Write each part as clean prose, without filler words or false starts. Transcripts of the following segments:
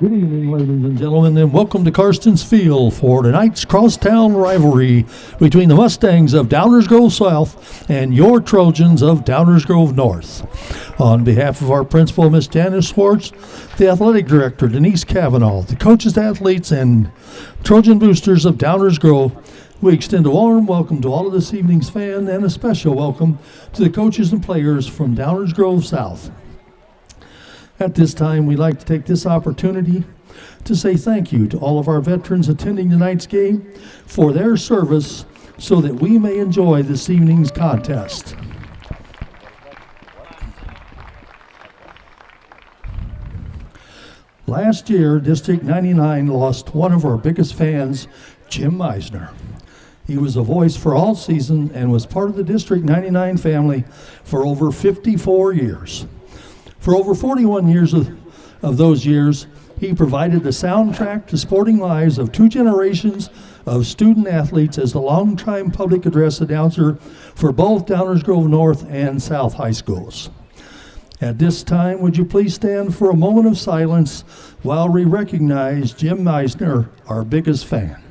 Good evening, ladies and gentlemen, and welcome to Karstens Field for tonight's crosstown rivalry between the Mustangs of Downers Grove South and your Trojans of Downers Grove North. On behalf of our principal, Miss Janice Schwartz, the athletic director, Denise Cavanaugh, the coaches, athletes, and Trojan boosters of Downers Grove, we extend a warm welcome to all of this evening's fans and a special welcome to the coaches and players from Downers Grove South. At this time, we'd like to take this opportunity to say thank you to all of our veterans attending tonight's game for their service so that we may enjoy this evening's contest. Last year, District 99 lost one of our biggest fans, Jim Meisner. He was a voice for all season and was part of the District 99 family for over 54 years. For over 41 years of those years, he provided the soundtrack to sporting lives of two generations of student athletes as the longtime public address announcer for both Downers Grove North and South high schools. At this time, would you please stand for a moment of silence while we recognize Jim Meisner, our biggest fan.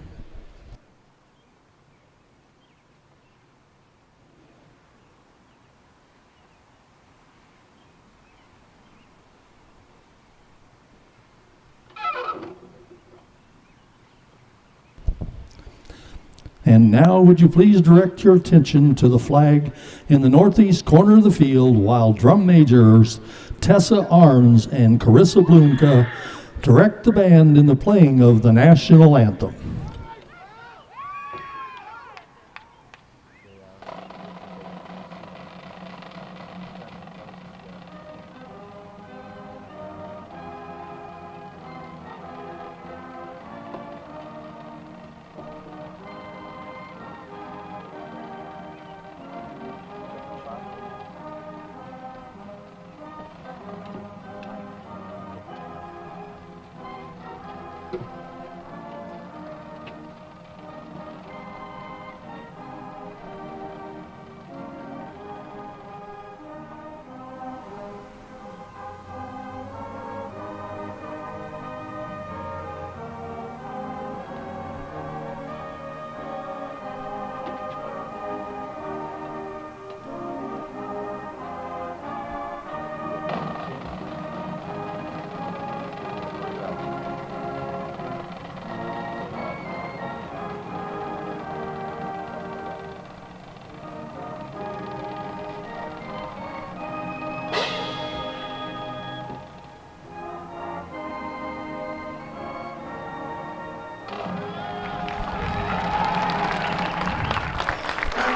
And now, would you please direct your attention to the flag in the northeast corner of the field while drum majors Tessa Arns and Carissa Blumka direct the band in the playing of the national anthem.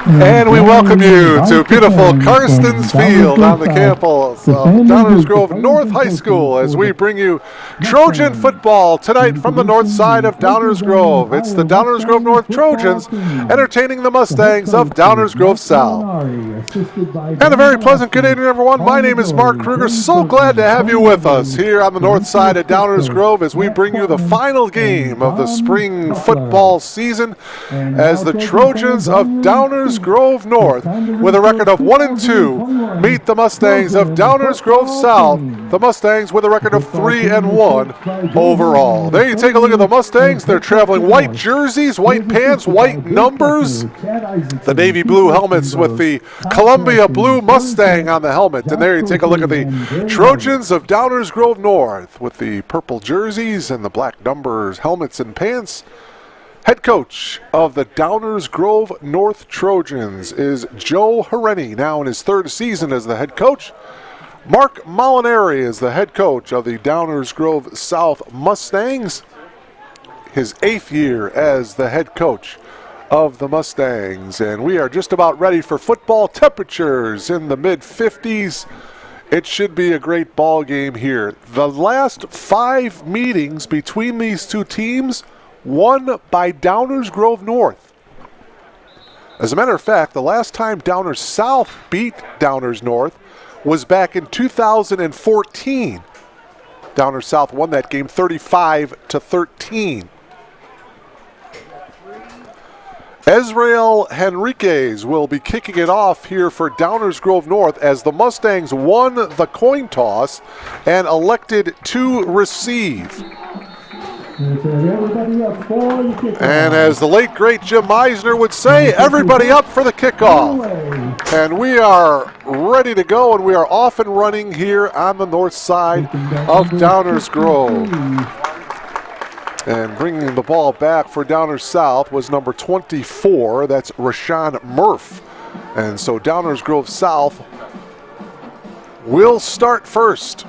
And we welcome you to beautiful Karstens Field on the campus of Downers Grove North High School as we bring you Trojan football tonight from the north side of Downers Grove. It's the Downers Grove North Trojans entertaining the Mustangs of Downers Grove South. And a very pleasant good evening, everyone. My name is Mark Kruger. So glad to have you with us here on the north side of Downers Grove as we bring you the final game of the spring football season as the Trojans of Downers Grove North with a record of 1-2 meet the Mustangs of Downers Grove South. The Mustangs with a record of 3-1 overall. There you take a look at the Mustangs. They're traveling white jerseys, white pants, white numbers. The navy blue helmets with the Columbia blue Mustang on the helmet. And there you take a look at the Trojans of Downers Grove North with the purple jerseys and the black numbers, helmets and pants. Head coach of the Downers Grove North Trojans is Joe Hereni, now in his third season as the head coach. Mark Molinari is the head coach of the Downers Grove South Mustangs, his 8th year as the head coach of the Mustangs. And we are just about ready for football. Temperatures in the mid-50s. It should be a great ball game here. The last 5 meetings between these two teams won by Downers Grove North. As a matter of fact, the last time Downers South beat Downers North was back in 2014. Downers South won that game 35-13. Ezrael Henriquez will be kicking it off here for Downers Grove North as the Mustangs won the coin toss and elected to receive. And as the late, great Jim Meisner would say, everybody up for the kickoff. And we are ready to go, and we are off and running here on the north side of Downers Grove. And bringing the ball back for Downers South was number 24. That's Rashawn Murph. And so Downers Grove South will start first.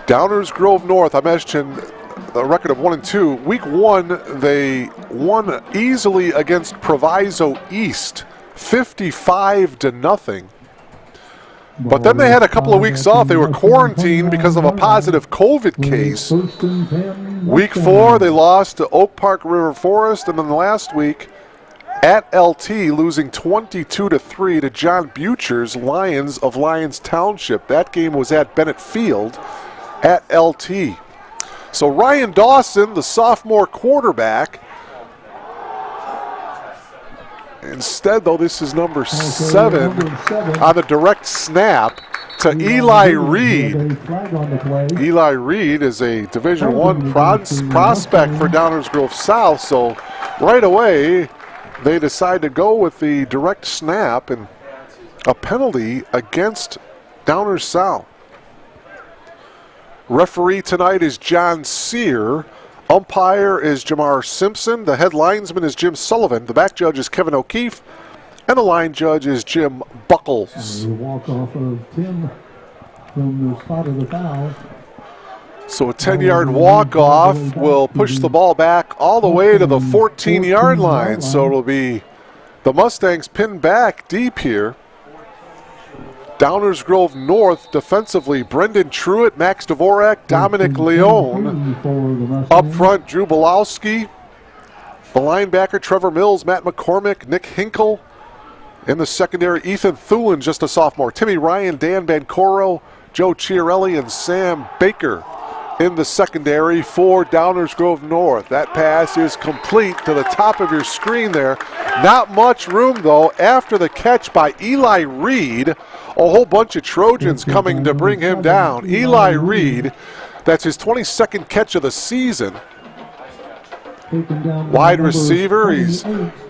Downers Grove North, I mentioned a record of 1-2. Week 1, they won easily against Proviso East, 55-0. But then they had a couple of weeks off. They were quarantined because of a positive COVID case. Week 4, they lost to Oak Park River Forest, and then last week at LT, losing 22-3 to John Butcher's Lions of Lyons Township. That game was at Bennett Field at LT. So Ryan Dawson, the sophomore quarterback. Instead, though, this is number 7 on the direct snap to Eli Reed. Eli Reed is a Division I prospect for Downers Grove South, so right away they decide to go with the direct snap and a penalty against Downers South. Referee tonight is John Sear. Umpire is Jamar Simpson. The head linesman is Jim Sullivan. The back judge is Kevin O'Keefe. And the line judge is Jim Buckles. Walk off of Tim from the spot of the foul. So a 10-yard walk-off will push the ball back all the way to the 14-yard line. So it'll be the Mustangs pinned back deep here. Downers Grove North defensively, Brendan Truitt, Max Dvorak, Dominic Leone. Up front, Drew Belowski. The linebacker, Trevor Mills, Matt McCormick, Nick Hinkle. In the secondary, Ethan Thulin, just a sophomore. Timmy Ryan, Dan Bancoro, Joe Chiarelli, and Sam Baker in the secondary for Downers Grove North. That pass is complete to the top of your screen there. Not much room, though, after the catch by Eli Reed. A whole bunch of Trojans coming to bring him down. Eli Reed, that's his 22nd catch of the season. Wide receiver, he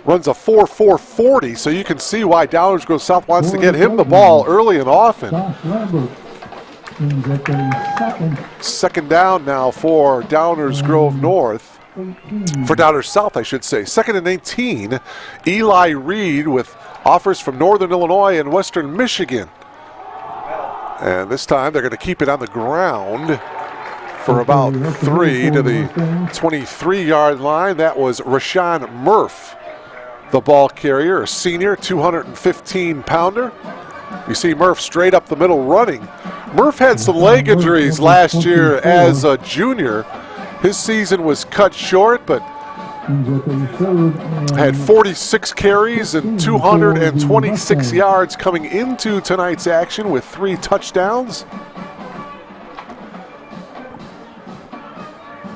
runs a 4.4 40, so you can see why Downers Grove South wants to get him the ball early and often. Second down now for Downers Grove North. For Downers South, I should say. 2nd and 18. Eli Reed with offers from Northern Illinois and Western Michigan. And this time they're going to keep it on the ground for about 3 to the 23-yard line. That was Rashawn Murph, the ball carrier, a senior, 215-pounder. You see Murph straight up the middle running. Murph had some leg injuries last year as a junior. His season was cut short, but had 46 carries and 226 yards coming into tonight's action with 3 touchdowns.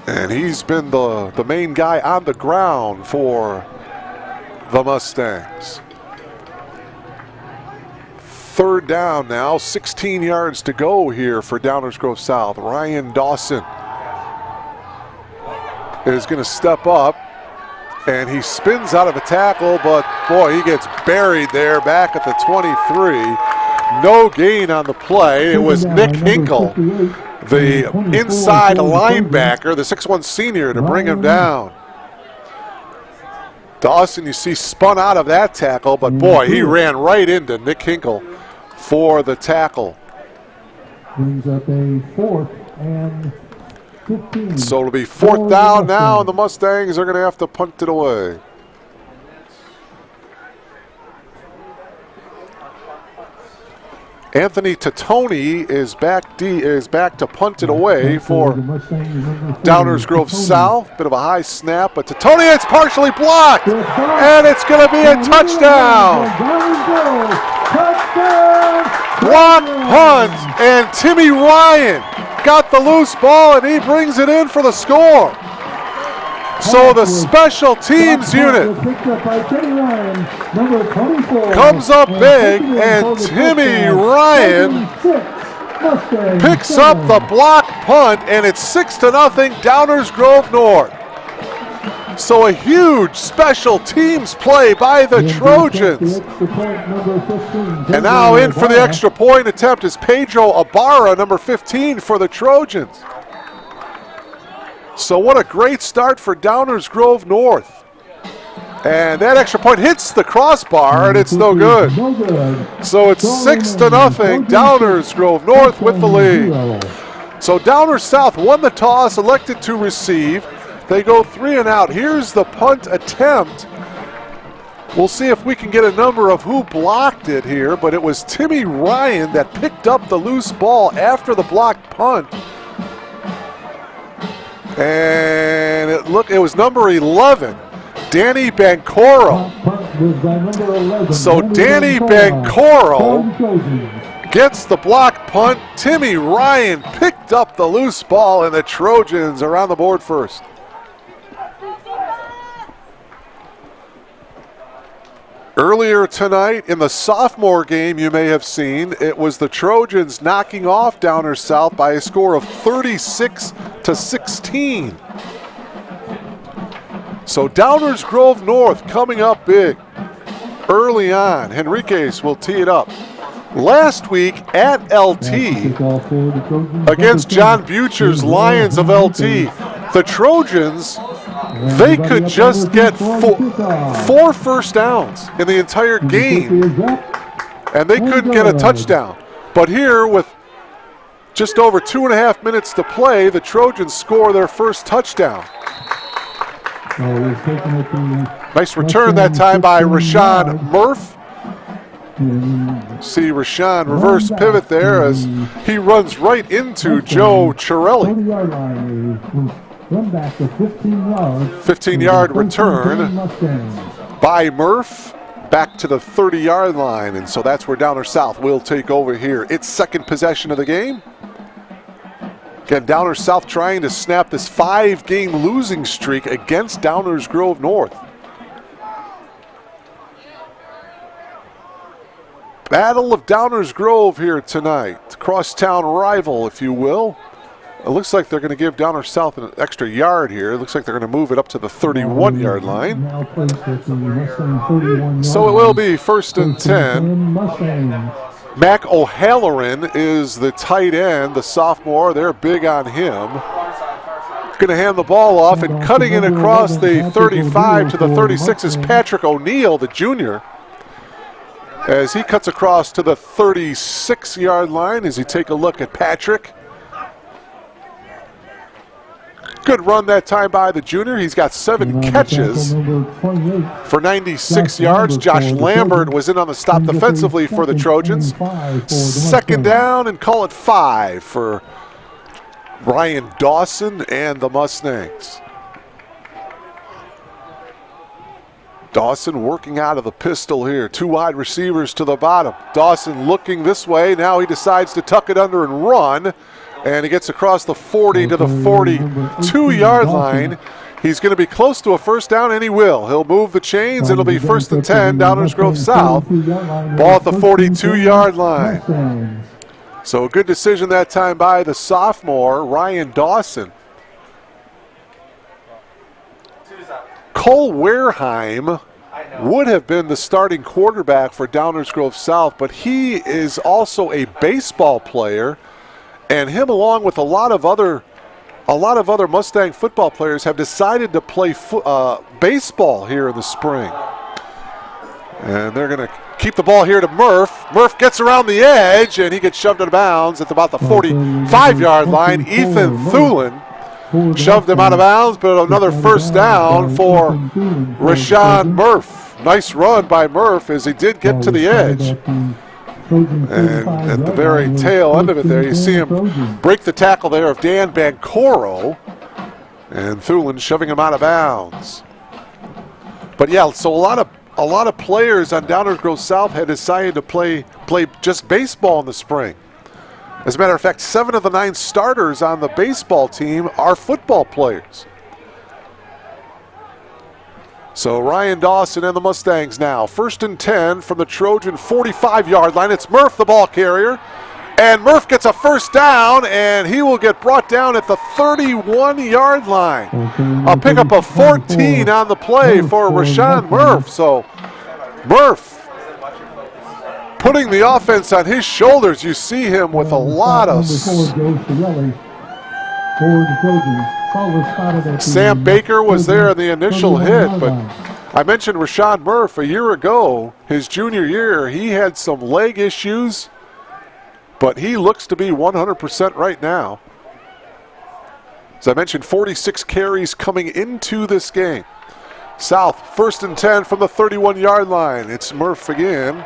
And he's been the main guy on the ground for the Mustangs. 3rd down now, 16 yards to go here for Downers Grove South. Ryan Dawson is going to step up, and he spins out of a tackle, but boy, he gets buried there back at the 23. No gain on the play. It was Nick Hinkle, the inside linebacker, the 6'1 senior, to bring him down. Dawson, you see, spun out of that tackle, but boy, he ran right into Nick Hinkle for the tackle. Brings up a 4th and 15. So it'll be 4th down now, and the Mustangs are going to have to punt it away. Anthony Totoni is back to punt it away for Downers Grove South. Bit of a high snap, but Totoni, it's partially blocked, and it's going to be a touchdown. Block punt, and Timmy Ryan got the loose ball, and he brings it in for the score. So the special teams unit comes up big, and Timmy Ryan picks up the block punt, and it's 6-0 Downers Grove North. So a huge special teams play by the Trojans. And now in for the extra point attempt is Pedro Ibarra, number 15 for the Trojans. So what a great start for Downers Grove North. And that extra point hits the crossbar, and it's no good. So it's 6-0 Downers Grove North with the lead. So Downers South won the toss, elected to receive. They go 3 and out. Here's the punt attempt. We'll see if we can get a number of who blocked it here, but it was Timmy Ryan that picked up the loose ball after the blocked punt. And it was number 11, Danny Bancoro. So Danny Bancoro gets the block punt. Timmy Ryan picked up the loose ball, and the Trojans are on the board first. Earlier tonight in the sophomore game, you may have seen, it was the Trojans knocking off Downers South by a score of 36-16. So Downers Grove North coming up big early on. Henriquez will tee it up. Last week at LT against John Butcher's Lions of LT, the Trojans, they could just get four first downs in the entire game, and they couldn't get a touchdown. But here, with just over 2.5 minutes to play, the Trojans score their first touchdown. Nice return that time by Rashawn Murph. See Rashawn reverse pivot there as he runs right into Joe Chirelli. 15-yard return by Murph back to the 30-yard line, and so that's where Downers South will take over here. It's second possession of the game. Again, Downers South trying to snap this 5-game losing streak against Downers Grove North. Battle of Downers Grove here tonight. Crosstown rival, if you will. It looks like they're going to give Downers South an extra yard here. It looks like they're going to move it up to the 31-yard line. So it will be 1st and 10. Mac O'Halloran is the tight end, the sophomore. They're big on him. Going to hand the ball off, and cutting it across the 35 to the 36 is Patrick O'Neill, the junior, as he cuts across to the 36-yard line. As you take a look at Patrick. Good run that time by the junior. He's got 7 catches for 96 yards. Josh Lambert was in on the stop defensively for the Trojans. 2nd down, and call it 5 for Ryan Dawson and the Mustangs. Dawson working out of the pistol here. 2 wide receivers to the bottom. Dawson looking this way. Now he decides to tuck it under and run. And he gets across the 40 to the 42-yard line. He's going to be close to a first down, and he will. He'll move the chains. It'll be 1st and 10, Downers Grove South. Ball at the 42-yard line. So a good decision that time by the sophomore, Ryan Dawson. Cole Wareheim would have been the starting quarterback for Downers Grove South, but he is also a baseball player. And him, along with a lot of other Mustang football players, have decided to play baseball here in the spring. And they're going to keep the ball here to Murph. Murph gets around the edge, and he gets shoved out of bounds at about the 45-yard line. Ethan Thulin shoved him out of bounds, but another first down for Rashawn Murph. Nice run by Murph as he did get to the edge. And at the very tail end of it there, you see him break the tackle there of Dan Bancoro, and Thulin shoving him out of bounds. But yeah, so a lot of players on Downers Grove South had decided to play just baseball in the spring. As a matter of fact, 7 of the 9 starters on the baseball team are football players. So Ryan Dawson and the Mustangs now. 1st and 10 from the Trojan 45-yard line. It's Murph, the ball carrier. And Murph gets a first down, and he will get brought down at the 31-yard line. A pickup of 14 on the play for Rashawn Murph. So Murph putting the offense on his shoulders. You see him with a lot of... Sam Baker was there in the initial hit, but I mentioned Rashawn Murph a year ago, his junior year. He had some leg issues, but he looks to be 100% right now. As I mentioned, 46 carries coming into this game. South, 1st and 10 from the 31-yard line. It's Murph again,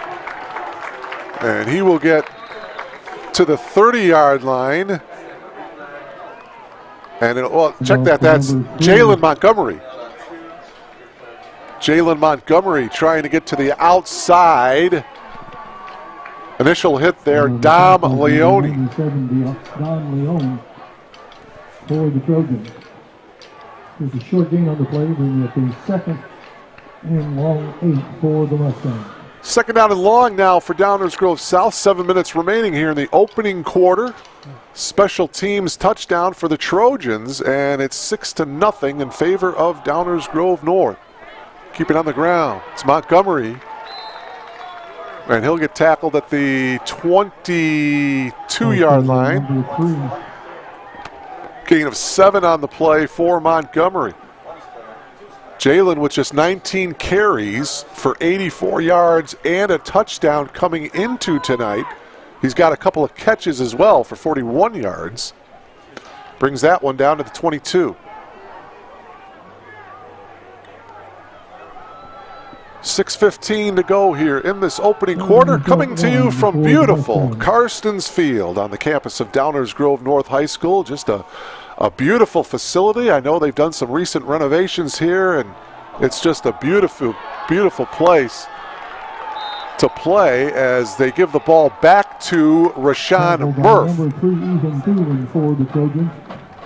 and he will get to the 30-yard line. And check that, that's Jalen Montgomery. Jalen Montgomery trying to get to the outside. Initial hit there, Dom Leone. Dom Leone for the Trojans. There's a short gain on the play, bringing up the 2nd and long 8 for the Mustangs. 2nd down and long now for Downers Grove South. 7 minutes remaining here in the opening quarter. Special teams touchdown for the Trojans, and it's 6-0 in favor of Downers Grove North. Keep it on the ground. It's Montgomery, and he'll get tackled at the 22-yard line. Gain of 7 on the play for Montgomery. Jalen with just 19 carries for 84 yards and a touchdown coming into tonight. He's got a couple of catches as well for 41 yards. Brings that one down to the 22. 6:15 to go here in this opening quarter. Coming to you from beautiful Karstens Field on the campus of Downers Grove North High School. Just a beautiful facility. I know they've done some recent renovations here, and it's just a beautiful, beautiful place to play as they give the ball back to Rashawn Murph.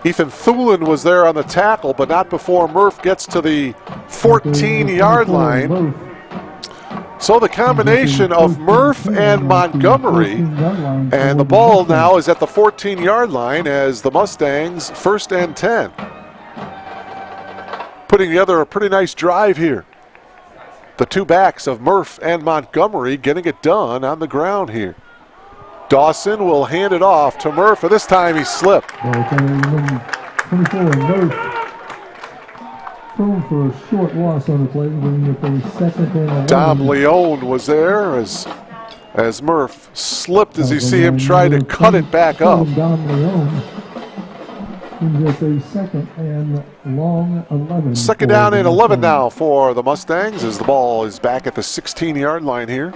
Ethan Thulin was there on the tackle, but not before Murph gets to the 14-yard line. So the combination of Murph and Montgomery, and the ball now is at the 14-yard line as the Mustangs 1st and 10. Putting together a pretty nice drive here. The two backs of Murph and Montgomery getting it done on the ground here. Dawson will hand it off to Murph, and this time he slipped. 24, Murph thrown for a short loss on the play, bringing up a 2nd and 11. Dom Leone was there as Murph slipped as you see him try to cut it back up. Dom Leone brings up a 2nd and long 11. 2nd down and 11 now for the Mustangs as the ball is back at the 16-yard line here.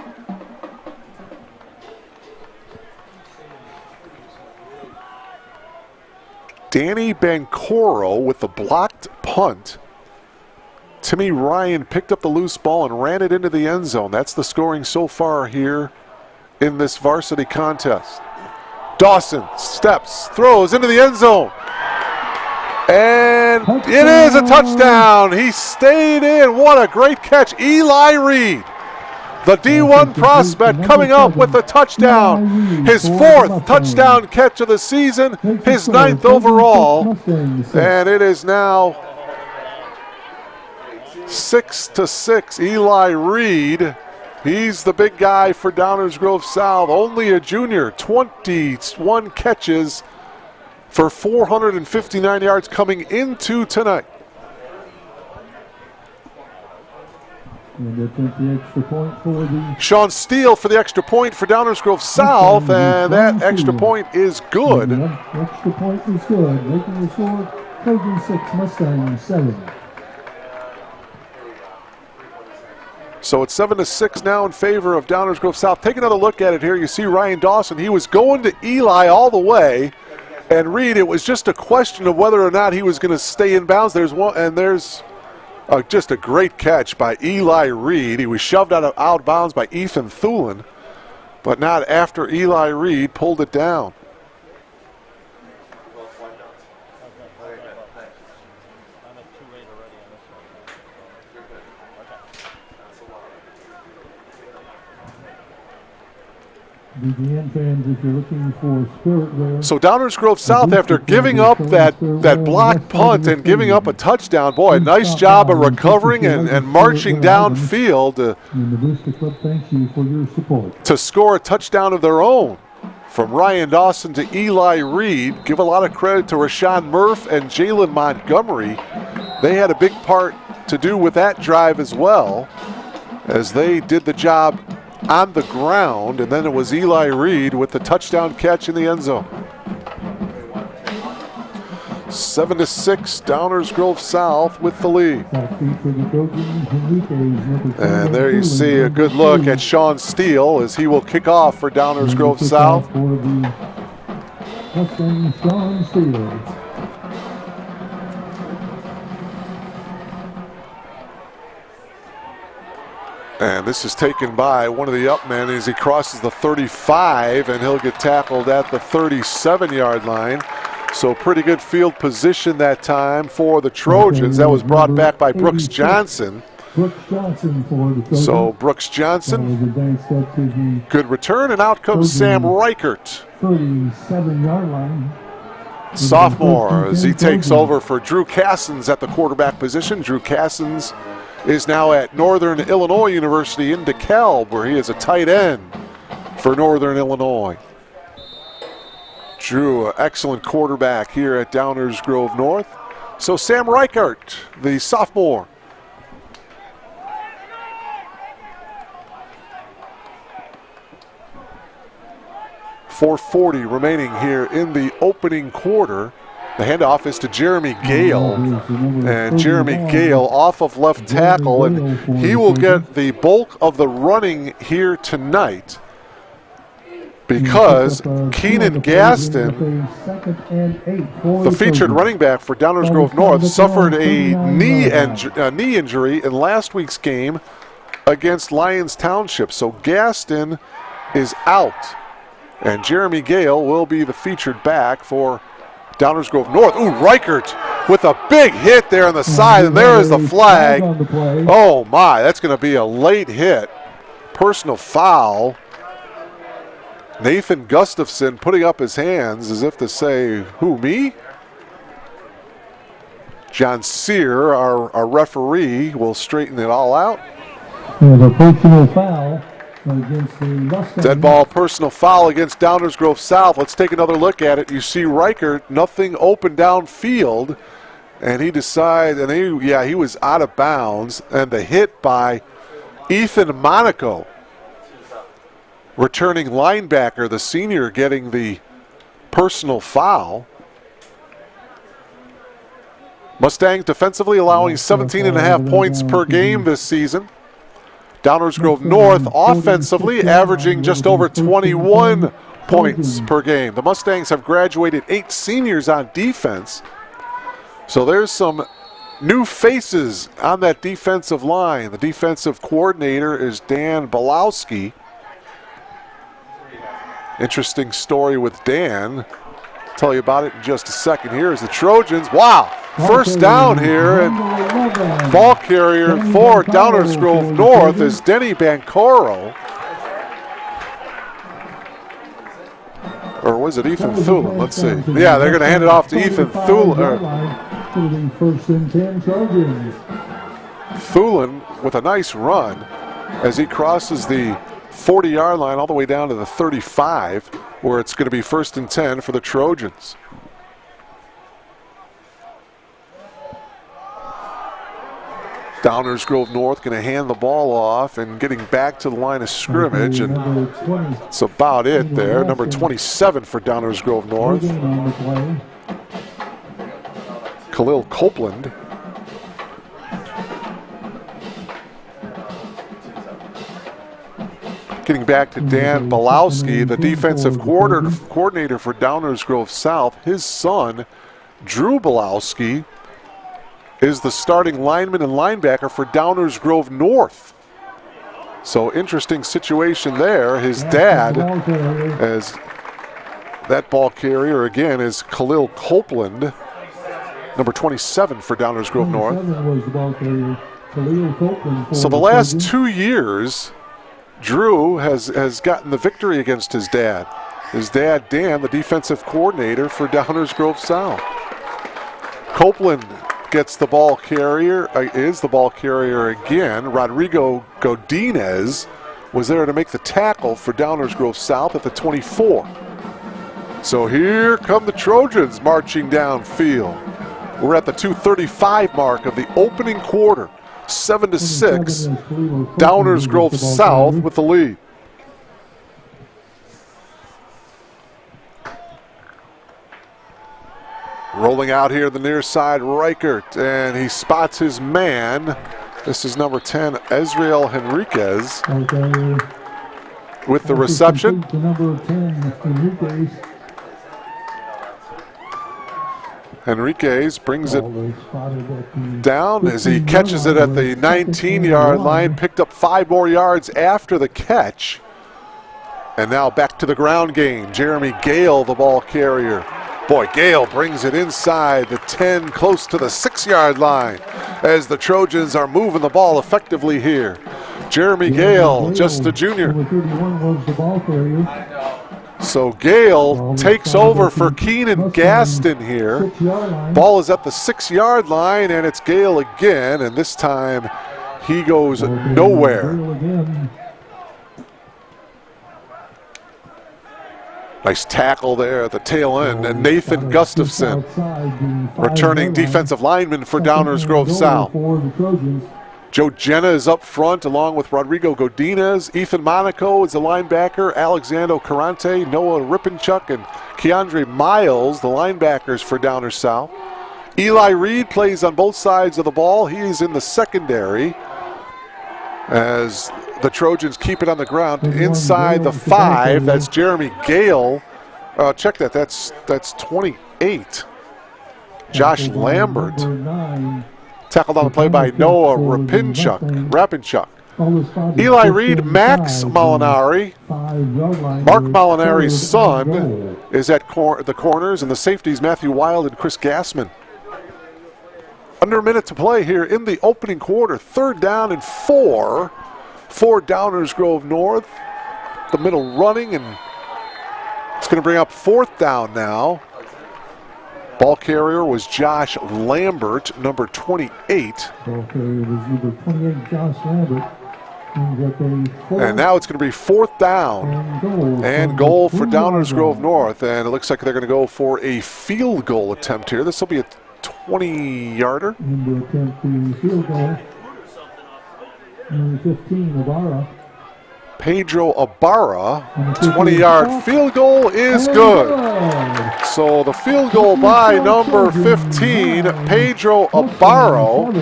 Danny Bancoro with the blocked punt. Timmy Ryan picked up the loose ball and ran it into the end zone. That's the scoring so far here in this varsity contest. Dawson steps, throws into the end zone. And it is a touchdown. He stayed in. What a great catch. Eli Reed, the D1 prospect, coming up with the touchdown. His 4th touchdown catch of the season, his 9th overall. And it is now 6-6. Eli Reed, he's the big guy for Downers Grove South. Only a junior, 21 catches for 459 yards coming into tonight. Sean Steele for the extra point for Downers Grove South, and that extra point is good. Extra point is good, making the score Trojan 6, Mustang 7. So it's 7-6 now in favor of Downers Grove South. Take another look at it here. You see Ryan Dawson. He was going to Eli all the way, and Reed, it was just a question of whether or not he was going to stay in bounds. There's just a great catch by Eli Reed. He was shoved out of bounds by Ethan Thulin, but not after Eli Reed pulled it down. DGN fans, if you're looking for spirit wear. So Downers Grove South, after giving up that block punt and giving up a touchdown, boy, nice job of recovering and marching downfield to score a touchdown of their own. From Ryan Dawson to Eli Reed, give a lot of credit to Rashawn Murph and Jalen Montgomery. They had a big part to do with that drive as well, as they did the job on the ground, and then it was Eli Reed with the touchdown catch in the end zone. 7-6, Downers Grove South with the lead. And there you see a good look at Sean Steele as he will kick off for Downers Grove South. Sean Steele. And this is taken by one of the up men as he crosses the 35, and he'll get tackled at the 37-yard line. So pretty good field position that time for the Trojans. That was brought back by Brooks Johnson. Brooks Johnson for the Trojans. So Brooks Johnson, good return, and out comes Sam Reichert. 37-yard line. Sophomore, as he takes over for Drew Cassens at the quarterback position. Drew Cassens is now at Northern Illinois University in DeKalb, where he is a tight end for Northern Illinois. Drew, an excellent quarterback here at Downers Grove North. So Sam Reichert, the sophomore. .440 remaining here in the opening quarter. The handoff is to Jeremy Gale, and Jeremy Gale off of left tackle, and he will get the bulk of the running here tonight because Keenan Gaston, the featured running back for Downers Grove North, suffered a knee injury in last week's game against Lyons Township. So Gaston is out, and Jeremy Gale will be the featured back for Downers Grove North. Ooh, Reichert with a big hit there on the side, and there is the flag. Oh my, that's going to be a late hit. Personal foul. Nathan Gustafson putting up his hands as if to say, who, me? John Sear, our referee, will straighten it all out. The personal foul against the Mustangs. Dead ball personal foul against Downers Grove South. Let's take another look at it. You see Reichert, nothing open downfield, and he decides, and he was out of bounds, and the hit by Ethan Monaco, returning linebacker, the senior, getting the personal foul. Mustangs defensively allowing 17.5 points per game this season. Downers Grove North offensively averaging just over 21 points per game. The Mustangs have graduated 8 seniors on defense. So there's some new faces on that defensive line. The defensive coordinator is Dan Belowski. Interesting story with Dan. I'll tell you about it in just a second. Here is the Trojans. Wow, first down here, and ball carrier for Downers Grove North is Denny Bancoro. Or was it Ethan Thulin? Let's see. Yeah, they're going to hand it off to Ethan Thulin. First and 10 Trojans. Thulin with a nice run as he crosses the 40-yard line all the way down to the 35, where it's going to be first and 10 for the Trojans. Downers Grove North going to hand the ball off and getting back to the line of scrimmage, and that's about it there. Number 27 for Downers Grove North, Khalil Copeland. Getting back to Dan Belowski, the defensive coordinator for Downers Grove South. His son, Drew Belowski, is the starting lineman and linebacker for Downers Grove North. So interesting situation there. His dad, as that ball carrier again, is Khalil Copeland, number 27 for Downers Grove North. So the last 2 years, Drew has gotten the victory against his dad. His dad, Dan, the defensive coordinator for Downers Grove South. Copeland gets the ball carrier, is the ball carrier again. Rodrigo Godinez was there to make the tackle for Downers Grove South at the 24. So here come the Trojans marching downfield. We're at the 2:35 mark of the opening quarter. 7-6, Downers Grove South with the lead. Rolling out here the near side, Reichert, and he spots his man. This is number 10, Ezreal Henriquez, with the reception. Henriquez brings it down as he catches it at the 19-yard line, picked up 5 more yards after the catch. And now back to the ground game. Jeremy Gale, the ball carrier. Boy, Gale brings it inside the 10, close to the 6-yard line as the Trojans are moving the ball effectively here. Jeremy Gale, just a junior. So Gale takes over for Keenan Gaston here. Ball is at the 6-yard line, and it's Gale again, and this time he goes nowhere. Nice tackle there at the tail end, and Nathan Gustafson, returning defensive lineman for Downers Grove South. Joe Jenna is up front along with Rodrigo Godinez. Ethan Monaco is the linebacker. Alexander Carante, Noah Rippenchuk, and Keandre Miles, the linebackers for Downers South. Eli Reed plays on both sides of the ball. He is in the secondary as the Trojans keep it on the ground inside the 5. That's Jeremy Gale. Check that. That's 28. Josh Lambert. Tackled on the play by Noah Rapinchuk. Eli Reed, Max Molinari. Mark Molinari's son is at the corners, and the safeties Matthew Wild and Chris Gassman. Under a minute to play here in the opening quarter. 3rd down and 4 for Downers Grove North. The middle running, and it's going to bring up 4th down now. Ball carrier was Josh Lambert, number 28. Ball carrier was number 28, Josh Lambert. And now it's going to be 4th down and goal for Downers Grove North. And it looks like they're going to go for a field goal attempt here. This will be a 20-yarder. Number attempt to field goal. Number 15, Ibarra. Pedro Ibarra, 20-yard field goal is good. So the field goal by number 15, Pedro Ibarra,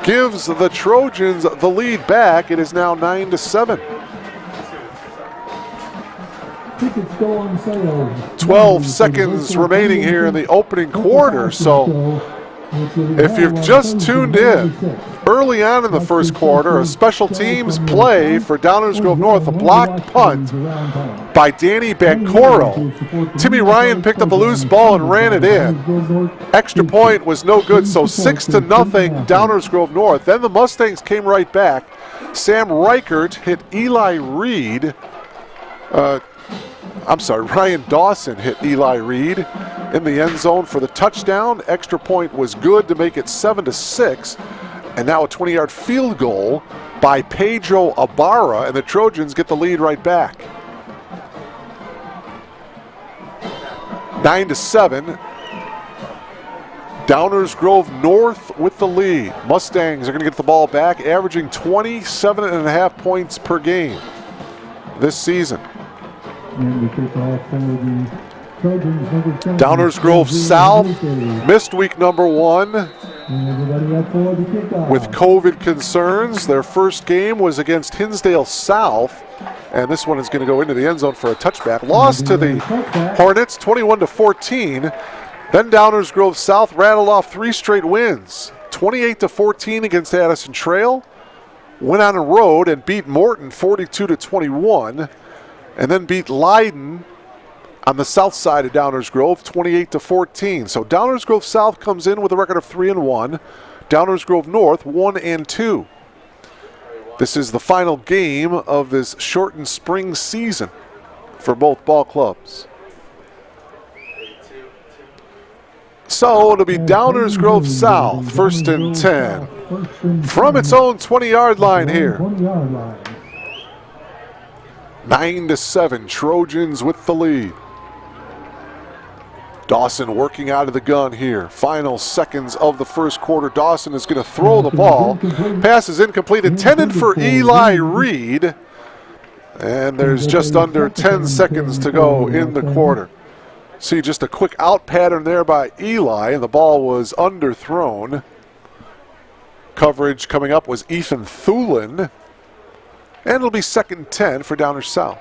gives the Trojans the lead back. It is now 9-7. Tickets go on sale. 12 seconds remaining here in the opening quarter. So if you've just tuned in, early on in the first quarter, a special teams play for Downers Grove North, a blocked punt by Danny Bancoro. Timmy Ryan picked up the loose ball and ran it in. Extra point was no good, so 6-0 Downers Grove North. Then the Mustangs came right back. Sam Reichert hit Eli Reed. Ryan Dawson hit Eli Reed in the end zone for the touchdown. Extra point was good to make it 7-6. And now a 20-yard field goal by Pedro Ibarra, and the Trojans get the lead right back. 9-7. Downers Grove North with the lead. Mustangs are going to get the ball back, averaging 27.5 points per game this season. Downers Grove South missed week number 1 with COVID concerns. Their first game was against Hinsdale South, and this one is going to go into the end zone for a touchback. Lost to the Hornets 21-14. Then Downers Grove South rattled off 3 straight wins. 28-14 against Addison Trail. Went on the road and beat Morton 42-21. And then beat Leiden on the south side of Downers Grove 28-14. So Downers Grove South comes in with a record of 3-1. Downers Grove North 1-2. This is the final game of this shortened spring season for both ball clubs. So it'll be Downers Grove South, 1st and 10. From its own 20-yard line here. 9-7, Trojans with the lead. Dawson working out of the gun here. Final seconds of the first quarter. Dawson is going to throw the ball. Pass is incomplete, intended for Eli Reed. And there's just under 10 seconds to go in the quarter. See just a quick out pattern there by Eli, and the ball was underthrown. Coverage coming up was Ethan Thulin. And it'll be 2nd and 10 for Downers South.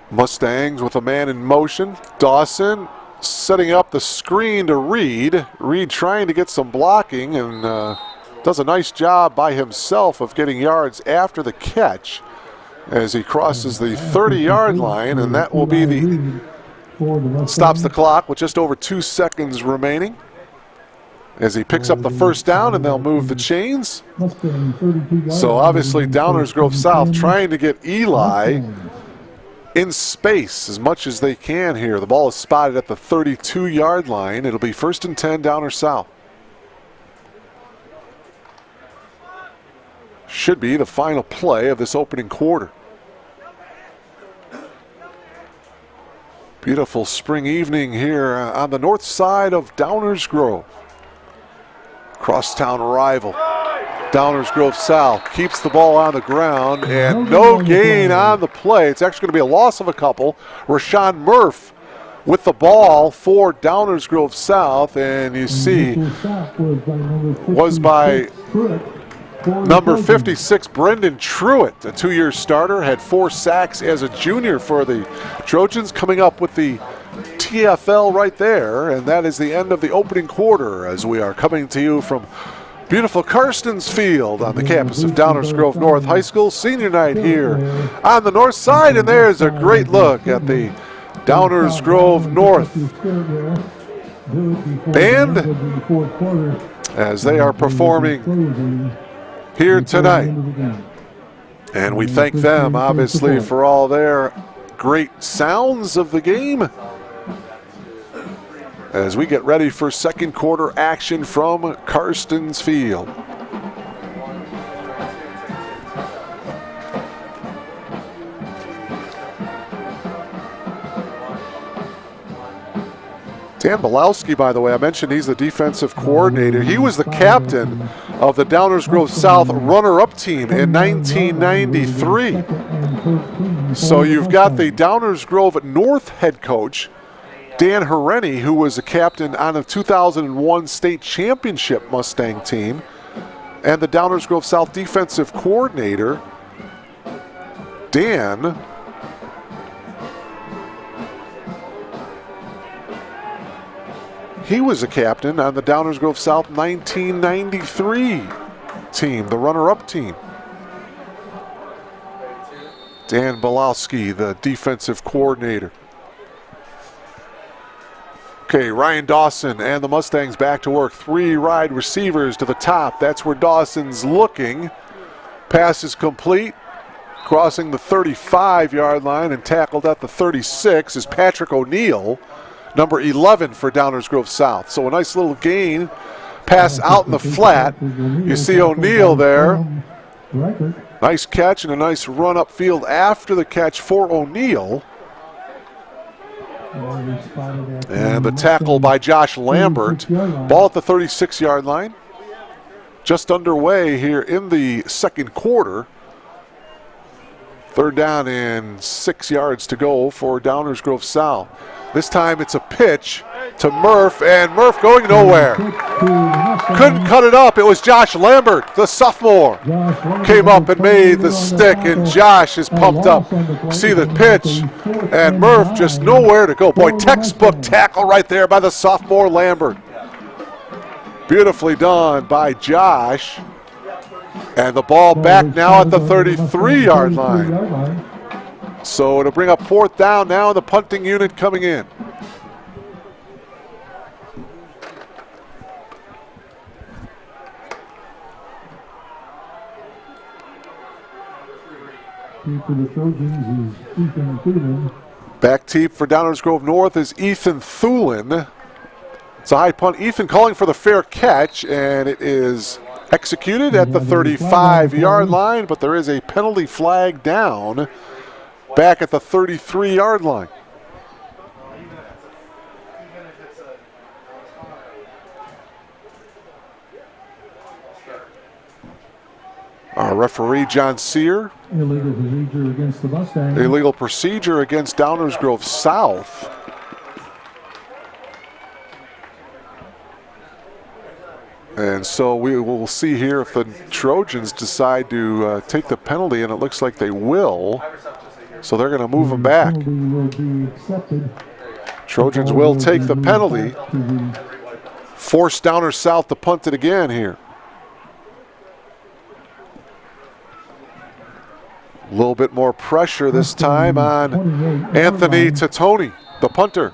Mustangs with a man in motion. Dawson setting up the screen to Reed. Reed trying to get some blocking and does a nice job by himself of getting yards after the catch as he crosses the 30-yard line, and that will be stops the clock with just over 2 seconds remaining as he picks up the first down, and they'll move the chains. So obviously Downers Grove South trying to get Eli in space as much as they can here. The ball is spotted at the 32-yard line. It'll be 1st and 10, Downers South. Should be the final play of this opening quarter. Beautiful spring evening here on the north side of Downers Grove. Crosstown rival. Downers Grove South keeps the ball on the ground, and no gain on the play. It's actually going to be a loss of a couple. Rashawn Murph with the ball for Downers Grove South, and you see was by number 56, Brendan Truitt, a 2-year starter, had 4 sacks as a junior for the Trojans, coming up with the TFL right there, and that is the end of the opening quarter as we are coming to you from beautiful Karstens Field on the campus of Downers Grove North High School. Senior night here on the north side, and there's a great look at the Downers Grove North band as they are performing here tonight. And we thank them, obviously, for all their great sounds of the game as we get ready for second quarter action from Karstens Field. Dan Belowski, by the way, I mentioned he's the defensive coordinator. He was the captain of the Downers Grove South runner-up team in 1993. So you've got the Downers Grove North head coach, Dan Hereni, who was a captain on the 2001 state championship Mustang team, and the Downers Grove South defensive coordinator, Dan. He was a captain on the Downers Grove South 1993 team, the runner-up team. Dan Belowski, the defensive coordinator. Okay, Ryan Dawson and the Mustangs back to work. 3 wide receivers to the top. That's where Dawson's looking. Pass is complete. Crossing the 35-yard line and tackled at the 36 is Patrick O'Neill, number 11 for Downers Grove South. So a nice little gain. Pass out in the flat. You see O'Neill there. Nice catch and a nice run upfield after the catch for O'Neill. And the tackle by Josh Lambert. Ball at the 36-yard line. Just underway here in the second quarter. 3rd down and 6 yards to go for Downers Grove South. This time it's a pitch to Murph, and Murph going nowhere. Couldn't cut it up. It was Josh Lambert, the sophomore. Came up and made the stick, and Josh is pumped up. See the pitch, and Murph just nowhere to go. Boy, textbook tackle right there by the sophomore Lambert. Beautifully done by Josh. And the ball back now at the 33-yard line. So it'll bring up 4th down now, the punting unit coming in. For the Trojans is Ethan Thulin. Back teep for Downers Grove North is Ethan Thulin. It's a high punt. Ethan calling for the fair catch, and it is executed at the 35-yard line, but there is a penalty flag down back at the 33-yard line. Our referee, John Sear. Illegal procedure against the Mustangs. Illegal procedure against Downers Grove South. And so we will see here if the Trojans decide to take the penalty, and it looks like they will. So they're going to move them back. Trojans will take the penalty. Force Downers South to punt it again here. A little bit more pressure this time on Anthony Totoni, the punter.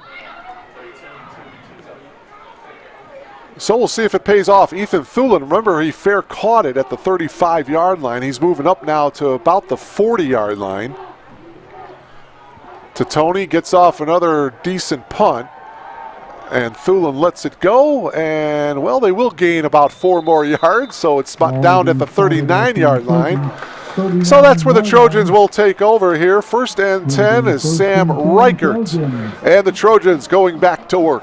So we'll see if it pays off. Ethan Thulin, remember, he fair caught it at the 35-yard line. He's moving up now to about the 40-yard line. Totoni gets off another decent punt, and Thulin lets it go, and, well, they will gain about 4 more yards, so it's down at the 39-yard line. So that's where the Trojans will take over here. 1st and 10 is Sam Reichert, and the Trojans going back to work.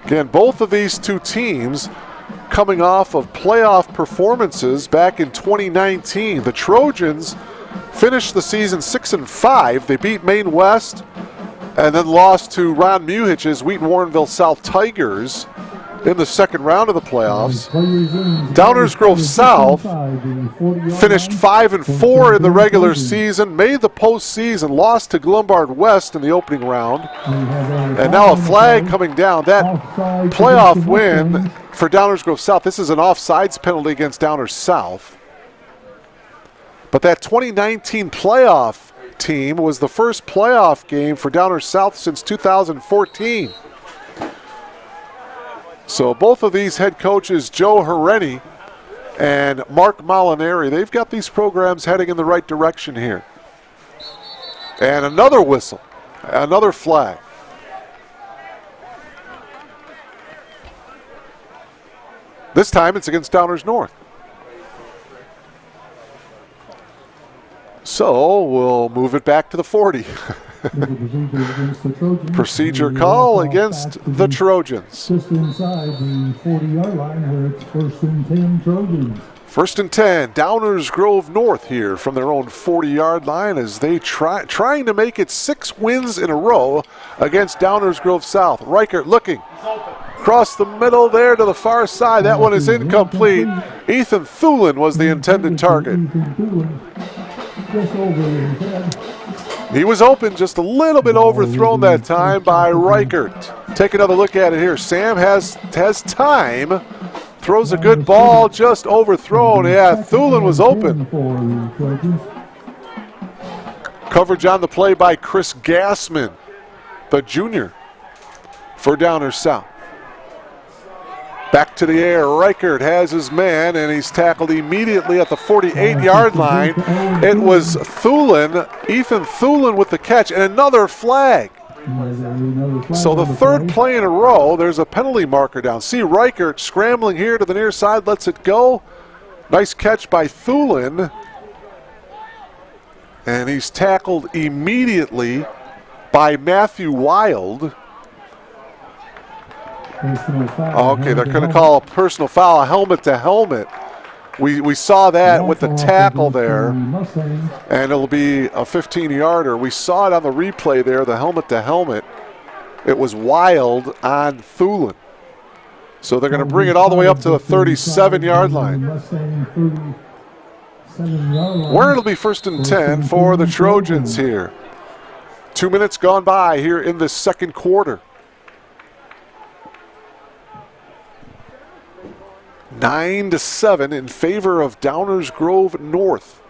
Again, both of these two teams coming off of playoff performances back in 2019. The Trojans finished the season 6-5. They beat Maine West and then lost to Ron Muhich's Wheaton Warrenville South Tigers in the 2nd round of the playoffs. Downers Grove South finished 5-4 in the regular season, made the postseason, lost to Glenbard West in the opening round. And now a flag coming down. That playoff win for Downers Grove South, this is an offsides penalty against Downers South. But that 2019 playoff team was the first playoff game for Downers South since 2014. So both of these head coaches, Joe Hereni and Mark Molinari, they've got these programs heading in the right direction here. And another whistle, another flag. This time it's against Downers North. So we'll move it back to the 40. Procedure call against the Trojans. Just inside the 40-yard line where it's 1st and 10 Trojans. 1st and 10, Downers Grove North here from their own 40-yard line as they trying to make it 6 wins in a row against Downers Grove South. Reichert looking across the middle there to the far side. That one is incomplete. Ethan Thulin was the intended target. He was open, just a little bit overthrown that time by Reichert. Take another look at it here. Sam has time. Throws a good ball, just overthrown. Yeah, Thulin was open. Coverage on the play by Chris Gassman, the junior, for Downers South. Back to the air, Reichert has his man, and he's tackled immediately at the 48-yard line. It was Thulin, Ethan Thulin with the catch, and another flag. So the 3rd play in a row, there's a penalty marker down. See Reichert scrambling here to the near side, lets it go. Nice catch by Thulin. And he's tackled immediately by Matthew Wild. Okay, they're going to call a personal foul, a helmet to helmet. We saw that with the tackle there, and it'll be a 15-yarder. We saw it on the replay there, the helmet to helmet. It was Wild on Thulin. So they're going to bring it all the way up to the 37-yard line, where it'll be 1st and 10 for the Trojans here. 2 minutes gone by here in the 2nd quarter. 9-7 in favor of Downers Grove North.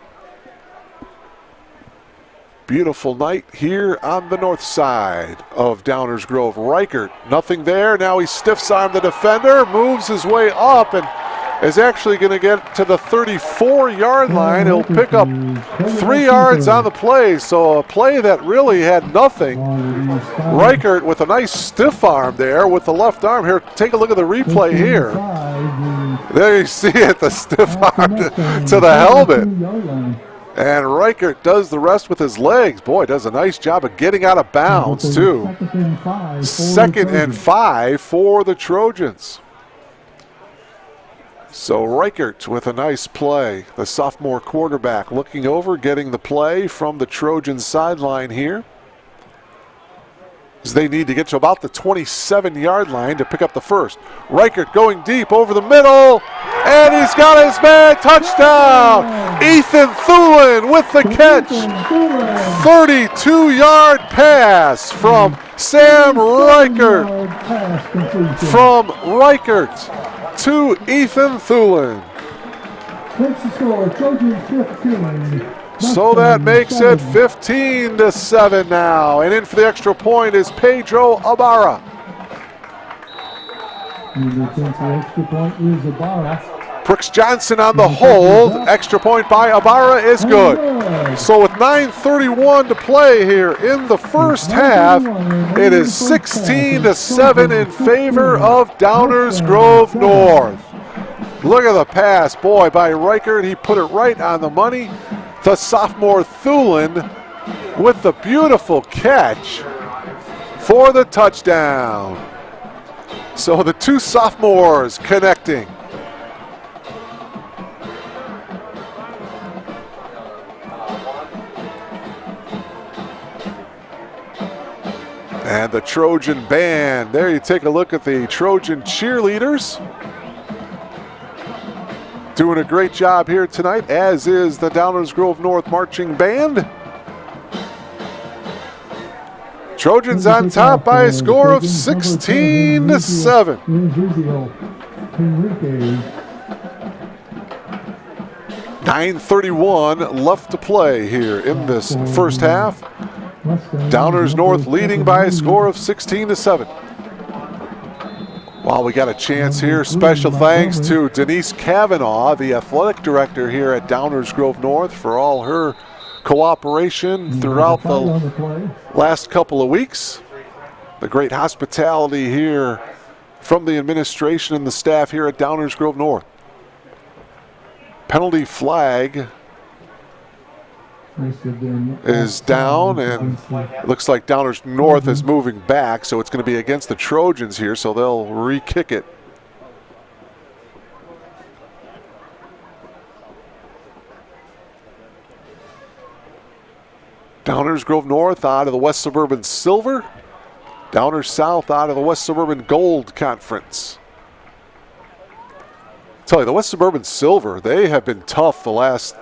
Beautiful night here on the north side of Downers Grove. Reichert, nothing there. Now he stiffs arm the defender, moves his way up, and is actually going to get to the 34-yard line. He'll pick up 3 yards on the play, so a play that really had nothing. Reichert with a nice stiff arm there with the left arm. Here, take a look at the replay here. There you see it, the stiff arm to the helmet. And Reichert does the rest with his legs. Boy, does a nice job of getting out of bounds, too. 2nd and 5 for the Trojans. So Reichert with a nice play. The sophomore quarterback looking over, getting the play from the Trojan sideline here. As they need to get to about the 27-yard line to pick up the first. Reichert going deep over the middle, and he's got his man. Touchdown! Ethan Thulin with the catch. 32-yard pass from Sam Reichert. From Reichert to Ethan Thulin. So that makes it 15-7 now. And in for the extra point is Pedro Ibarra. Brooks Johnson on the hold. Extra point by Ibarra is good. So with 9:31 to play here in the first half, it is 16-7 in favor of Downers Grove North. Look at the pass, boy, by Reichert. He put it right on the money. The sophomore Thulin with the beautiful catch for the touchdown. So the two sophomores connecting. And the Trojan band. There you take a look at the Trojan cheerleaders. Doing a great job here tonight, as is the Downers Grove North Marching Band. Trojans on top by a score of 16-7. 9:31 left to play here in this first half. Downers North leading by a score of 16-7. While we got a chance here, special thanks to Denise Cavanaugh, the athletic director here at Downers Grove North, for all her cooperation throughout the last couple of weeks. The great hospitality here from the administration and the staff here at Downers Grove North. Penalty flag is down, and it looks like Downers North is moving back, so it's going to be against the Trojans here, so they'll re-kick it. Downers Grove North out of the West Suburban Silver. Downers South out of the West Suburban Gold Conference. Tell you, the West Suburban Silver, they have been tough the last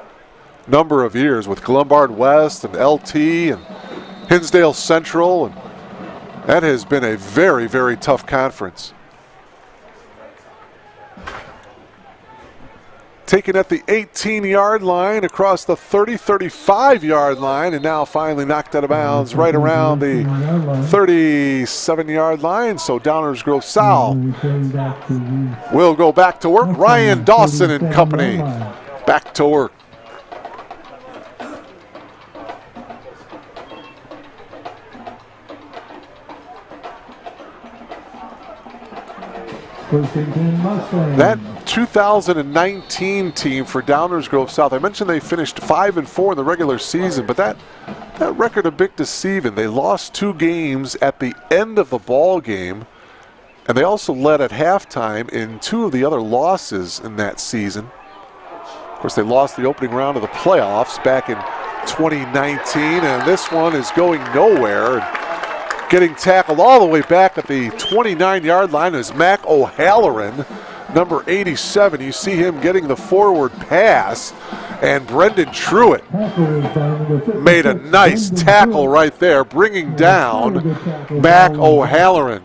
number of years with Glenbard West and LT and Hinsdale Central, and that has been a very, very tough conference. Taken at the 18-yard line, across the 35-yard line, and now finally knocked out of bounds right around the 37-yard line. So Downers Grove South will go back to work. Ryan Dawson and company back to work. That 2019 team for Downers Grove South, I mentioned they finished 5-4 in the regular season, but that record a bit deceiving. They lost 2 games at the end of the ball game, and they also led at halftime in 2 of the other losses in that season. Of course, they lost the opening round of the playoffs back in 2019, and this one is going nowhere. Getting tackled all the way back at the 29-yard line is Mac O'Halloran, number 87. You see him getting the forward pass, and Brendan Truitt made a nice tackle right there, bringing down Mac O'Halloran.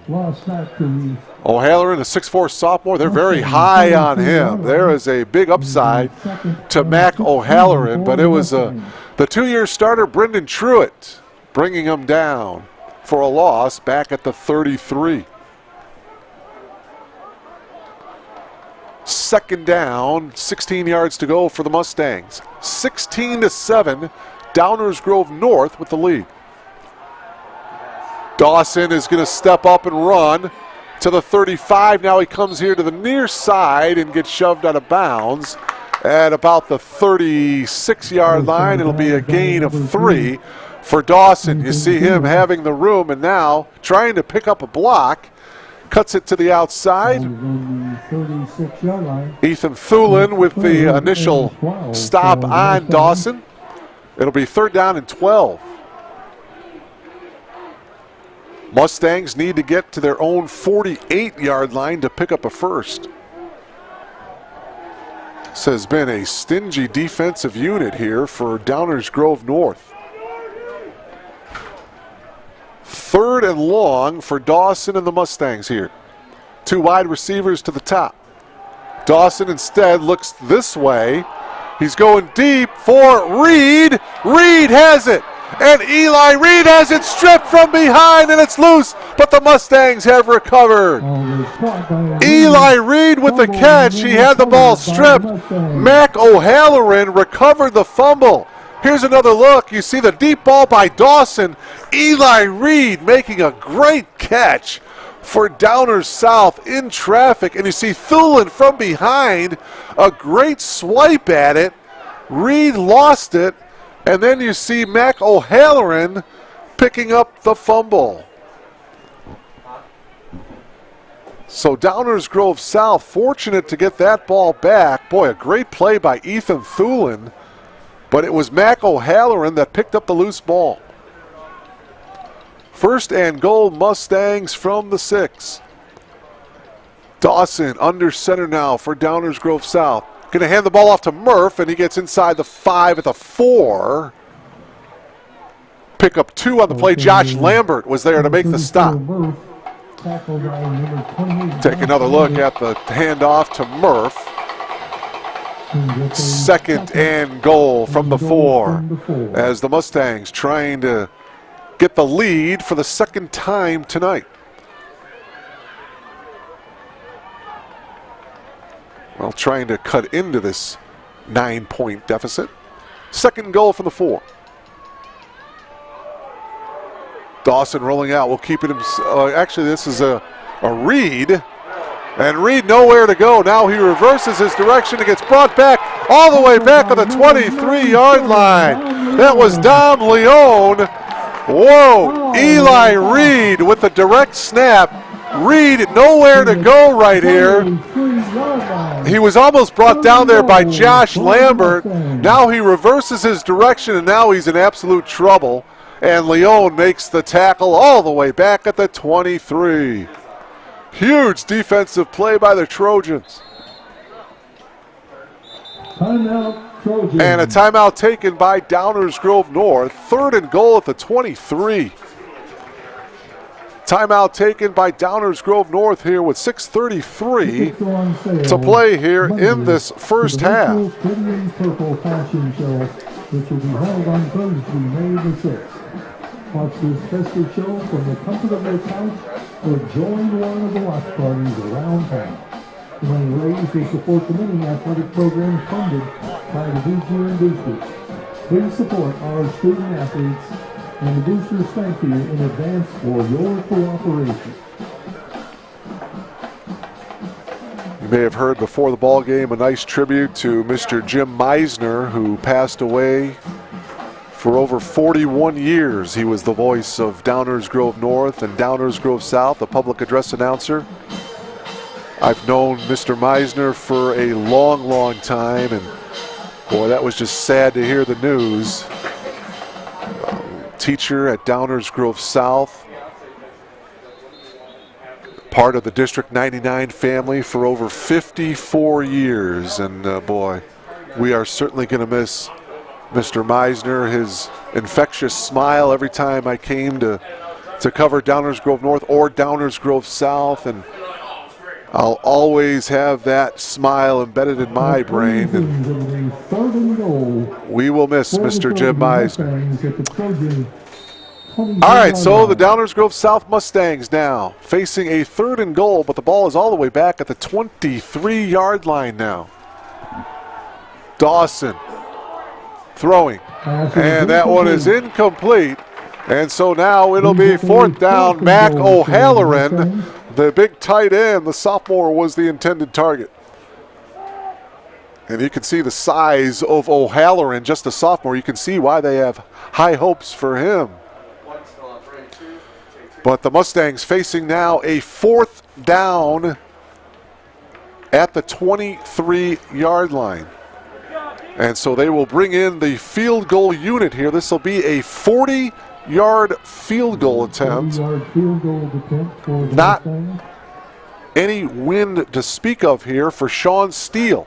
O'Halloran, a 6'4 sophomore, they're very high on him. There is a big upside to Mac O'Halloran, but it was the 2-year starter, Brendan Truitt, bringing him down for a loss back at the 33. Second down, 16 yards to go for the Mustangs. 16-7, Downers Grove North with the lead. Dawson is going to step up and run to the 35. Now he comes here to the near side and gets shoved out of bounds at about the 36-yard line. It'll be a gain of 3 for Dawson. You see him having the room and now trying to pick up a block. Cuts it to the outside. Ethan Thulin with the initial stop on Dawson. It'll be 3rd down and 12. Mustangs need to get to their own 48-yard line to pick up a first. This has been a stingy defensive unit here for Downers Grove North. 3rd and long for Dawson and the Mustangs here. 2 wide receivers to the top. Dawson instead looks this way. He's going deep for Reed. Reed has it. And Eli Reed has it stripped from behind, and it's loose, but the Mustangs have recovered. Eli Reed with the catch. He had the ball stripped. Mac O'Halloran recovered the fumble. Here's another look. You see the deep ball by Dawson. Eli Reed making a great catch for Downers South in traffic. And you see Thulin from behind, a great swipe at it. Reed lost it. And then you see Mac O'Halloran picking up the fumble. So Downers Grove South fortunate to get that ball back. Boy, a great play by Ethan Thulin. But it was Mac O'Halloran that picked up the loose ball. 1st and goal, Mustangs from the 6. Dawson under center now for Downers Grove South. Going to hand the ball off to Murph, and he gets inside the 5 at the 4. Pick up 2 on the play. Josh Lambert was there to make the stop. Take another look at the handoff to Murph. 2nd and goal from the 4 as the Mustangs trying to get the lead for the 2nd time tonight. Well, trying to cut into this 9-point deficit. 2nd goal for the 4. Dawson rolling out. We'll keep it. Actually, this is a Reed. And Reed nowhere to go. Now he reverses his direction and gets brought back all the way back on the 23-yard line. That was Dom Leone. Whoa, Eli Reed with the direct snap. Reed nowhere to go right here. He was almost brought down there by Josh Lambert. Now he reverses his direction and now he's in absolute trouble. And Leone makes the tackle all the way back at the 23. Huge defensive play by the Trojans. Timeout, Trojans. And a timeout taken by Downers Grove North. 3rd and goal at the 23. Timeout taken by Downers Grove North here with 6:33 to play here in this first half. Purple fashion show, which will be held on Thursday, May the 6th. Watch this festive show from the comfort of your couch or join one of the watch parties around town. The money raised will support the many athletic programs funded by the DGN boosters. Please support our student athletes, and the boosters thank you in advance for your cooperation. You may have heard before the ball game a nice tribute to Mr. Jim Meisner, who passed away for over 41 years. He was the voice of Downers Grove North and Downers Grove South, a public address announcer. I've known Mr. Meisner for a long, long time, and boy, that was just sad to hear the news. Teacher at Downers Grove South, part of the District 99 family for over 54 years, and boy, we are certainly going to miss Mr. Meisner, his infectious smile every time I came to cover Downers Grove North or Downers Grove South, and I'll always have that smile embedded in my brain. And we will miss Mr. Jim Meisner. All right, so the Downers Grove South Mustangs now facing a 3rd and goal, but the ball is all the way back at the 23-yard line now. Dawson throwing, and that one is incomplete. And so now it'll be 4th down. Mac O'Halloran, the big tight end, the sophomore, was the intended target. And you can see the size of O'Halloran, just a sophomore. You can see why they have high hopes for him. But the Mustangs facing now a 4th down at the 23-yard line. And so they will bring in the field goal unit here. This will be a 40-yard field goal attempt. Not any wind to speak of here for Sean Steele.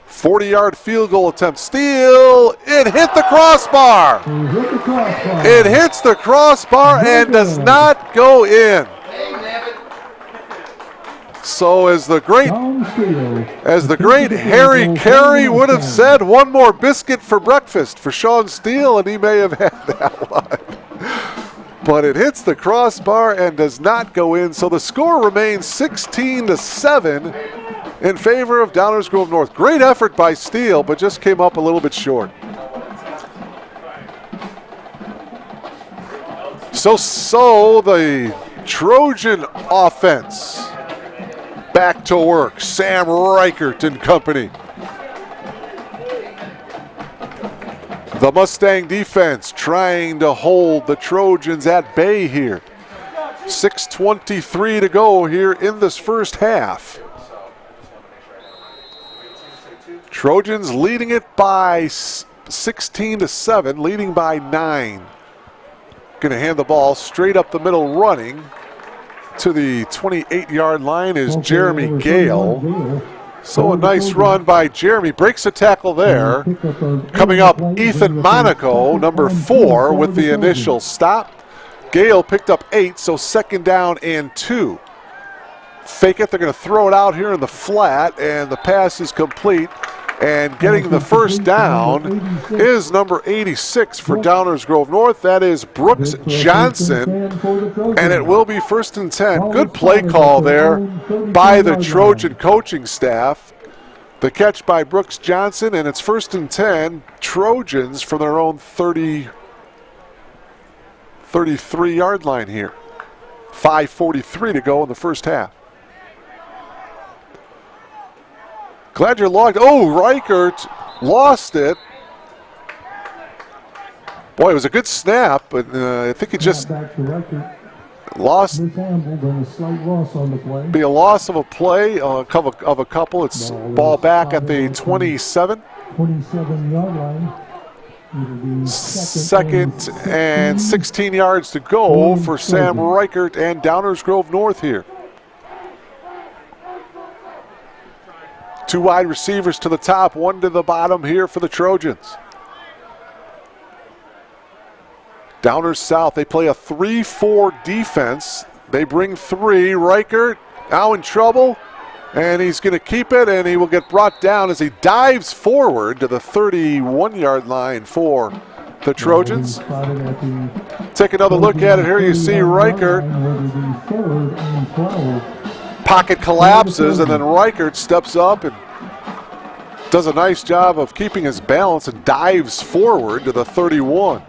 40-yard field goal attempt. Steele, it hit the crossbar. It hits the crossbar and does not go in. So as the great Harry Carey would have said, one more biscuit for breakfast for Sean Steele, and he may have had that one. But it hits the crossbar and does not go in. So the score remains 16-7. in favor of Downers Grove North. Great effort by Steele, but just came up a little bit short. So the Trojan offense back to work. Sam Reichert and company. The Mustang defense trying to hold the Trojans at bay here. 6:23 to go here in this first half. Trojans leading it by 16-7, leading by 9. Going to hand the ball straight up the middle, running to the 28-yard line is Jeremy Gale. So a nice run by Jeremy. Breaks a tackle there. Coming up, Ethan Monaco, number 4, with the initial stop. Gale picked up 8, so 2nd down and 2. Fake it. They're going to throw it out here in the flat, and the pass is complete. And getting the first down is number 86 for Downers Grove North. That is Brooks Johnson, and it will be 1st and 10. Good play call there by the Trojan coaching staff. The catch by Brooks Johnson, and it's 1st and 10. Trojans from their own 33-yard line here. 5:43 to go in the first half. Glad you're logged. Oh, Reichert lost it. Boy, it was a good snap, but I think he just lost. Be a loss of a play of a couple. It's ball back at the 27. 27-yard line. 2nd and 16 yards to go for Sam Reichert and Downers Grove North here. 2 wide receivers to the top, 1 to the bottom here for the Trojans. Downers South, they play a 3-4 defense. They bring 3. Reichert now in trouble, and he's going to keep it, and he will get brought down as he dives forward to the 31-yard line for the Trojans. Take another look at it here. You see Reichert. Pocket collapses, and then Reichert steps up and does a nice job of keeping his balance and dives forward to the 31.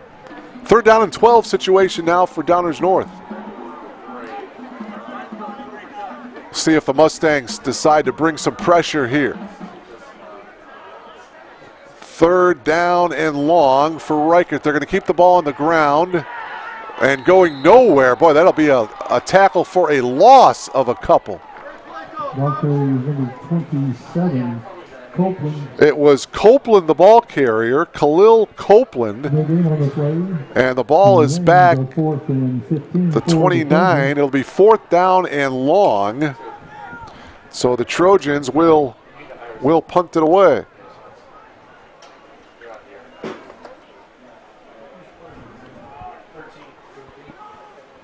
3rd down and 12 situation now for Downers North. See if the Mustangs decide to bring some pressure here. 3rd down and long for Reichert. They're going to keep the ball on the ground and going nowhere. Boy, that'll be a tackle for a loss of a couple. Number 27, Copeland. It was Copeland, the ball carrier, Khalil Copeland. And the ball is back the 29. It'll be 4th down and long. So the Trojans will punt it away.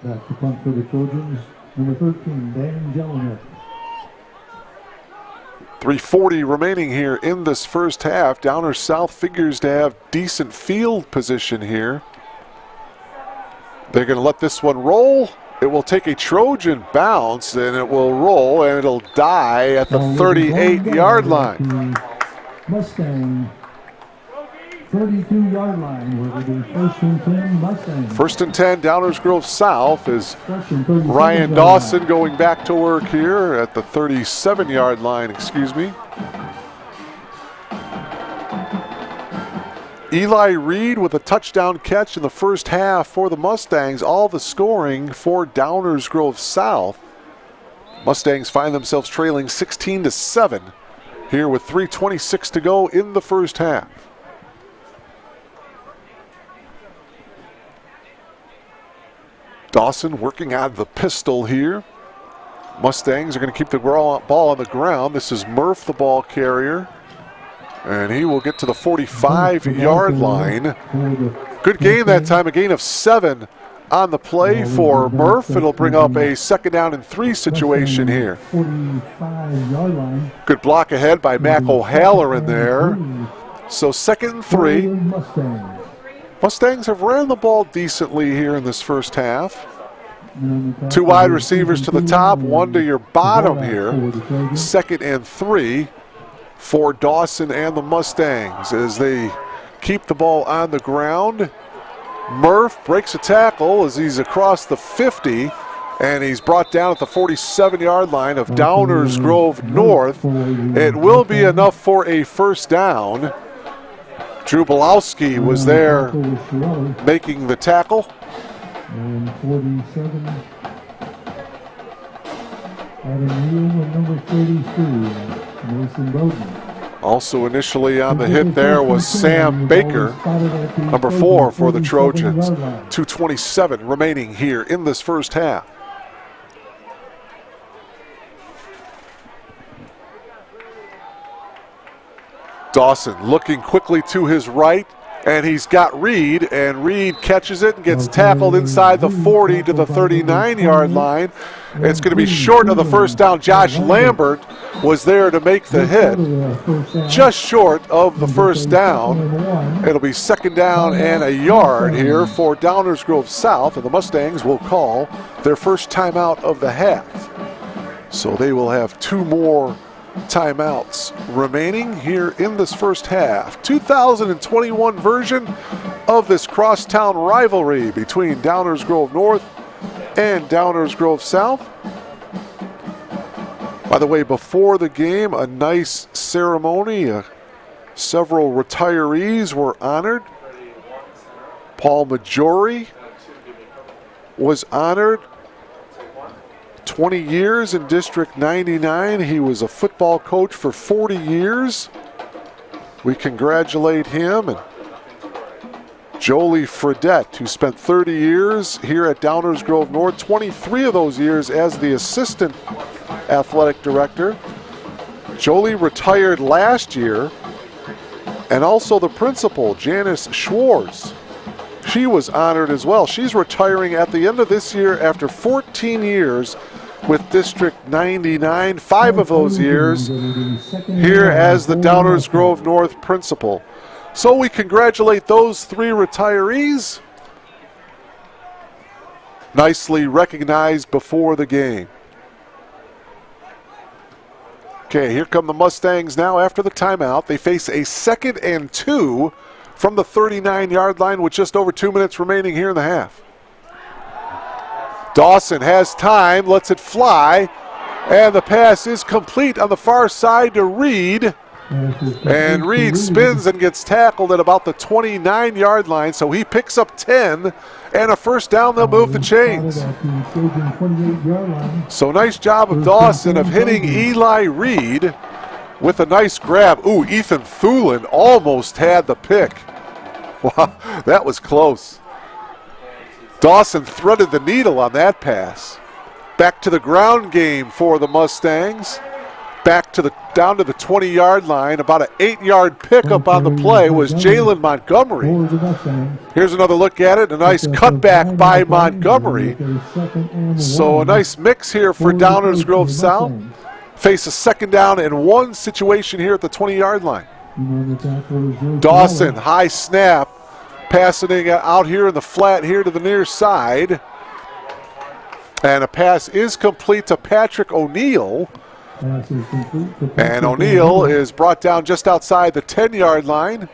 Back to punt for the Trojans. Number 13, Dan Jelinek. 3:40 remaining here in this first half. Downers South figures to have decent field position here. They're going to let this one roll. It will take a Trojan bounce, and it will roll, and it'll die at the 38-yard line. Mustang, 32-yard line. We're going to do 1st and 10 Mustang. 1st and 10, Downers Grove South is Ryan Dawson going back to work here at the 37-yard line, excuse me. Eli Reed with a touchdown catch in the first half for the Mustangs. All the scoring for Downers Grove South. Mustangs find themselves trailing 16-7 here with 3:26 to go in the first half. Dawson working out of the pistol here. Mustangs are going to keep the ball on the ground. This is Murph, the ball carrier. And he will get to the 45-yard line. Good gain that time, a gain of 7 on the play for Murph. It'll bring up a 2nd down and 3 situation here. Good block ahead by Mac O'Halloran there. So 2nd and 3. Mustangs have ran the ball decently here in this first half. 2 wide receivers to the top, 1 to your bottom here. 2nd and 3 for Dawson and the Mustangs as they keep the ball on the ground. Murph breaks a tackle as he's across the 50, and he's brought down at the 47-yard line of Downers Grove North. It will be enough for a 1st down. Drew Belowski was there making the tackle. And 47. Adam Neal with number 33. Mason Bowden. Also initially on the hit there was Sam Baker, number 4 for the Trojans. 2:27 remaining here in this first half. Dawson looking quickly to his right, and he's got Reed, and Reed catches it and gets tackled inside the 40 to the 39-yard line. It's going to be short of the 1st down. Josh Lambert was there to make the hit. Just short of the 1st down. It'll be 2nd down and a yard here for Downers Grove South, and the Mustangs will call their first timeout of the half. So they will have 2 more timeouts remaining here in this first half. 2021 version of this crosstown rivalry between Downers Grove North and Downers Grove South. By the way, before the game, a nice ceremony. Several retirees were honored. Paul Majori was honored. 20 years in District 99. He was a football coach for 40 years. We congratulate him. And Jolie Fredette, who spent 30 years here at Downers Grove North, 23 of those years as the assistant athletic director. Jolie retired last year. And also the principal, Janice Schwartz. She was honored as well. She's retiring at the end of this year after 14 years with District 99, 5 of those years here as the Downers Grove North principal. So we congratulate those 3 retirees. Nicely recognized before the game. Okay, here come the Mustangs now after the timeout. They face a 2nd and 2 from the 39-yard line with just over 2 minutes remaining here in the half. Dawson has time, lets it fly, and the pass is complete on the far side to Reed. And Reed spins and gets tackled at about the 29-yard line, so he picks up 10 and a 1st down. They'll move the chains. So nice job of Dawson of hitting Eli Reed with a nice grab. Ooh, Ethan Thulin almost had the pick. Wow, that was close. Dawson threaded the needle on that pass. Back to the ground game for the Mustangs. Back to down to the 20-yard line. About an 8-yard pickup on the play was Jalen Montgomery. Here's another look at it. A nice cutback by Montgomery. So a nice mix here for Downers Grove South. face a 2nd down and 1 situation here at the 20-yard line. Dawson, high snap, passing out here in the flat here to the near side. And a pass is complete to Patrick O'Neill. And O'Neill is brought down just outside the 10-yard line.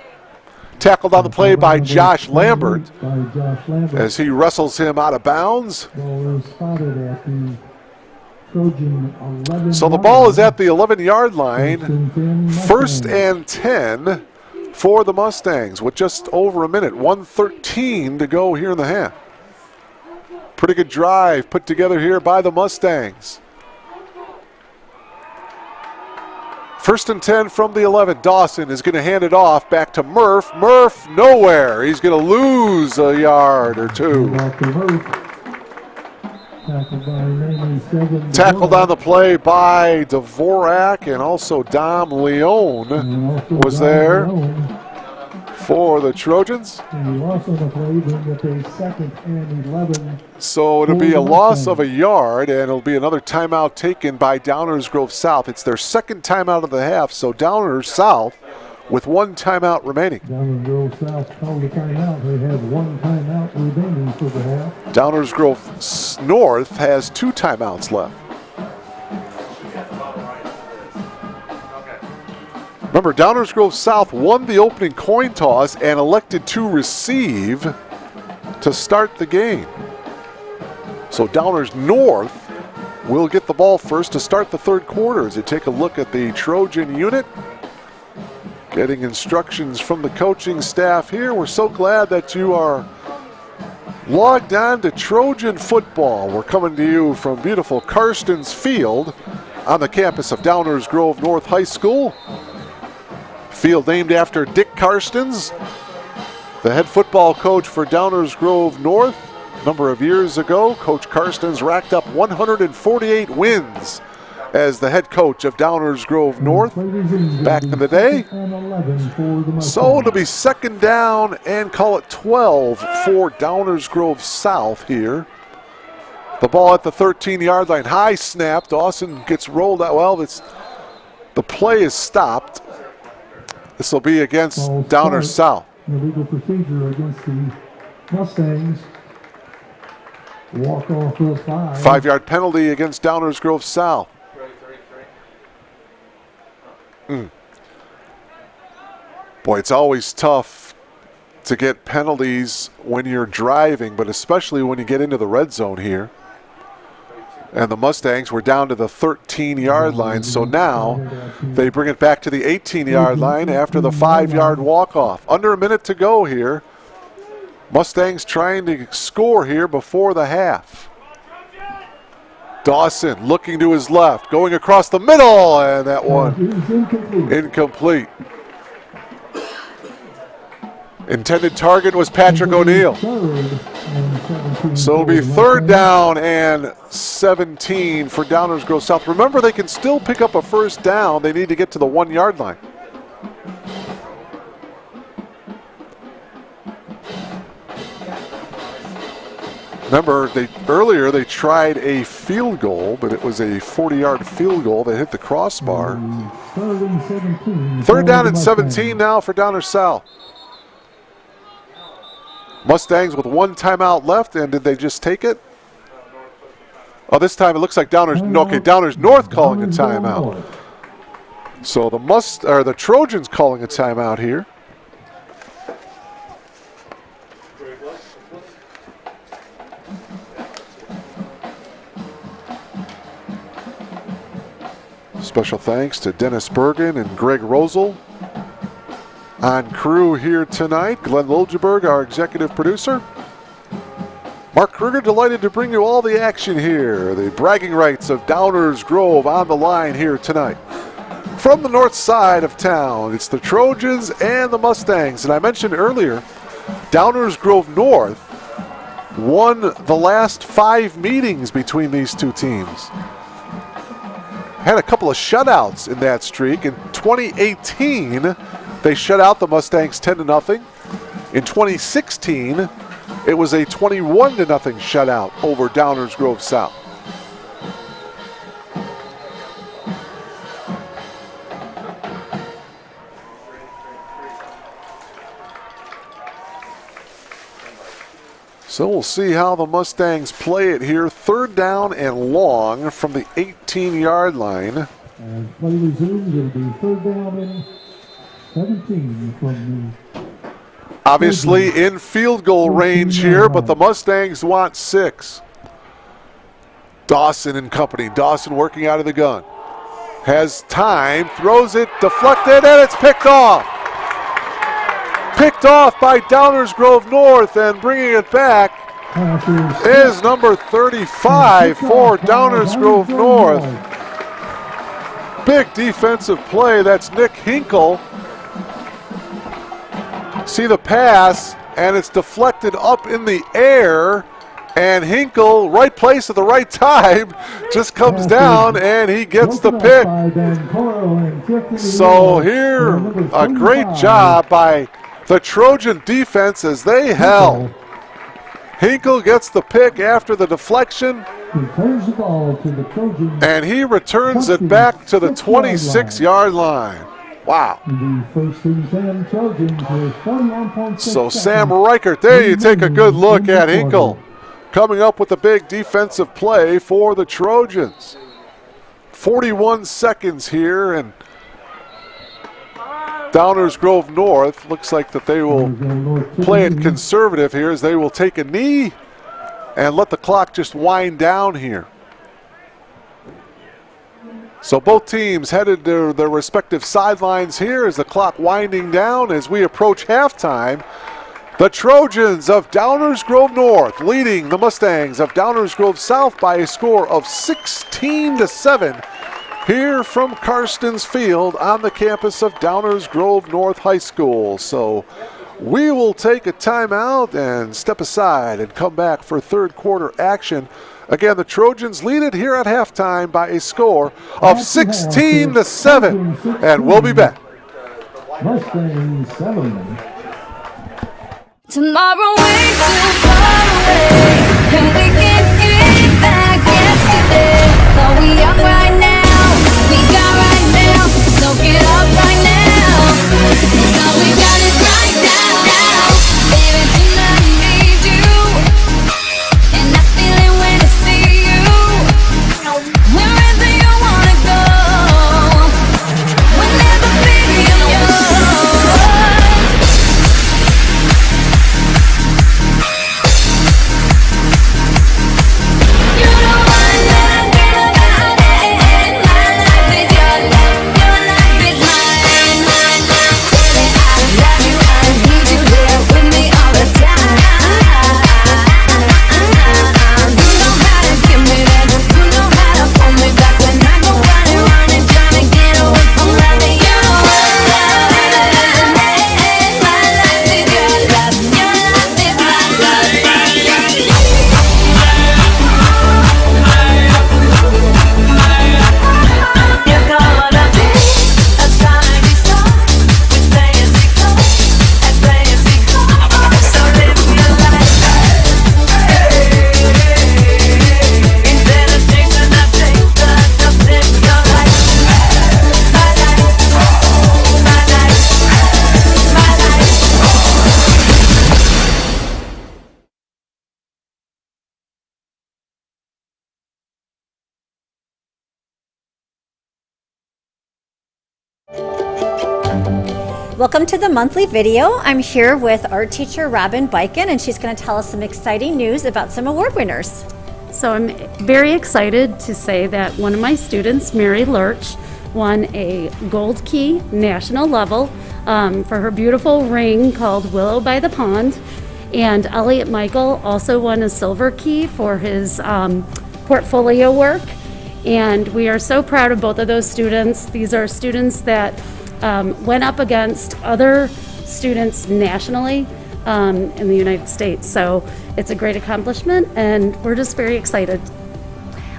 Tackled on the play by Josh Lambert as he wrestles him out of bounds. So the ball is at the 11-yard line. 1st and 10 for the Mustangs with just over a minute. 1:13 to go here in the half. Pretty good drive put together here by the Mustangs. 1st and 10 from the 11. Dawson is going to hand it off back to Murph. Murph nowhere. He's going to lose a yard or 2. Tackled on the play by Dvorak, and also Dom Leone was there for the Trojans. So it'll be a loss of a yard, and it'll be another timeout taken by Downers Grove South. It's their 2nd timeout of the half, so Downers South with 1 timeout remaining. Downers Grove South called a timeout. They have 1 timeout remaining for the half. Downers Grove North has 2 timeouts left. Remember, Downers Grove South won the opening coin toss and elected to receive to start the game. So Downers North will get the ball first to start the 3rd quarter. As you take a look at the Trojan unit, getting instructions from the coaching staff here. We're so glad that you are logged on to Trojan football. We're coming to you from beautiful Karstens Field on the campus of Downers Grove North High School. Field named after Dick Karstens, the head football coach for Downers Grove North. A number of years ago, Coach Karstens racked up 148 wins as the head coach of Downers Grove North back in the day. So it'll be 2nd down and call it 12 for Downers Grove South here. The ball at the 13-yard line. High snap. Dawson gets rolled out. Well, the play is stopped. This will be against Downers South. Illegal procedure against the Mustangs. Walk off of 5. 5-yard penalty against Downers Grove South. Boy, it's always tough to get penalties when you're driving, but especially when you get into the red zone here. And the Mustangs were down to the 13-yard line, so now they bring it back to the 18-yard line after the 5-yard walk-off. Under a minute to go here. Mustangs trying to score here before the half. Dawson looking to his left, going across the middle, and that one incomplete. Intended target was Patrick O'Neill. So it'll be 3rd down and 17 for Downers Grove South. Remember, they can still pick up a 1st down. They need to get to the 1-yard line. Remember, earlier they tried a field goal, but it was a 40-yard field goal that hit the crossbar. 3rd down and 17 now for Downers South. Mustangs with 1 timeout left, and did they just take it? Oh, this time it looks like Downers North calling a timeout. So the Trojans calling a timeout here. Special thanks to Dennis Bergen and Greg Rosel on crew here tonight. Glenn Liljeberg, our executive producer. Mark Kruger, delighted to bring you all the action here. The bragging rights of Downers Grove on the line here tonight. From the north side of town, it's the Trojans and the Mustangs. And I mentioned earlier, Downers Grove North won the last 5 meetings between these 2 teams. Had a couple of shutouts in that streak. In 2018, they shut out the Mustangs 10-0. In 2016, it was a 21-0 shutout over Downers Grove South. So we'll see how the Mustangs play it here. 3rd down and long from the 18-yard line. As play resumes, it'll be 3rd down and 17 from the... Obviously in field goal range here, but the Mustangs want 6. Dawson and company. Dawson working out of the gun. Has time, throws it, deflected, and it's picked off. Picked off by Downers Grove North, and bringing it back is number 35 for Downers Grove North. Big defensive play. That's Nick Hinkle. See the pass, and it's deflected up in the air, and Hinkle, right place at the right time, just comes down and he gets the pick. So here, a great job by the Trojan defense as they held. Hinkle gets the pick after the deflection, and he returns it back to the 26-yard line. Wow. So Sam Reichert, there you take a good look at Hinkle coming up with a big defensive play for the Trojans. 41 seconds here, and Downers Grove North looks like that they will play it conservative here as they will take a knee and let the clock just wind down here. So both teams headed to their respective sidelines here as the clock winding down as we approach halftime. The Trojans of Downers Grove North leading the Mustangs of Downers Grove South by a score of 16-7 here from Karstens Field on the campus of Downers Grove North High School. So we will take a timeout and step aside and come back for 3rd quarter action. Again, the Trojans lead it here at halftime by a score of 16-7, and we'll be back. Mustangs 7. Tomorrow way too far away, and we can't get back yesterday. But we young right now, we got right now, so get up right now. Cause all we got is right now. Baby, tonight I need you, and I feel it when I see you. Wherever you wanna go, whenever baby I'm yours. Welcome to the monthly video. I'm here with art teacher Robin Biken, and she's going to tell us some exciting news about some award winners. So I'm very excited to say that one of my students, Mary Lurch, won a Gold Key national level for her beautiful ring called Willow by the Pond. And Elliot Michael also won a Silver Key for his portfolio work. And we are so proud of both of those students. These are students that went up against other students nationally in the United States. So it's a great accomplishment, and we're just very excited.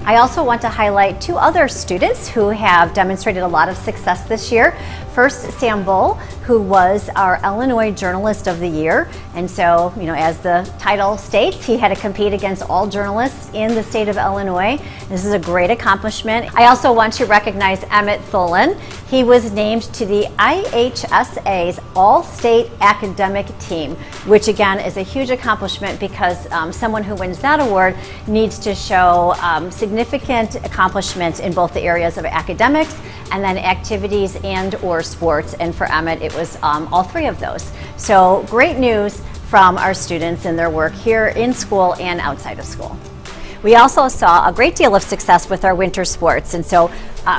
I also want to highlight 2 other students who have demonstrated a lot of success this year. First, Sam Bull, who was our Illinois Journalist of the Year. And so, as the title states, he had to compete against all journalists in the state of Illinois. This is a great accomplishment. I also want to recognize Emmett Tholen. He was named to the IHSA's All-State Academic Team, which again is a huge accomplishment because someone who wins that award needs to show significant accomplishments in both the areas of academics and then activities and or sports. And for Emmett, it was all three of those. So great news from our students and their work here in school and outside of school. We also saw a great deal of success with our winter sports. And so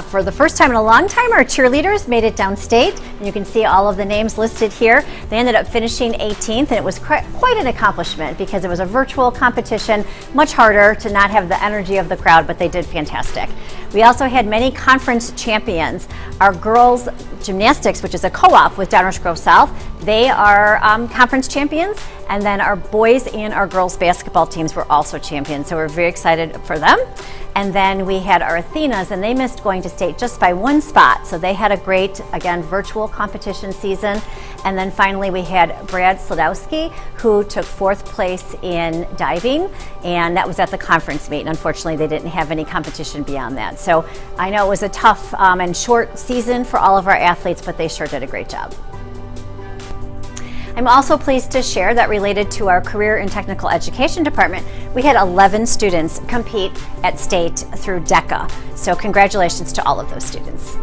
for the first time in a long time, our cheerleaders made it downstate. And you can see all of the names listed here. They ended up finishing 18th, and it was quite an accomplishment because it was a virtual competition, much harder to not have the energy of the crowd, but they did fantastic. We also had many conference champions. Our girls gymnastics, which is a co-op with Downers Grove South, they are conference champions. And then our boys and our girls basketball teams were also champions. So we're very excited for them. And then we had our Athenas, and they missed going to state just by one spot. So they had a great, again, virtual competition season. And then finally we had Brad Sladowski, who took 4th place in diving, and that was at the conference meet. And unfortunately, they didn't have any competition beyond that. So I know it was a tough and short season for all of our athletes, but they sure did a great job. I'm also pleased to share that related to our Career and Technical Education Department, we had 11 students compete at state through DECA. So congratulations to all of those students.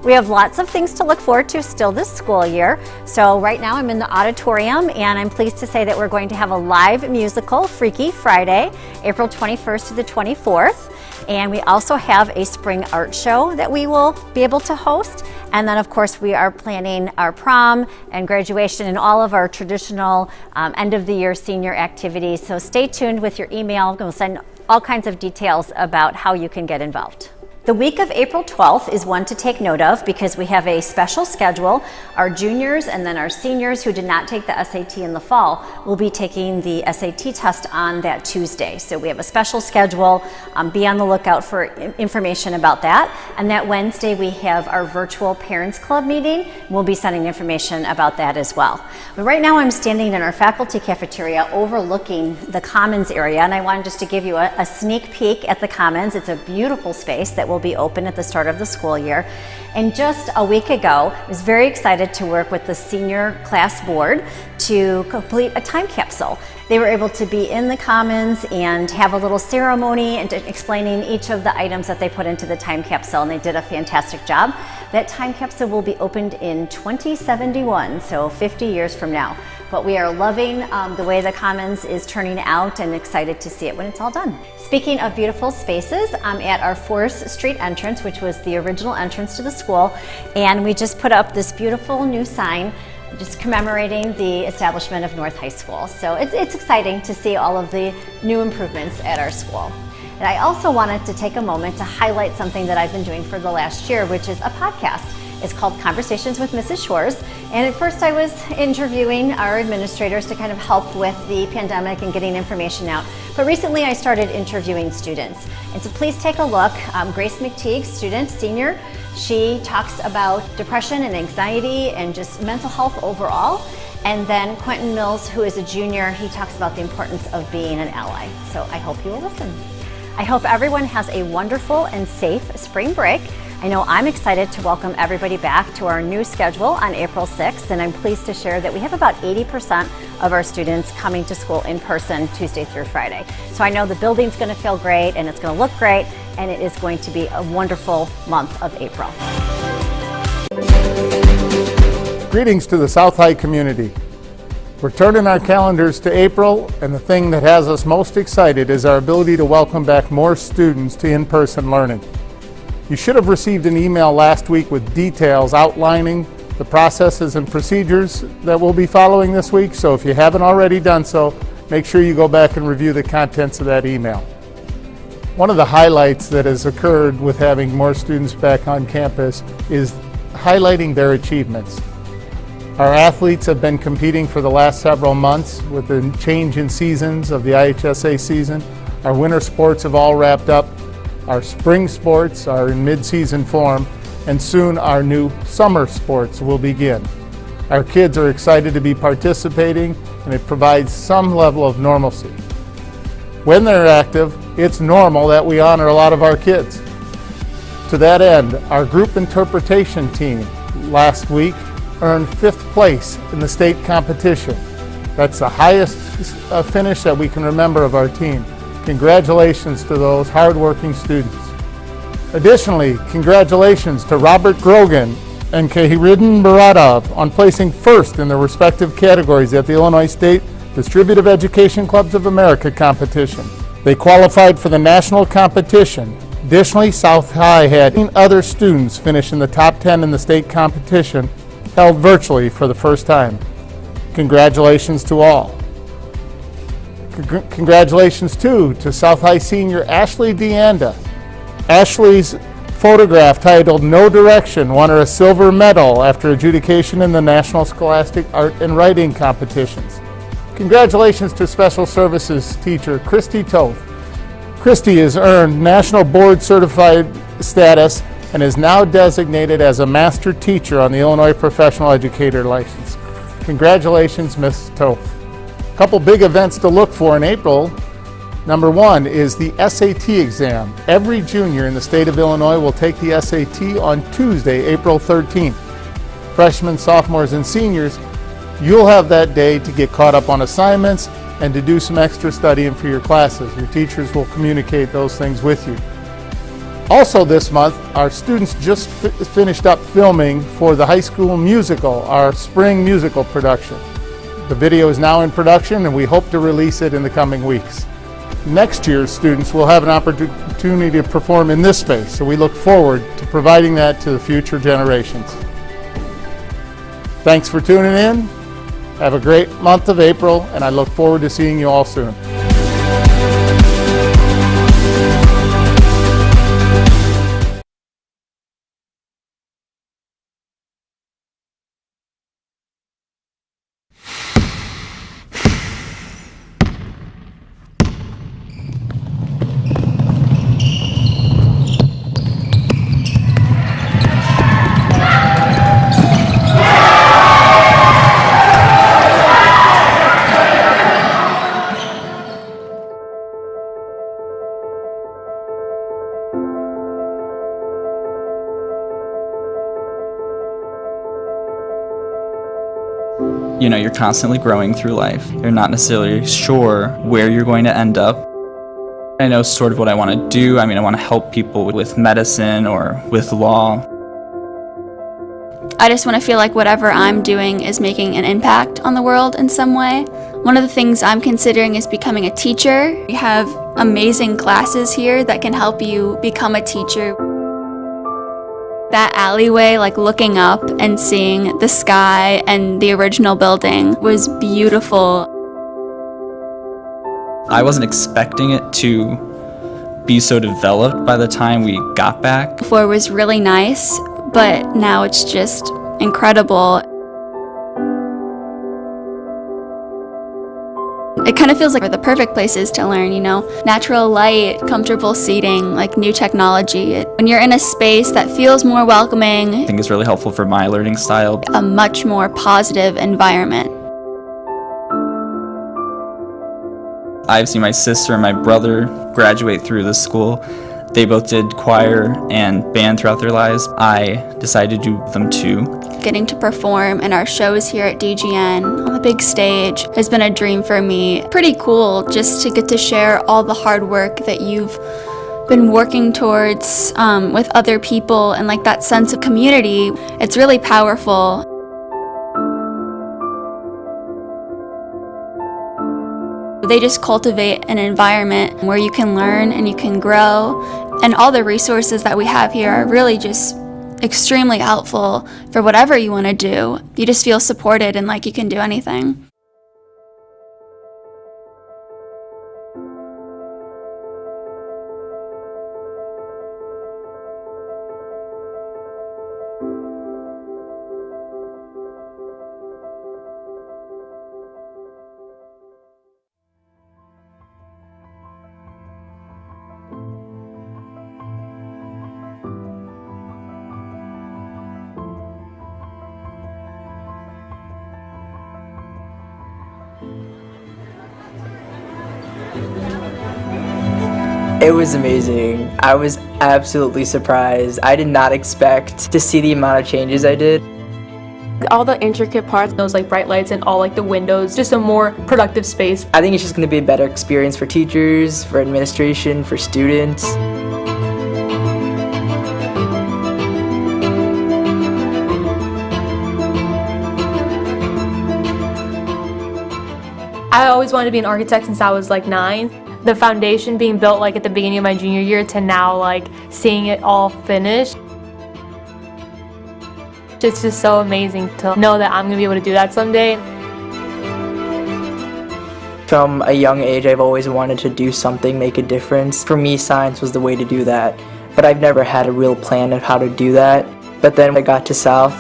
We have lots of things to look forward to still this school year. So right now I'm in the auditorium, and I'm pleased to say that we're going to have a live musical, Freaky Friday, April 21st to the 24th. And we also have a spring art show that we will be able to host. And then of course we are planning our prom and graduation and all of our traditional end of the year senior activities. So stay tuned with your email. We'll send all kinds of details about how you can get involved. The week of April 12th is one to take note of because we have a special schedule. Our juniors and then our seniors who did not take the SAT in the fall will be taking the SAT test on that Tuesday. So we have a special schedule. Be on the lookout for information about that. And that Wednesday we have our virtual Parents Club meeting. We'll be sending information about that as well. But right now I'm standing in our faculty cafeteria overlooking the Commons area, and I wanted just to give you a sneak peek at the Commons. It's a beautiful space that will be open at the start of the school year. And just a week ago, I was very excited to work with the senior class board to complete a time capsule. They were able to be in the Commons and have a little ceremony and explaining each of the items that they put into the time capsule, and they did a fantastic job. That time capsule will be opened in 2071, so 50 years from now. But we are loving the way the Commons is turning out and excited to see it when it's all done. Speaking of beautiful spaces, I'm at our Forest Street entrance, which was the original entrance to the school, and we just put up this beautiful new sign just commemorating the establishment of North High School. So it's exciting to see all of the new improvements at our school. And I also wanted to take a moment to highlight something that I've been doing for the last year, which is a podcast. It's called Conversations with Mrs. Shores. And at first I was interviewing our administrators to kind of help with the pandemic and getting information out. But recently I started interviewing students. And so please take a look. Grace McTeague, student, senior, she talks about depression and anxiety and just mental health overall. And then Quentin Mills, who is a junior, he talks about the importance of being an ally. So I hope you will listen. I hope everyone has a wonderful and safe spring break. I know I'm excited to welcome everybody back to our new schedule on April 6th, and I'm pleased to share that we have about 80% of our students coming to school in person Tuesday through Friday. So I know the building's going to feel great and it's going to look great, and it is going to be a wonderful month of April. Greetings to the South High community. We're turning our calendars to April, and the thing that has us most excited is our ability to welcome back more students to in-person learning. You should have received an email last week with details outlining the processes and procedures that we'll be following this week, so if you haven't already done so, make sure you go back and review the contents of that email. One of the highlights that has occurred with having more students back on campus is highlighting their achievements. Our athletes have been competing for the last several months with the change in seasons of the IHSA season. Our winter sports have all wrapped up. Our spring sports are in mid-season form, and soon our new summer sports will begin. Our kids are excited to be participating, and it provides some level of normalcy. When they're active, it's normal that we honor a lot of our kids. To that end, our group interpretation team last week earned 5th place in the state competition. That's the highest finish that we can remember of our team. Congratulations to those hardworking students. Additionally, congratulations to Robert Grogan and Kahiridin Baradov on placing 1st in their respective categories at the Illinois State Distributive Education Clubs of America competition. They qualified for the national competition. Additionally, South High had 18 other students finish in the top 10 in the state competition, held virtually for the first time. Congratulations to all. Congratulations too to South High senior Ashley DeAnda. Ashley's photograph titled "No Direction" won her a silver medal after adjudication in the National Scholastic Art and Writing competitions. Congratulations to Special Services teacher Christy Toth. Christy has earned National Board Certified status and is now designated as a Master Teacher on the Illinois Professional Educator license. Congratulations, Ms. Toth. A couple big events to look for in April. Number 1 is the SAT exam. Every junior in the state of Illinois will take the SAT on Tuesday, April 13th. Freshmen, sophomores, and seniors, you'll have that day to get caught up on assignments and to do some extra studying for your classes. Your teachers will communicate those things with you. Also this month, our students just finished up filming for the high school musical, our spring musical production. The video is now in production and we hope to release it in the coming weeks. Next year's students will have an opportunity to perform in this space, so we look forward to providing that to the future generations. Thanks for tuning in. Have a great month of April, and I look forward to seeing you all soon. You know, you're constantly growing through life. You're not necessarily sure where you're going to end up. I know sort of what I want to do. I mean, I want to help people with medicine or with law. I just want to feel like whatever I'm doing is making an impact on the world in some way. One of the things I'm considering is becoming a teacher. We have amazing classes here that can help you become a teacher. That alleyway, like looking up and seeing the sky and the original building, was beautiful. I wasn't expecting it to be so developed by the time we got back. Before it was really nice, but now it's just incredible. It kind of feels like the perfect places to learn, you know? Natural light, comfortable seating, like new technology. When you're in a space that feels more welcoming, I think it's really helpful for my learning style. A much more positive environment. I've seen my sister and my brother graduate through this school. They both did choir and band throughout their lives. I decided to do them too. Getting to perform in our shows here at DGN on the big stage has been a dream for me. Pretty cool just to get to share all the hard work that you've been working towards with other people, and like that sense of community. It's really powerful. They just cultivate an environment where you can learn and you can grow, and all the resources that we have here are really just extremely helpful for whatever you want to do. You just feel supported and like you can do anything. It was amazing. I was absolutely surprised. I did not expect to see the amount of changes I did. All the intricate parts, those like bright lights and all like the windows, just a more productive space. I think it's just going to be a better experience for teachers, for administration, for students. I always wanted to be an architect since I was like 9. The foundation being built like at the beginning of my junior year to now like seeing it all finished. It's just so amazing to know that I'm going to be able to do that someday. From a young age, I've always wanted to do something, make a difference. For me, science was the way to do that. But I've never had a real plan of how to do that. But then when I got to South,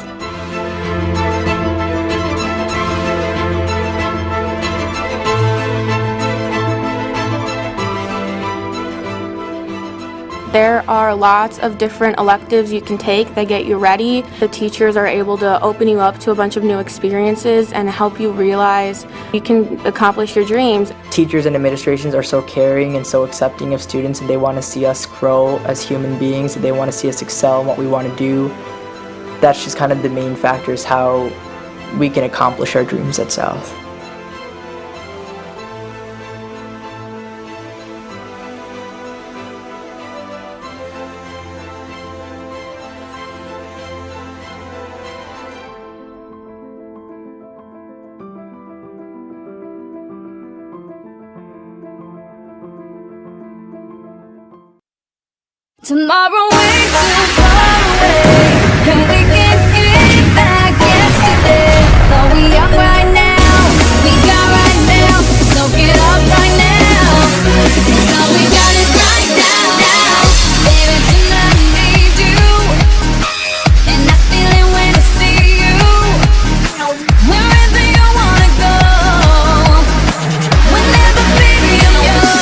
there are lots of different electives you can take that get you ready. The teachers are able to open you up to a bunch of new experiences and help you realize you can accomplish your dreams. teachers and administrations are so caring and so accepting of students, and they want to see us grow as human beings, and they want to see us excel in what we want to do. That's just kind of the main factors how we can accomplish our dreams at South. Tomorrow way too far away, and we can't get back yesterday. Though we young right now, we got right now, so get up right now. 'Cause all we got is right now. Baby, tonight I need you, and I feel it when I see you. Wherever you wanna go, whenever, baby, I'm yours.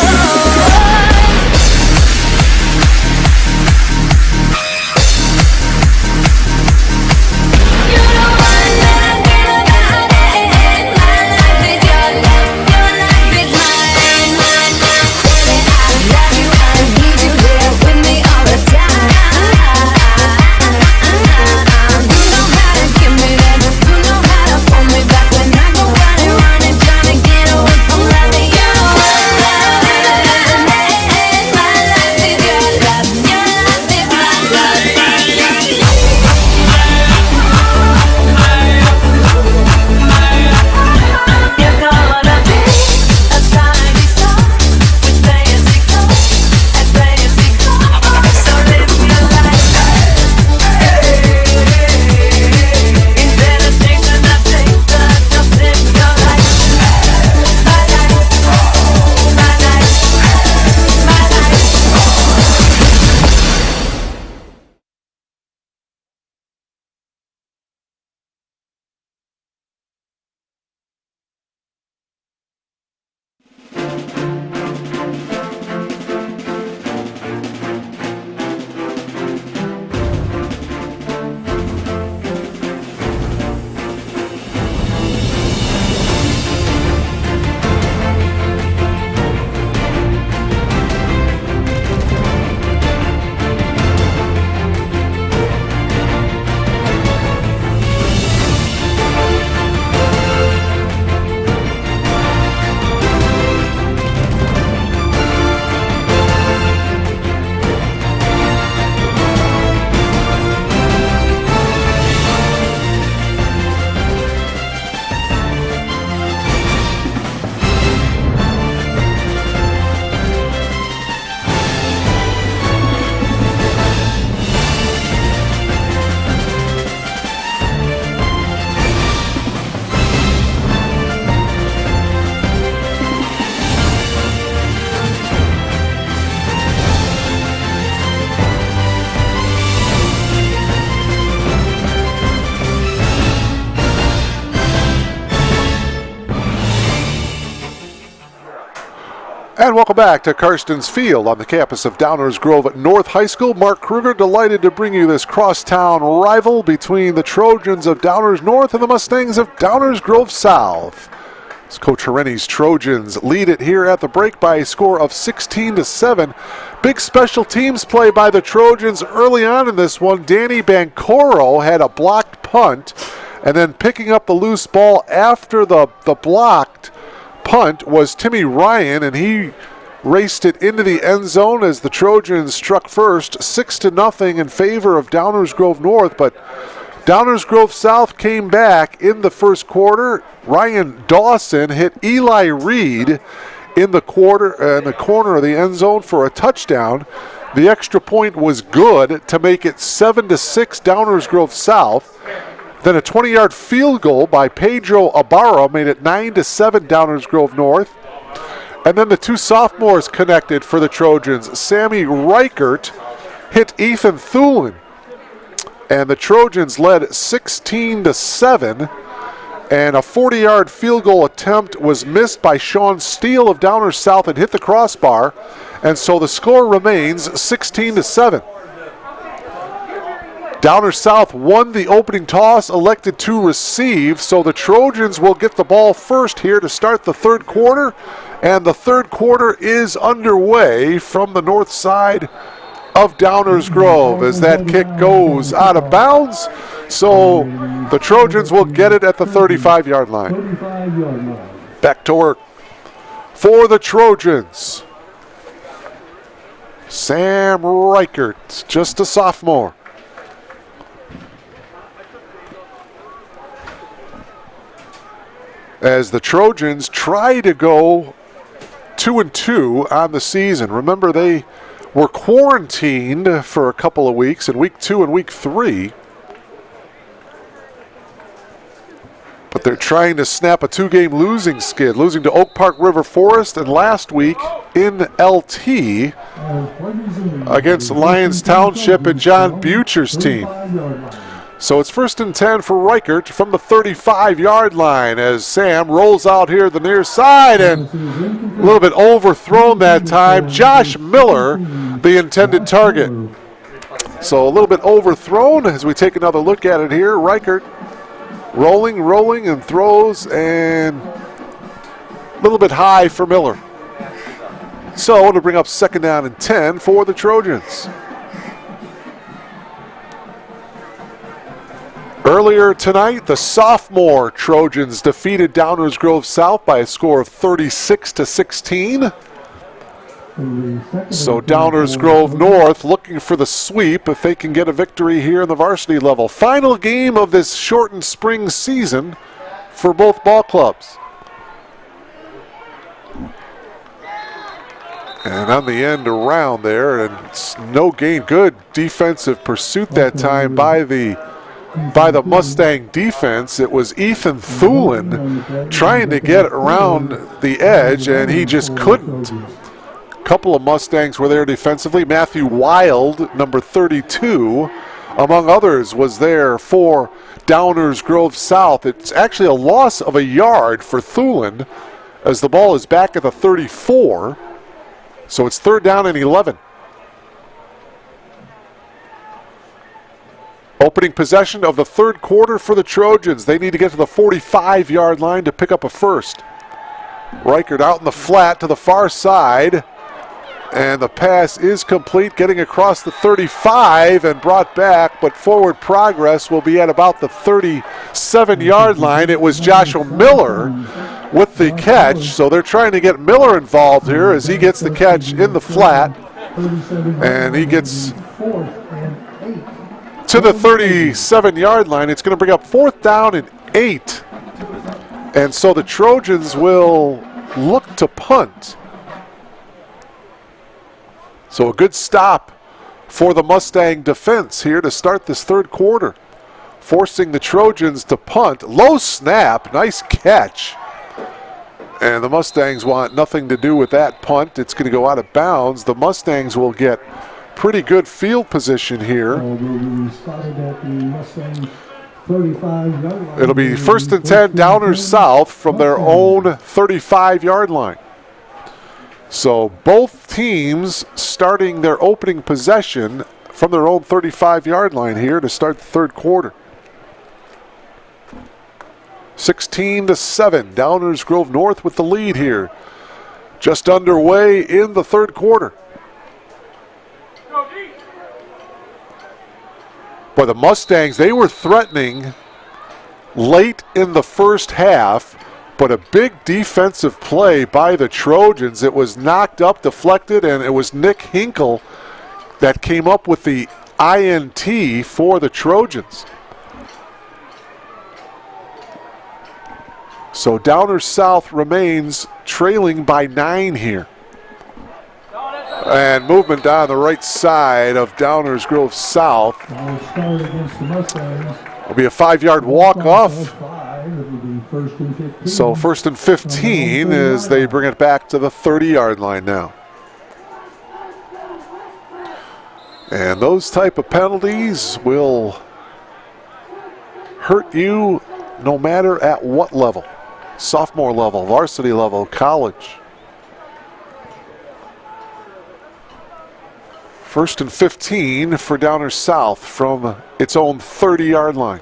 And welcome back to Karstens Field on the campus of Downers Grove North High School. Mark Kruger, delighted to bring you this crosstown rival between the Trojans of Downers North and the Mustangs of Downers Grove South. Coach Hereni's Trojans lead it here at the break by a score of 16-7. Big special teams play by the Trojans early on in this one. Danny Bancoro had a blocked punt, and then picking up the loose ball after the blocked punt was Timmy Ryan, and he raced it into the end zone as the Trojans struck first, 6-0 in favor of Downers Grove North, but Downers Grove South came back in the first quarter. Ryan Dawson hit Eli Reed in the corner of the end zone for a touchdown. The extra point was good to make it 7-6 Downers Grove South. Then a 20-yard field goal by Pedro Ibarra made it 9-7 Downers Grove North. And then the two sophomores connected for the Trojans. Sammy Reichert hit Ethan Thulin, and the Trojans led 16-7. And a 40-yard field goal attempt was missed by Sean Steele of Downers South and hit the crossbar. And so the score remains 16-7. Downers South won the opening toss, elected to receive, so the Trojans will get the ball first here to start the third quarter. And the third quarter is underway from the north side of Downers Grove as that kick goes out of bounds. So the Trojans will get it at the 35-yard line. Back to work for the Trojans. Sam Reichert, just a sophomore. As the Trojans try to go 2-2 on the season. Remember, they were quarantined for a couple of weeks in week 2 and week 3. But they're trying to snap a 2-game losing skid, losing to Oak Park River Forest and last week in LT against Lyons Township and John Butcher's team. So it's 1st and 10 for Reichert from the 35-yard line as Sam rolls out here the near side and a little bit overthrown that time. Josh Miller, the intended target. So a little bit overthrown as we take another look at it here. Reichert rolling and throws, and a little bit high for Miller. So it'll bring up 2nd down and 10 for the Trojans. Earlier tonight, the sophomore Trojans defeated Downers Grove South by a score of 36-16. So Downers Grove North looking for the sweep if they can get a victory here in the varsity level. Final game of this shortened spring season for both ball clubs. And on the end around there, and it's no gain. Good defensive pursuit that time by the Mustang defense. It was Ethan Thulin trying to get around the edge, and he just couldn't. Couple of Mustangs were there defensively. Matthew Wild, number 32, among others, was there for Downers Grove South. It's actually a loss of a yard for Thulin as the ball is back at the 34. So it's 3rd down and 11. Opening possession of the third quarter for the Trojans. They need to get to the 45-yard line to pick up a first. Reichert out in the flat to the far side. And the pass is complete, getting across the 35 and brought back, but forward progress will be at about the 37-yard line. It was Joshua Miller with the catch, so they're trying to get Miller involved here as he gets the catch in the flat. And he gets to the 37-yard line. It's going to bring up 4th down and 8. And so the Trojans will look to punt. So a good stop for the Mustang defense here to start this third quarter, forcing the Trojans to punt. Low snap, nice catch. And the Mustangs want nothing to do with that punt. It's going to go out of bounds. The Mustangs will get pretty good field position here. It'll be 1st and 10 Downers South from their own 35-yard line. So both teams starting their opening possession from their own 35-yard line here to start the third quarter. 16-7. Downers Grove North with the lead here. Just underway in the third quarter. Boy, the Mustangs, they were threatening late in the first half, but a big defensive play by the Trojans. It was knocked up, deflected, and it was Nick Hinkle that came up with the INT for the Trojans. So Downers South remains trailing by 9 here. And movement down the right side of Downers Grove South. It'll be a 5-yard walk-off. So first and 15 as they bring it back to the 30-yard line now. And those type of penalties will hurt you no matter at what level. Sophomore level, varsity level, college. First and 15 for Downers South from its own 30-yard line.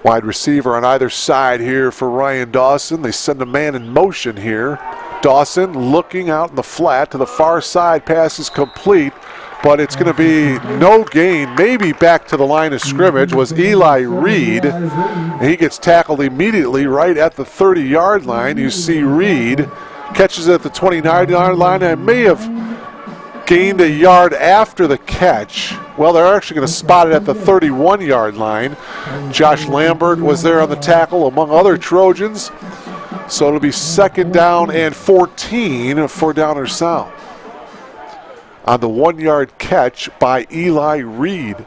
Wide receiver on either side here for Ryan Dawson. They send a man in motion here. Dawson looking out in the flat to the far side. Pass is complete, but it's going to be no gain. Maybe back to the line of scrimmage was Eli Reed. He gets tackled immediately right at the 30-yard line. You see Reed catches it at the 29-yard line and may have gained a yard after the catch. Well, they're actually going to spot it at the 31-yard line. Josh Lambert was there on the tackle among other Trojans. So it'll be 2nd down and 14 for Downers South on the 1-yard catch by Eli Reed.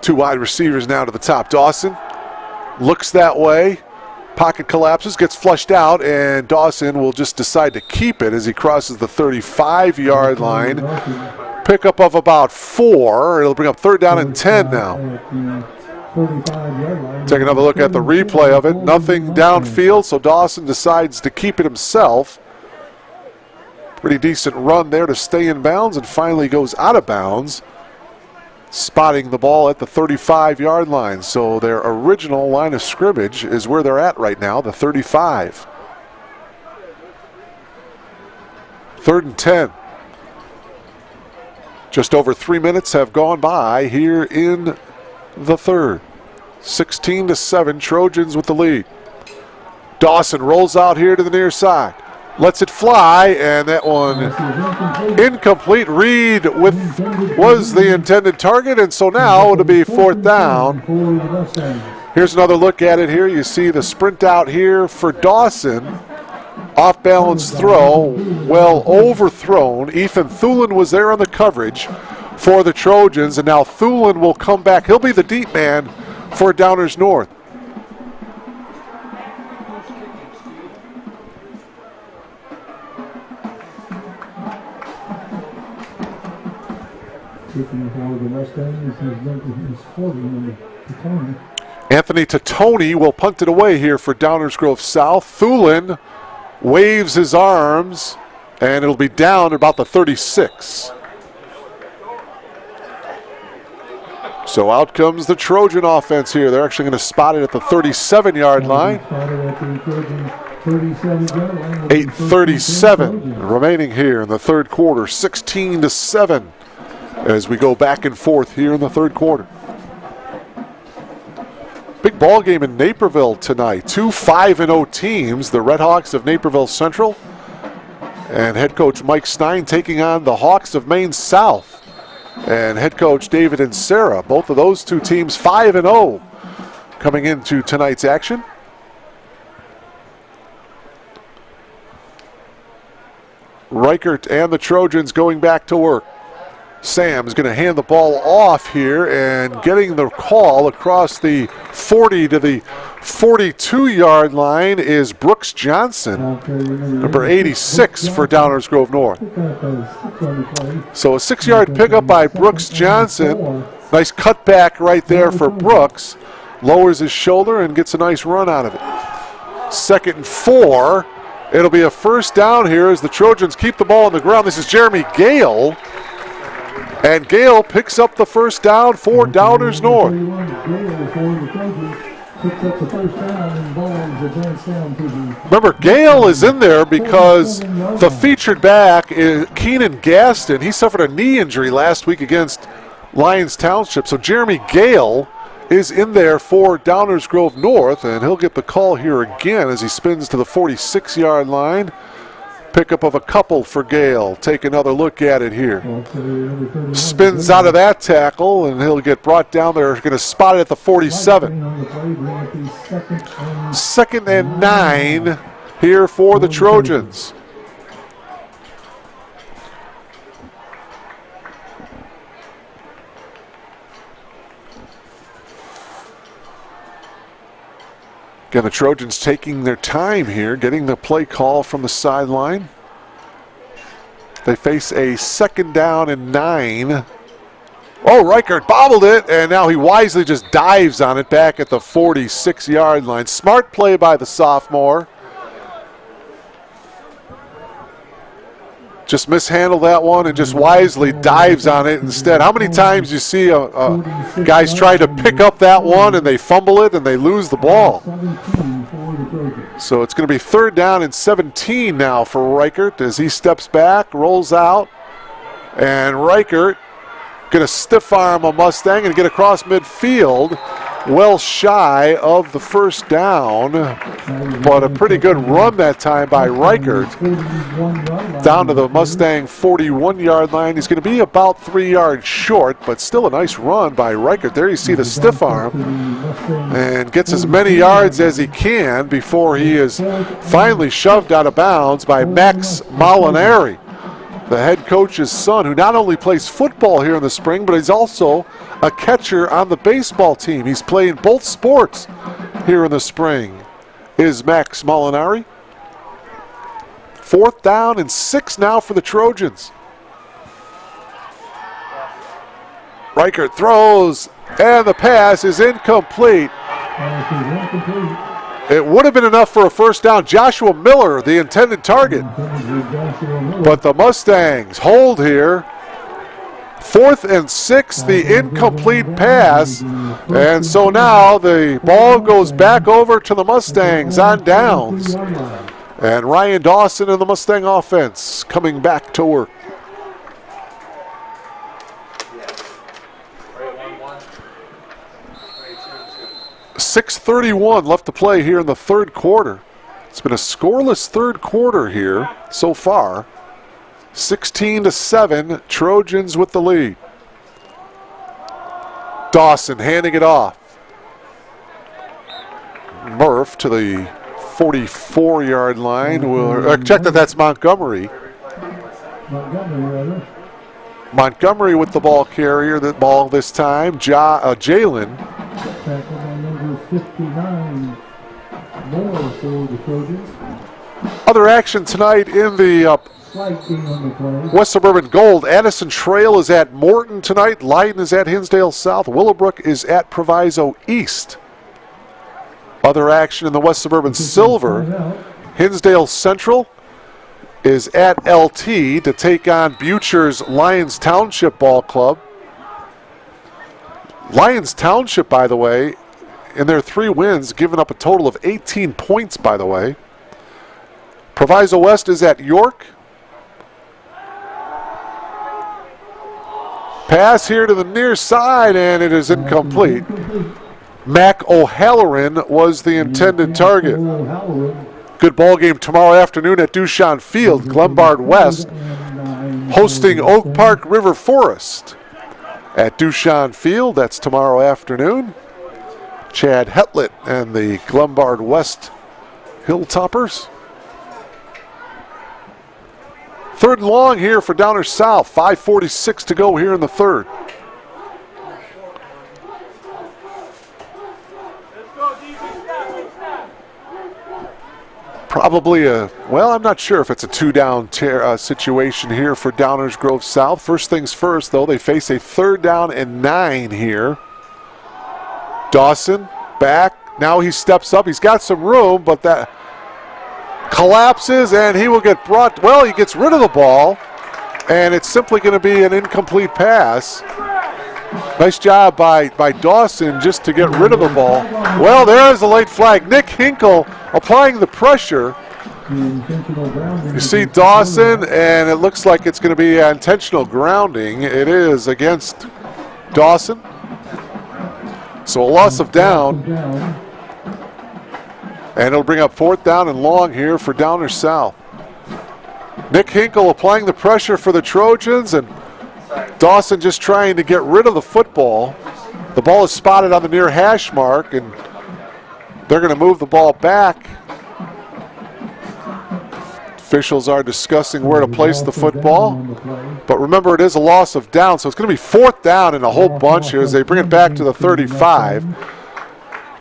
2 wide receivers now to the top. Dawson looks that way. Pocket collapses, gets flushed out, and Dawson will just decide to keep it as he crosses the 35-yard line. Pickup of about 4. It'll bring up 3rd down and 10 now. Take another look at the replay of it. Nothing downfield, so Dawson decides to keep it himself. Pretty decent run there to stay in bounds and finally goes out of bounds, spotting the ball at the 35-yard line. So their original line of scrimmage is where they're at right now, the 35. 3rd and 10. Just over 3 minutes have gone by here in the third. 16-7, Trojans with the lead. Dawson rolls out here to the near side. Lets it fly, and that one incomplete. Reed was the intended target, and so now it'll be 4th down. Here's another look at it here. You see the sprint out here for Dawson. Off-balance throw, well overthrown. Ethan Thulin was there on the coverage for the Trojans, and now Thulin will come back. He'll be the deep man for Downers North. Anthony Totoni will punt it away here for Downers Grove South. Thulin waves his arms, and it'll be down about the 36. So out comes the Trojan offense here. They're actually going to spot it at the 37-yard line. 8:37 remaining here in the third quarter. 16-7 as we go back and forth here in the third quarter. Big ball game in Naperville tonight. 2 5-0 teams, the Red Hawks of Naperville Central and head coach Mike Stein taking on the Hawks of Maine South and head coach David and Sarah. Both of those two teams 5-0 coming into tonight's action. Reichert and the Trojans going back to work. Sam's going to hand the ball off here, and getting the call across the 40 to the 42-yard line is Brooks Johnson, number 86 for Downers Grove North. So a 6-yard pickup by Brooks Johnson. Nice cutback right there for Brooks. Lowers his shoulder and gets a nice run out of it. 2nd and 4 It'll be a first down here as the Trojans keep the ball on the ground. This is Jeremy Gale. And Gale picks up the first down for Downers North. Remember, Gale is in there because the featured back is Keenan Gaston. He suffered a knee injury last week against Lyons Township. So Jeremy Gale is in there for Downers Grove North, and he'll get the call here again as he spins to the 46-yard line. Pickup of a couple for Gale. Take another look at it here. Spins out of that tackle, and he'll get brought down there. Going to spot it at the 47. 2nd and 9 here for the Trojans. Again, the Trojans taking their time here, getting the play call from the sideline. They face a 2nd down and 9. Oh, Reichert bobbled it, and now he wisely just dives on it back at the 46-yard line. Smart play by the sophomore. Just mishandled that one and just wisely dives on it instead. How many times you see guys try to pick up that one and they fumble it and they lose the ball? So it's going to be 3rd down and 17 now for Reichert as he steps back, rolls out, and Reichert going to stiff arm a Mustang and get across midfield. Well shy of the first down, but a pretty good run that time by Reichert. Down to the Mustang 41-yard line. He's going to be about 3 yards short, but still a nice run by Reichert. There you see the stiff arm, and gets as many yards as he can before he is finally shoved out of bounds by Max Molinari, the head coach's son, who not only plays football here in the spring, but he's also a catcher on the baseball team. He's playing both sports here in the spring, is Max Molinari. 4th down and 6 now for the Trojans. Reichert throws, and the pass is incomplete. It would have been enough for a first down. Joshua Miller, the intended target. But the Mustangs hold here. 4th and 6, the incomplete pass. And so now the ball goes back over to the Mustangs on downs. And Ryan Dawson and the Mustang offense coming back to work. .6:31 left to play here in the 3rd quarter. It's been a scoreless 3rd quarter here so far. 16-7, Trojans with the lead. Dawson handing it off. Murph to the 44-yard line. We'll check that that's Montgomery. Montgomery with the ball carrier, the ball this time. Jalen. Other action tonight in the West Suburban Gold. Addison Trail is at Morton tonight. Leiden is at Hinsdale South. Willowbrook is at Proviso East. Other action in the West Suburban Silver. Hinsdale Central is at LT to take on Butcher's Lyons Township Ball Club. Lyons Township, by the way, in their 3 wins, given up a total of 18 points, by the way. Proviso West is at York. Pass here to the near side, and it is incomplete. Mac O'Halloran was the intended target. Good ball game tomorrow afternoon at Dushan Field. Glenbard West hosting Oak Park River Forest at Dushan Field. That's tomorrow afternoon. Chad Hetlett and the Glenbard West Hilltoppers. 3rd and long here for Downers South. 5:46 to go here in the 3rd. Probably I'm not sure if it's a 2-down situation here for Downers Grove South. First things first, though, they face a 3rd down and 9 here. Dawson back. Now he steps up. He's got some room, but that collapses, and he will get brought, well, he gets rid of the ball, and it's simply going to be an incomplete pass. Nice job by Dawson just to get rid of the ball. Well, there's a late flag. Nick Hinkle applying the pressure. You see Dawson, and it looks like it's going to be intentional grounding. It is against Dawson. So a loss of down. And it'll bring up 4th down and long here for Downers South. Nick Hinkle applying the pressure for the Trojans, and Dawson just trying to get rid of the football. The ball is spotted on the near hash mark, and they're going to move the ball back. Officials are discussing where to place the football. But remember, it is a loss of down, so it's going to be 4th down and a whole bunch here as they bring it back to the 35.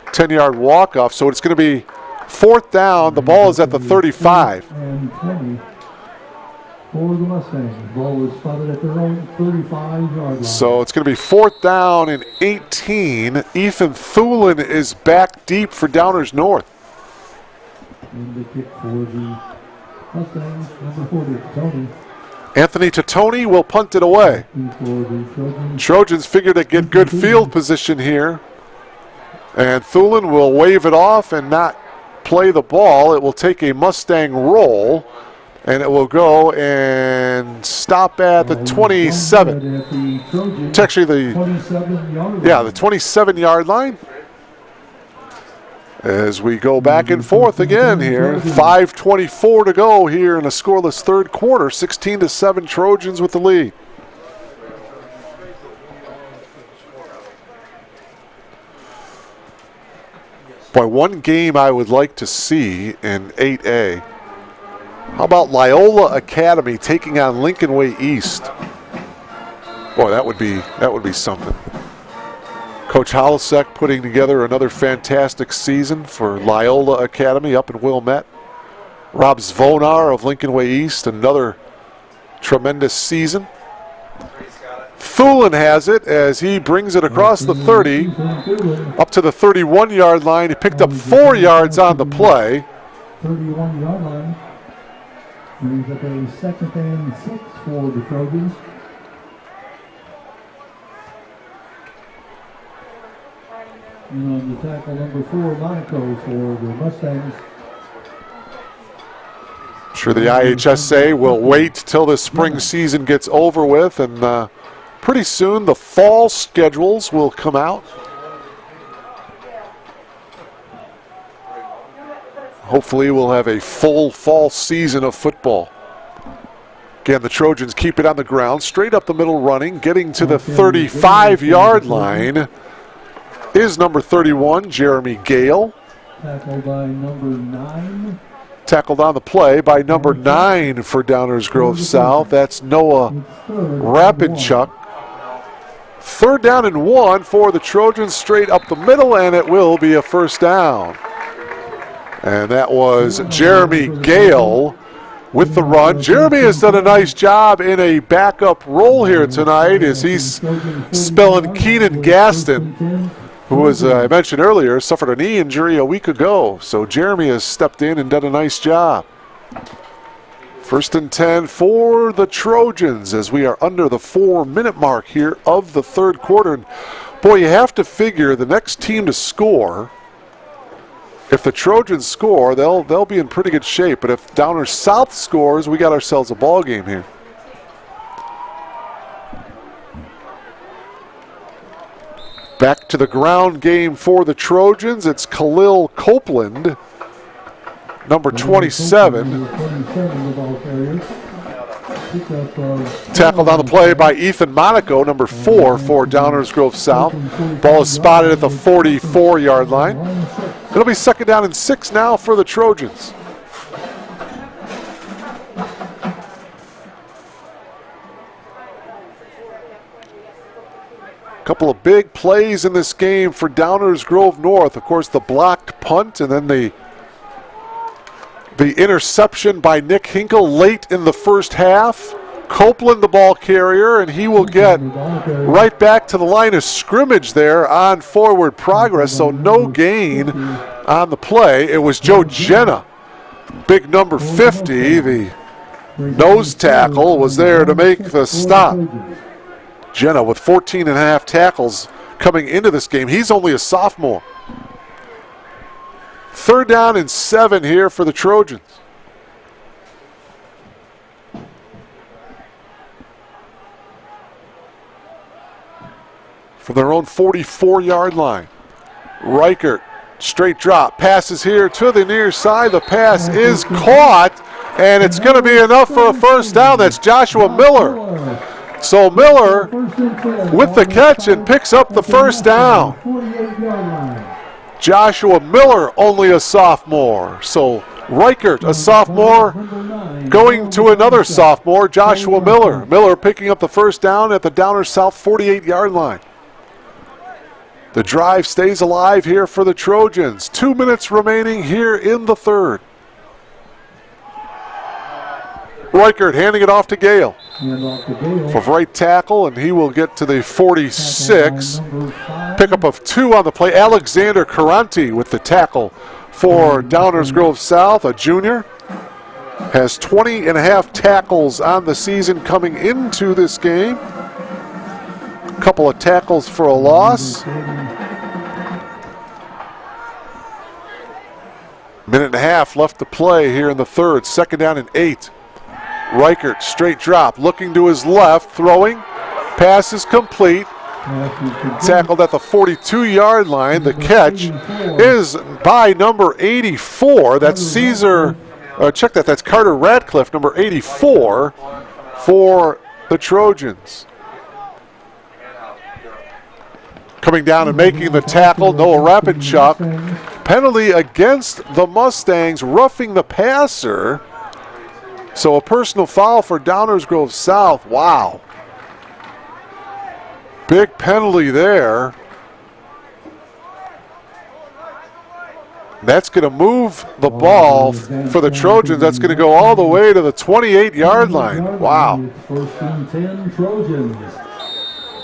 10-yard walk-off, so it's going to be 4th down. The ball is at the 35. And 20 for the Mustangs. Ball is spotted at their own 35-yard line. So it's going to be 4th down and 18. Ethan Thulin is back deep for Downers North. And the kick for the Mustangs, number 40, Tony. Anthony Totoni will punt it away. Trojans figure to get good field position here. And Thulin will wave it off and not play the ball. It will take a Mustang roll, and it will go and stop at the 27. It's actually the 27-yard line. As we go back and forth again here. 5:24 to go here in a scoreless third quarter. 16-7 Trojans with the lead. Boy, one game I would like to see in 8A. How about Loyola Academy taking on Lincoln Way East? Boy, that would be something. Coach Holisek putting together another fantastic season for Loyola Academy up in Wilmette. Rob Zvonar of Lincoln Way East, another tremendous season. Thulin has it as he brings it across the 30, up to the 31-yard line. He picked up 4 yards on the play. 31-yard line. Brings up a 2nd and 6 for the Trojans. And on the tackle, number 4, Monaco for the Mustangs. I'm sure the IHSA will wait till the spring season gets over with, and pretty soon the fall schedules will come out. Hopefully we'll have a full fall season of football. Again, the Trojans keep it on the ground, straight up the middle running, getting to the 35-yard line is number 31, Jeremy Gale. Tackled by number 9. Tackled on the play by number 9 for Downers Grove South. That's Noah Rapidchuk. 3rd down and 1 for the Trojans, straight up the middle, and it will be a 1st down. And that was Jeremy Gale with the run. Jeremy has done a nice job in a backup role here tonight as he's spelling Keenan Gaston, who, as I mentioned earlier, suffered a knee injury a week ago. So Jeremy has stepped in and done a nice job. 1st and 10 for the Trojans as we are under the 4-minute mark here of the third quarter. And boy, you have to figure the next team to score, if the Trojans score, they'll be in pretty good shape. But if Downers South scores, we got ourselves a ball game here. Back to the ground game for the Trojans. It's Khalil Copeland, number 27. Tackled on the play by Ethan Monaco, number 4 for Downers Grove South. Ball is spotted at the 44-yard line. It'll be 2nd down and 6 now for the Trojans. Couple of big plays in this game for Downers Grove North. Of course, the blocked punt and then the interception by Nick Hinkle late in the first half. Copeland, the ball carrier, and he will get right back to the line of scrimmage there on forward progress, so no gain on the play. It was Joe Jenna Big number 50, the nose tackle, was there to make the stop. Jenna with 14 and a half tackles coming into this game. He's only a sophomore. 3rd down and 7 here for the Trojans. From their own 44-yard line. Reichert, straight drop, passes here to the near side. The pass is caught, and it's going to be enough for a first down. That's Joshua Miller. So Miller with the catch and picks up the first down. Joshua Miller, only a sophomore. So Reichert, a sophomore, going to another sophomore, Joshua Miller. Miller picking up the first down at the Downers South 48-yard line. The drive stays alive here for the Trojans. 2 minutes remaining here in the 3rd. Reichert handing it off to Gale for right tackle, and he will get to the 46. Pickup of 2 on the play. Alexander Caranti with the tackle for Downers Grove South, a junior. Has 20 and a half tackles on the season coming into this game. A couple of tackles for a loss. Minute and a half left to play here in the 3rd. 2nd down and 8. Reichert, straight drop, looking to his left, throwing. Pass is complete. Tackled at the 42-yard line. The catch is by number 84. That's Caesar. Check that. That's Carter Radcliffe, number 84, for the Trojans. Coming down and making the tackle, Noah Rapinchuk. Penalty against the Mustangs, roughing the passer. So a personal foul for Downers Grove South. Wow. Big penalty there. That's going to move the ball for the Trojans. That's going to go all the way to the 28-yard line. Wow. First and 10 Trojans.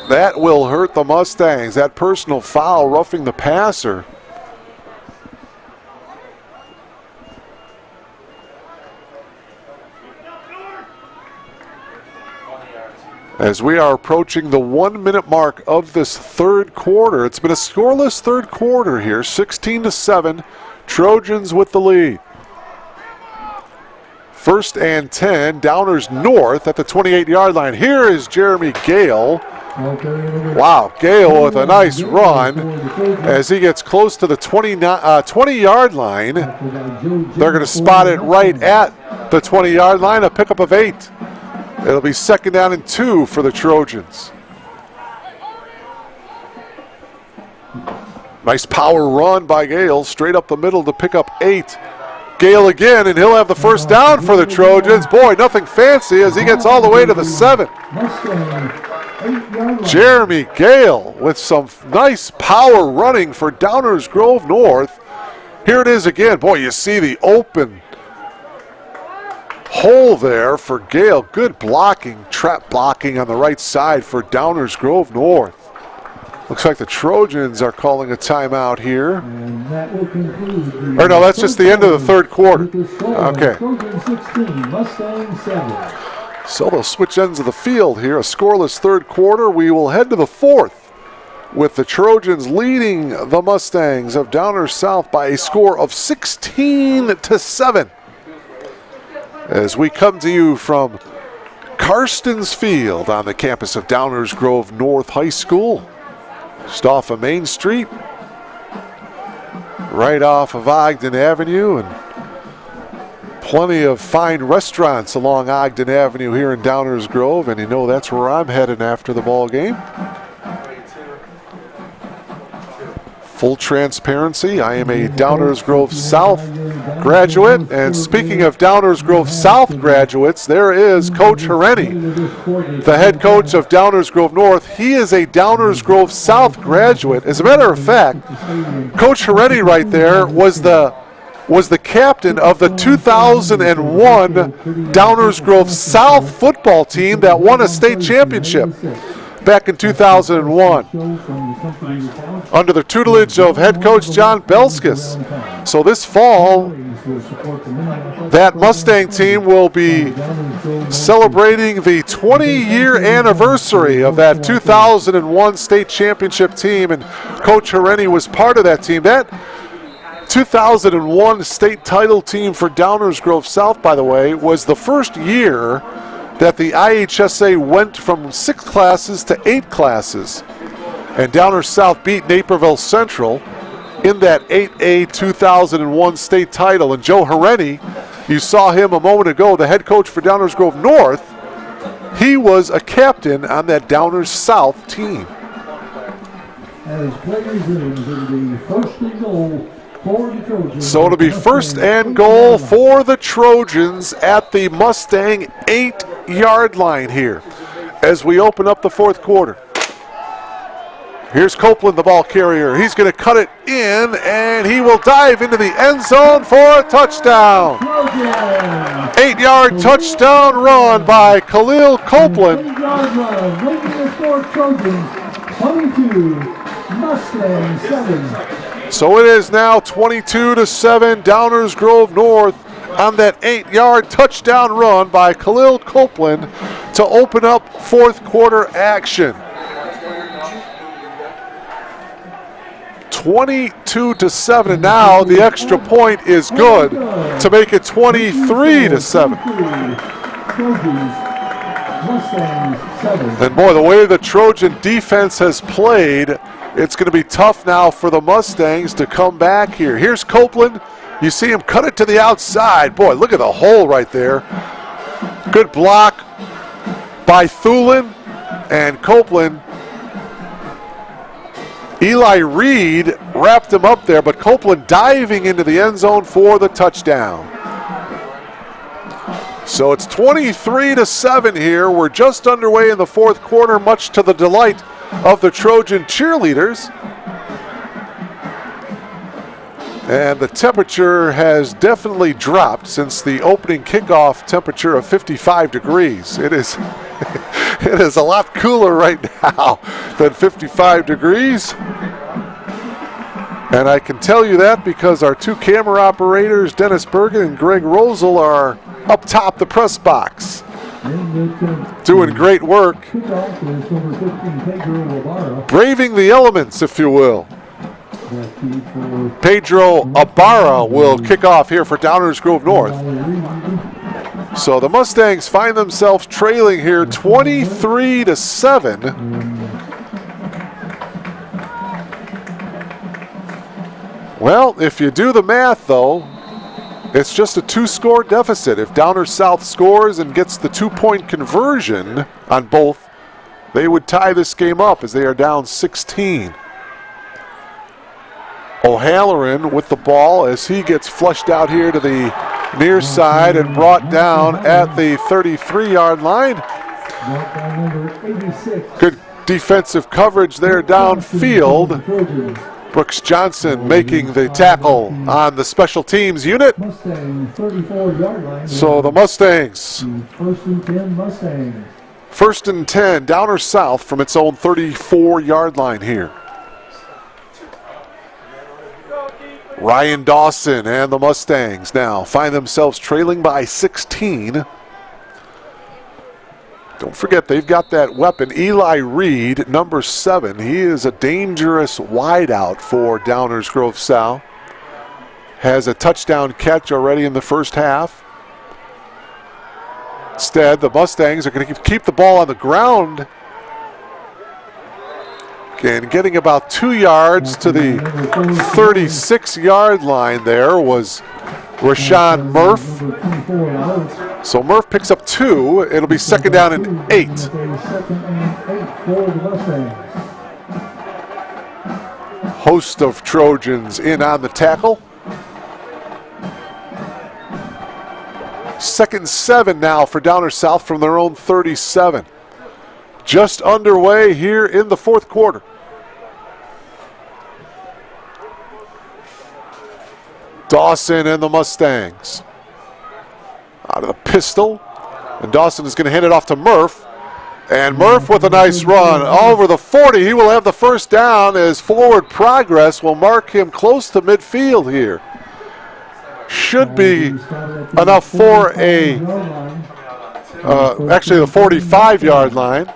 That will hurt the Mustangs. That personal foul roughing the passer. As we are approaching the 1 minute mark of this 3rd quarter. It's been a scoreless 3rd quarter here, 16-7, Trojans with the lead. 1st and 10, Downers North at the 28-yard line. Here is Jeremy Gale. Wow, Gale with a nice run as he gets close to the 20-yard line. They're going to spot it right at the 20-yard line, a pickup of 8. It'll be 2nd down and 2 for the Trojans. Nice power run by Gale, straight up the middle to pick up 8. Gale again, and he'll have the first down for the Trojans. Boy, nothing fancy as he gets all the way to the 7. Jeremy Gale with some nice power running for Downers Grove North. Here it is again. Boy, you see the open hole there for Gale. Good blocking, trap blocking on the right side for Downers Grove North. Looks like the Trojans are calling a timeout here. And that will conclude Or no, that's just the end of the 3rd quarter. Okay. Trojans 16, Mustangs 7. So they'll switch ends of the field here. A scoreless 3rd quarter. We will head to the 4th with the Trojans leading the Mustangs of Downers South by a score of 16-7. As we come to you from Karstens Field on the campus of Downers Grove North High School. Just off of Main Street, right off of Ogden Avenue, and plenty of fine restaurants along Ogden Avenue here in Downers Grove, and you know that's where I'm heading after the ball game. Full transparency, I am a Downers Grove South graduate, and speaking of Downers Grove South graduates, there is Coach Hereni, the head coach of Downers Grove North. He is a Downers Grove South graduate. As a matter of fact, Coach Hereni right there was the captain of the 2001 Downers Grove South football team that won a state championship. back in 2001 under the tutelage of head coach John Belskis. So this fall, that Mustang team will be celebrating the 20-year anniversary of that 2001 state championship team, and Coach Hereni was part of that team. That 2001 state title team for Downers Grove South, by the way, was the first year that the IHSA went from 6 classes to 8 classes. And Downers South beat Naperville Central in that 8A 2001 state title. And Joe Hereni, you saw him a moment ago, the head coach for Downers Grove North. He was a captain on that Downers South team. As players in the first and goal. So it'll be first and goal for the Trojans at the Mustang 8-yard line here as we open up the fourth quarter. Here's Copeland, the ball carrier. He's going to cut it in, and he will dive into the end zone for a touchdown. 8-yard touchdown run by Khalil Copeland. 8-yard run, making it for Trojans, 22, Mustang 7. So it is now 22-7, Downers Grove North on that 8-yard touchdown run by Khalil Copeland to open up fourth quarter action. 22-7, and now the extra point is good to make it 23-7. And boy, the way the Trojan defense has played, it's going to be tough now for the Mustangs to come back here. Here's Copeland. You see him cut it to the outside. Boy, look at the hole right there. Good block by Thulin and Copeland. Eli Reed wrapped him up there, but Copeland diving into the end zone for the touchdown. So it's 23-7 here. We're just underway in the fourth quarter, much to the delight of the Trojan cheerleaders. And the temperature has definitely dropped since the opening kickoff temperature of 55 degrees. It is it is a lot cooler right now than 55 degrees. And I can tell you that because our 2 camera operators, Dennis Bergen and Greg Rosel, are up top the press box, doing great work, braving the elements, if you will. Pedro Ibarra will kick off here for Downers Grove North. So the Mustangs find themselves trailing here 23-7. Well, if you do the math, though, it's just a 2-score deficit. If Downers South scores and gets the 2-point conversion on both, they would tie this game up as they are down 16. O'Halloran with the ball as he gets flushed out here to the near side and brought down at the 33-yard line. Good defensive coverage there downfield. Brooks Johnson making the tackle on the special teams unit. So the Mustangs. First and 10, Downers South from its own 34-yard line here. Ryan Dawson and the Mustangs now find themselves trailing by 16. Don't forget, they've got that weapon, Eli Reed, number 7. He is a dangerous wideout for Downers Grove South. Has a touchdown catch already in the first half. Instead, the Mustangs are going to keep the ball on the ground. And getting about 2 yards to the 36-yard line there was Rashawn Murph. So Murph picks up 2. It'll be second down and 8. Host of Trojans in on the tackle. Second and 7 now for Downers South from their own 37. Just underway here in the fourth quarter. Dawson and the Mustangs. Out of the pistol. And Dawson is going to hand it off to Murph. And Murph with a nice run over the 40. He will have the first down as forward progress will mark him close to midfield here. Should be enough for actually the 45-yard line.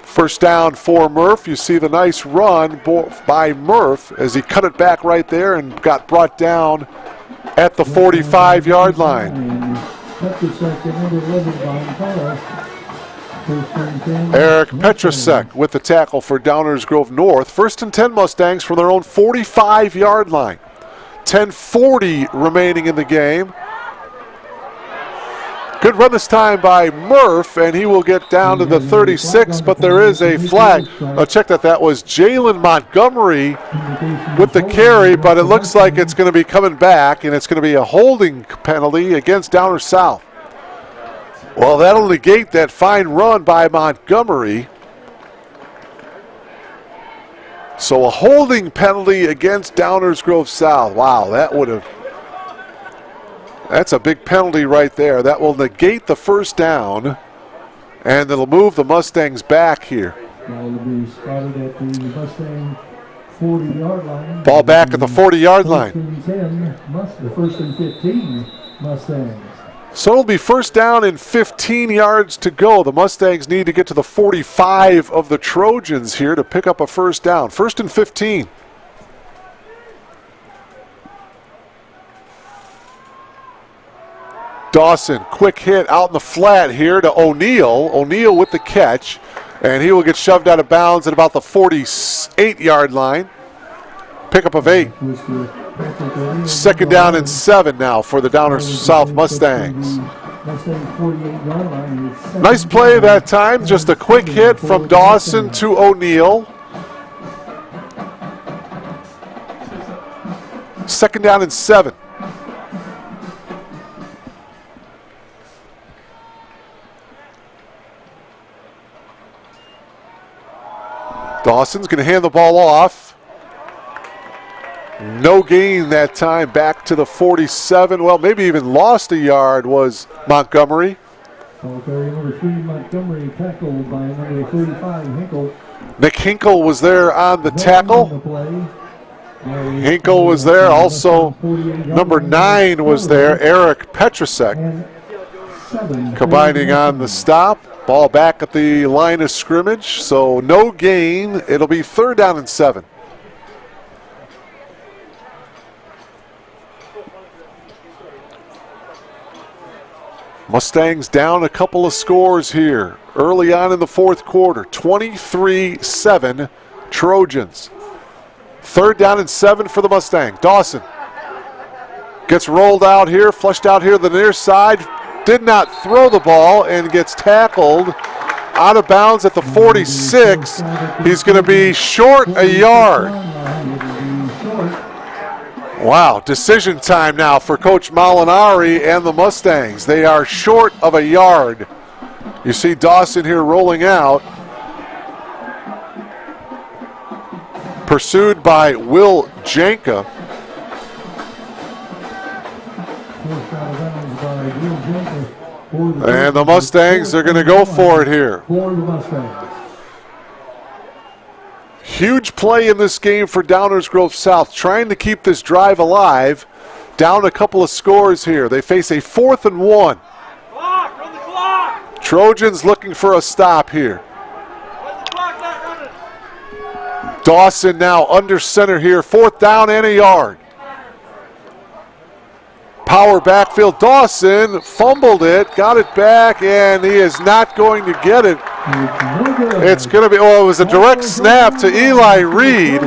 First down for Murph. You see the nice run by Murph as he cut it back right there and got brought down at the 45-yard line. Eric Petrusek with the tackle for Downers Grove North. First and 10 Mustangs from their own 45-yard line. 10:40 remaining in the game. Good run this time by Murph, and he will get down to the 36, but there is a flag. I'll check that was Jalen Montgomery with the carry, but it looks like it's going to be coming back, and it's going to be a holding penalty against Downers South. Well, that'll negate that fine run by Montgomery. So a holding penalty against Downers Grove South. Wow, that's a big penalty right there. That will negate the first down, and it'll move the Mustangs back here. Ball back at the 40-yard line. The first and 15 Mustangs. So it'll be first down and 15 yards to go. The Mustangs need to get to the 45 of the Trojans here to pick up a first down. First and 15. Dawson, quick hit out in the flat here to O'Neal. O'Neal with the catch, and he will get shoved out of bounds at about the 48-yard line. Pickup of 8. Second down and 7 now for the Downers South Mustangs. Nice play that time. Just a quick hit from Dawson to O'Neal. Second down and 7. Dawson's going to hand the ball off. No gain that time, back to the 47. Well, maybe even lost a yard was Montgomery. Number 3, Montgomery, tackled by number 35, Hinkle. Nick Hinkle was there on the tackle. Hinkle was there. Also, number 9 was there, Eric Petrusek, combining on the stop. Ball back at the line of scrimmage, so no gain. It'll be third down and 7. Mustangs down a couple of scores here early on in the fourth quarter. 23-7 Trojans. Third down and 7 for the Mustangs. Dawson gets rolled out here, flushed out here to the near side. Did not throw the ball and gets tackled out of bounds at the 46. He's going to be short a yard. Wow, decision time now for Coach Molinari and the Mustangs. They are short of a yard. You see Dawson here rolling out. Pursued by Will Janka. And the Mustangs are going to go for it here. Huge play in this game for Downers Grove South, trying to keep this drive alive. Down a couple of scores here. They face a 4th and 1. Run the clock. Trojans looking for a stop here. Dawson now under center here. 4th down and a yard. Power backfield. Dawson fumbled it, got it back, and he is not going to get it. It's going to be, it was a direct snap to Eli Reed.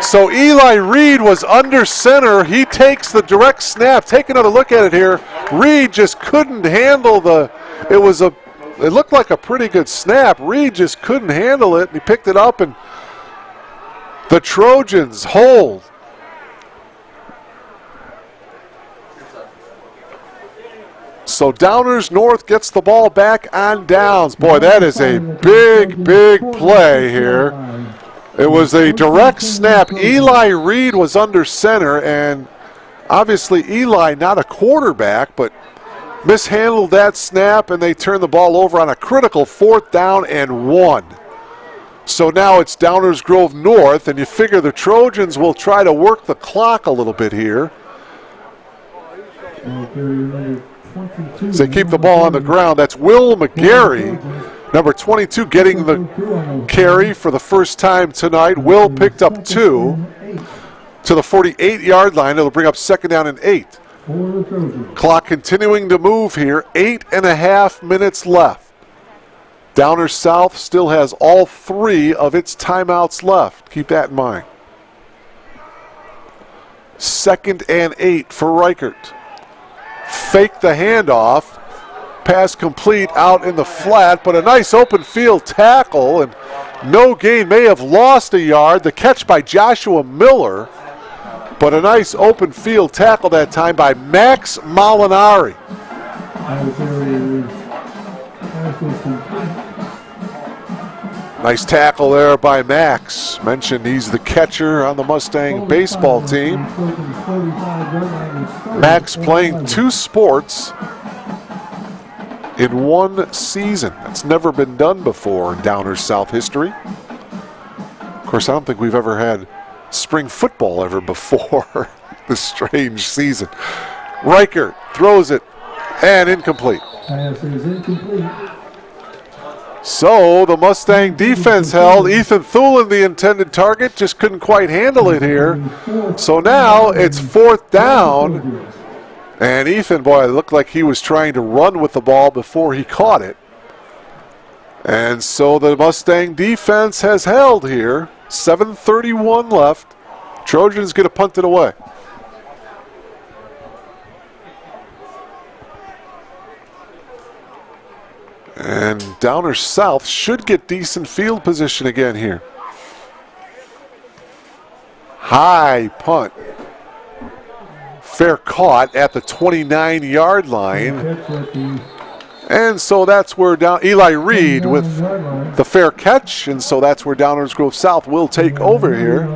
So Eli Reed was under center. He takes the direct snap. Take another look at it here. Reed just couldn't handle it looked like a pretty good snap. Reed just couldn't handle it, and he picked it up, and the Trojans hold. So Downers North gets the ball back on downs. Boy, that is a big, big play here. It was a direct snap. Eli Reed was under center, and obviously Eli not a quarterback, but mishandled that snap, and they turn the ball over on a critical 4th down and 1. So now it's Downers Grove North, and you figure the Trojans will try to work the clock a little bit here. As they keep the ball on the ground, that's Will McGarry, number 22, getting the carry for the first time tonight. Will picked up 2 to the 48-yard line. It'll bring up 2nd down and 8. Clock continuing to move here. 8.5 minutes left. Downers South still has all 3 of its timeouts left. Keep that in mind. 2nd and 8 for Reichert. Fake the handoff. Pass complete out in the flat, but a nice open field tackle, and no gain. May have lost a yard. The catch by Joshua Miller, but a nice open field tackle that time by Max Molinari. Nice tackle there by Max. Mentioned he's the catcher on the Mustang baseball team. Max playing 2 sports in 1 season. That's never been done before in Downers South history. Of course, I don't think we've ever had spring football ever before this strange season. Reichert throws it and incomplete. Pass is incomplete. So the Mustang defense held. Ethan Thulin, the intended target, just couldn't quite handle it here. So now it's 4th down. And Ethan, boy, it looked like he was trying to run with the ball before he caught it. And so the Mustang defense has held here. 7:31 left. Trojans get to punt it away. And Downers South should get decent field position again here. High punt. Fair caught at the 29-yard line. And so that's where Eli Reed with the fair catch. And so that's where Downers Grove South will take over here.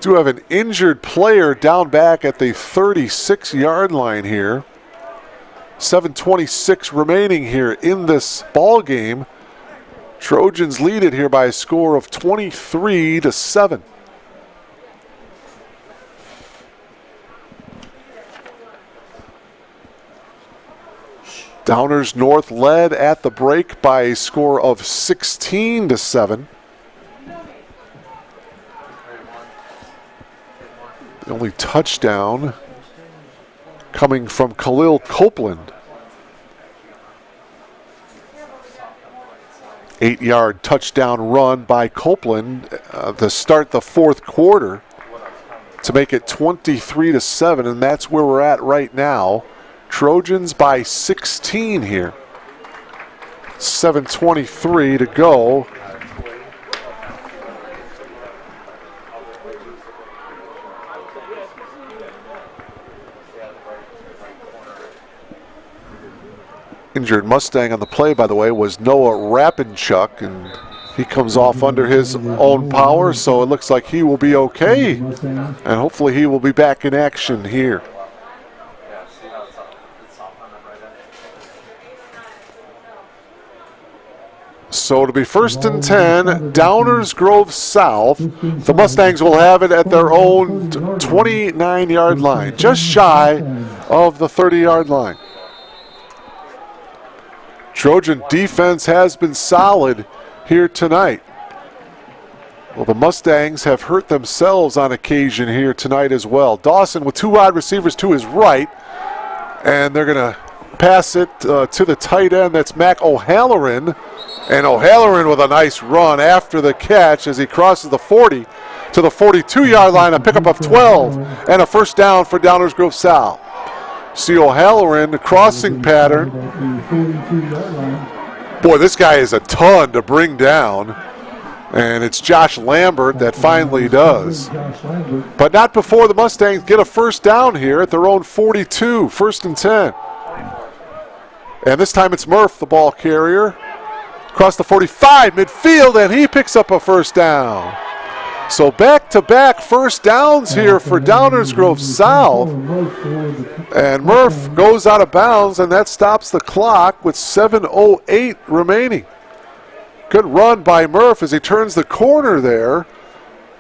Do have an injured player down back at the 36-yard line here. 7:26 remaining here in this ball game. Trojans lead it here by a score of 23-7. Downers North led at the break by a score of 16-7. The only touchdown coming from Khalil Copeland. 8-yard touchdown run by Copeland to start the 4th quarter to make it 23-7, and that's where we're at right now. Trojans by 16 here. 7:23 to go. Injured Mustang on the play, by the way, was Noah Rapinchuk, and he comes off under his own power, so it looks like he will be okay, and hopefully he will be back in action here. So it'll be 1st and 10, Downers Grove South. The Mustangs will have it at their own 29-yard line, just shy of the 30-yard line. Trojan defense has been solid here tonight. Well, the Mustangs have hurt themselves on occasion here tonight as well. Dawson with 2 wide receivers to his right, and they're going to pass it to the tight end. That's Mac O'Halloran. And O'Halloran with a nice run after the catch as he crosses the 40 to the 42-yard line, a pickup of 12, and a 1st down for Downers Grove South. See O'Halloran, the crossing pattern. Boy, this guy is a ton to bring down. And it's Josh Lambert that finally does. But not before the Mustangs get a 1st down here at their own 42, 1st and 10. And this time it's Murph, the ball carrier. Across the 45, midfield, and he picks up a 1st down. So back-to-back first downs here for Downers Grove South. And Murph goes out of bounds, and that stops the clock with 7:08 remaining. Good run by Murph as he turns the corner there.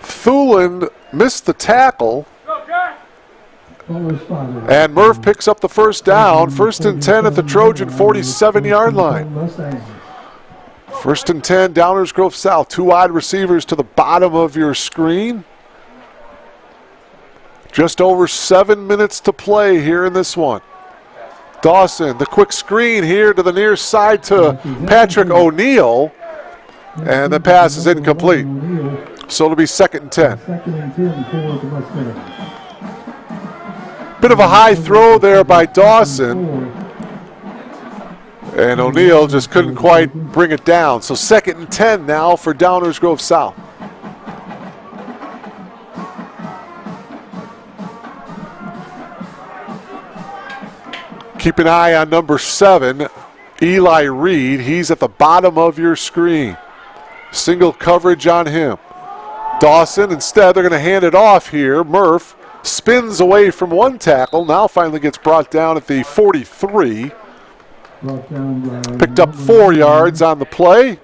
Thulin missed the tackle. And Murph picks up the first down. 1st and 10 at the Trojan 47-yard line. 1st and 10, Downers Grove South. 2 wide receivers to the bottom of your screen. Just over 7 minutes to play here in this one. Dawson, the quick screen here to the near side to Patrick O'Neill. And the pass is incomplete. So it'll be 2nd and 10. Bit of a high throw there by Dawson. And O'Neill just couldn't quite bring it down. So 2nd and 10 now for Downers Grove South. Keep an eye on number 7, Eli Reed. He's at the bottom of your screen. Single coverage on him. Dawson, instead, they're going to hand it off here. Murph spins away from one tackle. Now finally gets brought down at the 43. Picked up 4 yards on the play.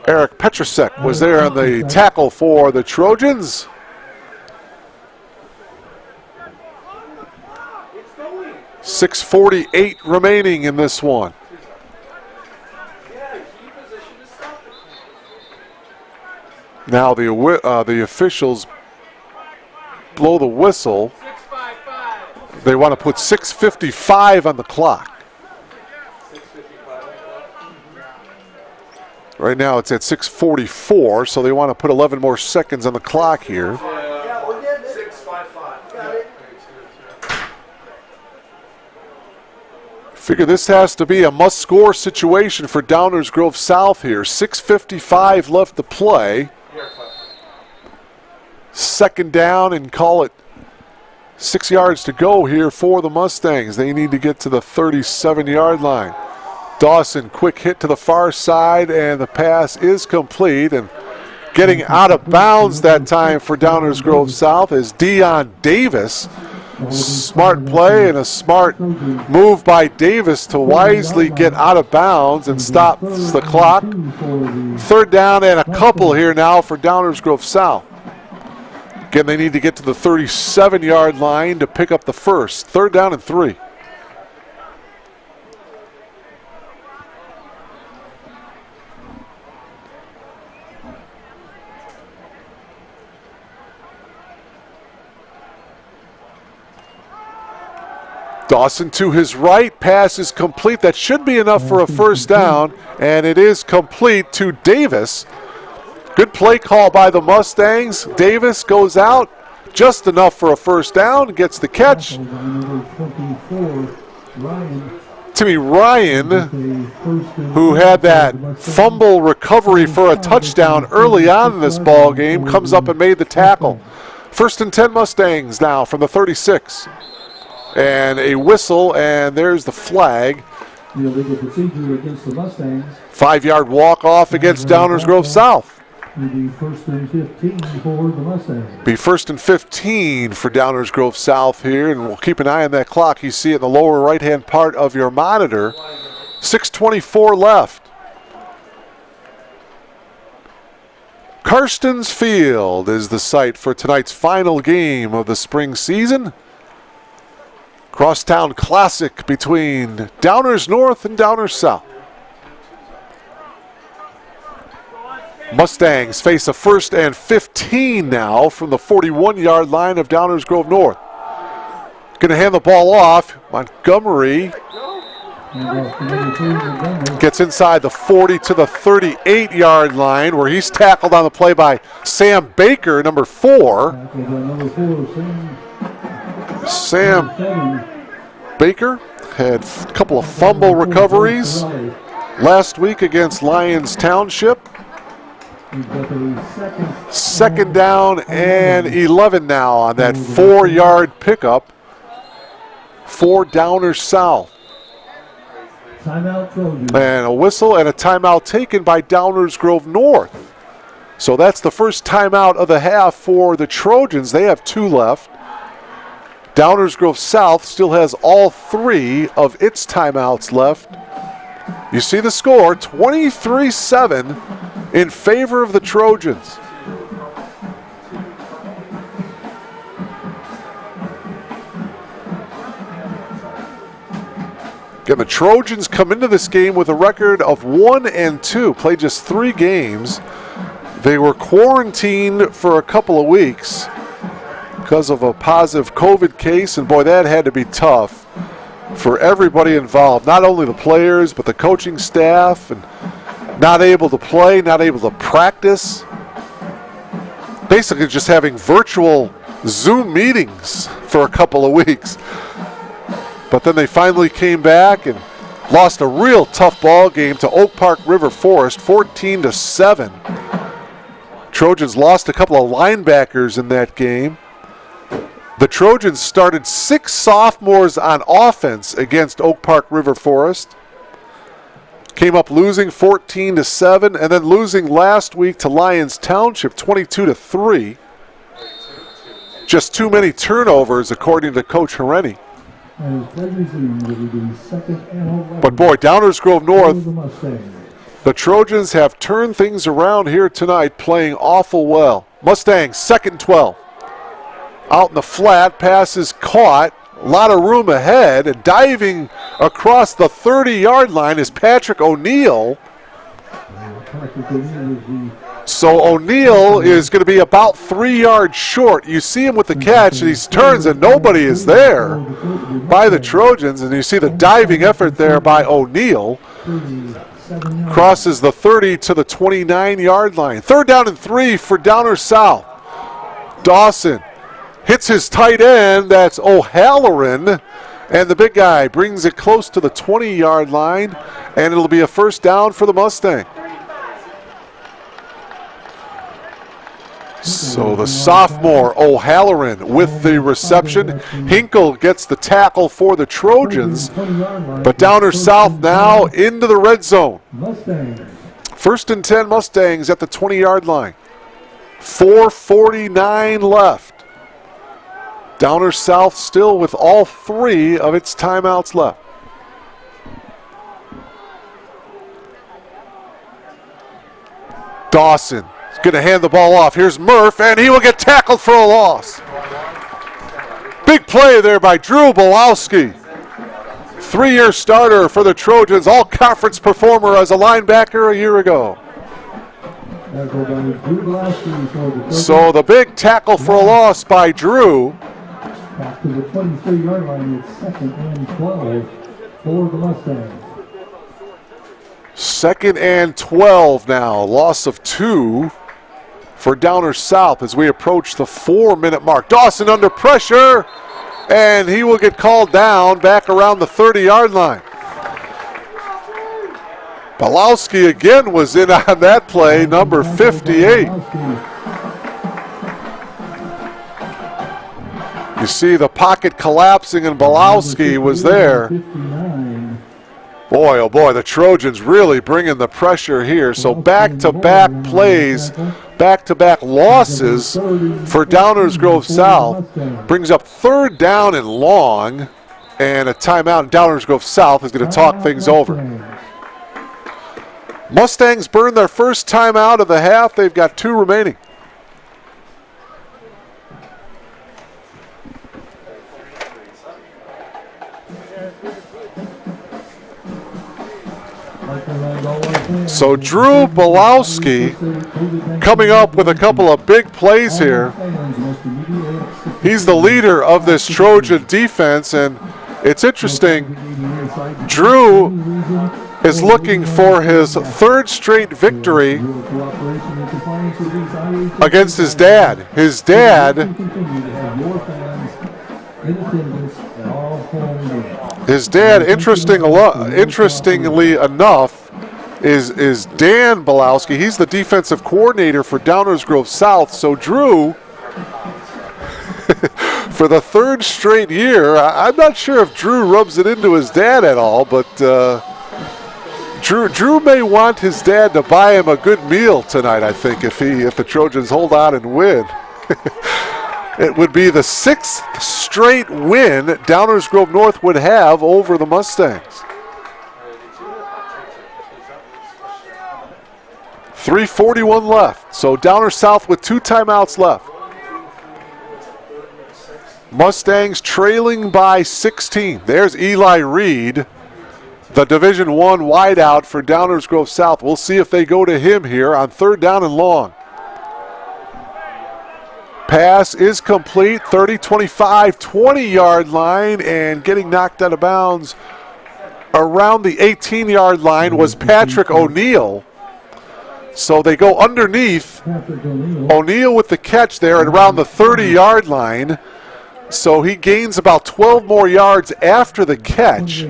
Eric Petrusek was there on the tackle for the Trojans. .648 remaining in this one. Now the officials blow the whistle. They want to put 6:55 on the clock. Right now it's at 6:44, so they want to put 11 more seconds on the clock here. Figure this has to be a must-score situation for Downers Grove South here. 6:55 left to play. 2nd down and call it 6 yards to go here for the Mustangs. They need to get to the 37-yard line. Dawson, quick hit to the far side, and the pass is complete. And getting out of bounds that time for Downers Grove South is Dion Davis. Smart play and a smart move by Davis to wisely get out of bounds and stops the clock. 3rd down and a couple here now for Downers Grove South. Again, they need to get to the 37-yard line to pick up the first. 3rd down and 3. Dawson to his right, pass is complete. That should be enough for a 1st down, and it is complete to Davis. Good play call by the Mustangs. Davis goes out, just enough for a 1st down, gets the catch. Timmy Ryan, who had that fumble recovery for a touchdown early on in this ball game, comes up and made the tackle. 1st and 10 Mustangs now from the 36. And a whistle, and there's the flag. 5-yard walk-off against Downers Grove South. Be 1st and 15 for the Mustangs. Be 1st and 15 for Downers Grove South here, and we'll keep an eye on that clock. You see it in the lower right-hand part of your monitor. 6:24 left. Karstens Field is the site for tonight's final game of the spring season. Crosstown Classic between Downers North and Downers South. Mustangs face a 1st and 15 now from the 41-yard line of Downers Grove North. Going to hand the ball off. Montgomery gets inside the 40 to the 38-yard line, where he's tackled on the play by Sam Baker, number 4. Sam Baker had a couple of fumble recoveries last week against Lyons Township. 2nd down and 11 now on that 4-yard pickup for Downers South. And a whistle and a timeout taken by Downers Grove North. So that's the first timeout of the half for the Trojans. They have 2 left. Downers Grove South still has all 3 of its timeouts left. You see the score, 23-7 in favor of the Trojans. Again, the Trojans come into this game with a record of 1-2, played just 3 games. They were quarantined for a couple of weeks because of a positive COVID case, and boy, that had to be tough for everybody involved, not only the players, but the coaching staff, and not able to play, not able to practice. Basically just having virtual Zoom meetings for a couple of weeks. But then they finally came back and lost a real tough ball game to Oak Park River Forest, 14-7. Trojans lost a couple of linebackers in that game. The Trojans started 6 sophomores on offense against Oak Park River Forest. Came up losing 14-7, and then losing last week to Lyons Township 22-3. Just too many turnovers, according to Coach Hereni. But boy, Downers Grove North, the Trojans have turned things around here tonight, playing awful well. Mustangs, 2nd and 12. Out in the flat, pass is caught. A lot of room ahead, and diving across the 30-yard line is Patrick O'Neill. So O'Neill is going to be about 3 yards short. You see him with the catch, and he turns, and nobody is there by the Trojans. And you see the diving effort there by O'Neill. Crosses the 30 to the 29-yard line. 3rd down and 3 for Downers South. Dawson hits his tight end. That's O'Halloran. And the big guy brings it close to the 20-yard line, and it'll be a 1st down for the Mustang. So the sophomore O'Halloran with the reception. Hinkle gets the tackle for the Trojans. But Downers South now into the red zone. 1st and 10 Mustangs at the 20-yard line. 4:49 left. Downers South still with all 3 of its timeouts left. Dawson going to hand the ball off. Here's Murph, and he will get tackled for a loss. Big play there by Drew Bolowski. 3-year starter for the Trojans, all-conference performer as a linebacker a year ago. So the big tackle for a loss by Drew. Back to the 23-yard line, it's 2nd and 12 for the Mustangs. 2nd and 12 now, loss of 2 for Downers South as we approach the 4-minute mark. Dawson under pressure, and he will get called down back around the 30-yard line. Bolowski again was in on that play, number 58. You see the pocket collapsing, and Bolowski was there. Boy, oh boy, the Trojans really bringing the pressure here. So back-to-back plays, back-to-back losses for Downers Grove South. Brings up 3rd down and long, and a timeout, and Downers Grove South is going to talk things over. Mustangs burn their first timeout of the half. They've got 2 remaining. So Drew Bolowski coming up with a couple of big plays here. He's the leader of this Trojan defense, and it's interesting. Drew is looking for his 3rd straight victory against his dad. His dad, interestingly enough, is Dan Bolowski. He's the defensive coordinator for Downers Grove South. So Drew, for the 3rd straight year, I'm not sure if Drew rubs it into his dad at all, but Drew may want his dad to buy him a good meal tonight, I think, if the Trojans hold on and win. It would be the 6th straight win Downers Grove North would have over the Mustangs. 3:41 left, so Downers South with 2 timeouts left. Mustangs trailing by 16. There's Eli Reed, the Division I wideout for Downers Grove South. We'll see if they go to him here on 3rd down and long. Pass is complete, 30, 25, 20-yard line, and getting knocked out of bounds around the 18-yard line was Patrick O'Neill. So they go underneath. O'Neill with the catch there at around the 30-yard line. So he gains about 12 more yards after the catch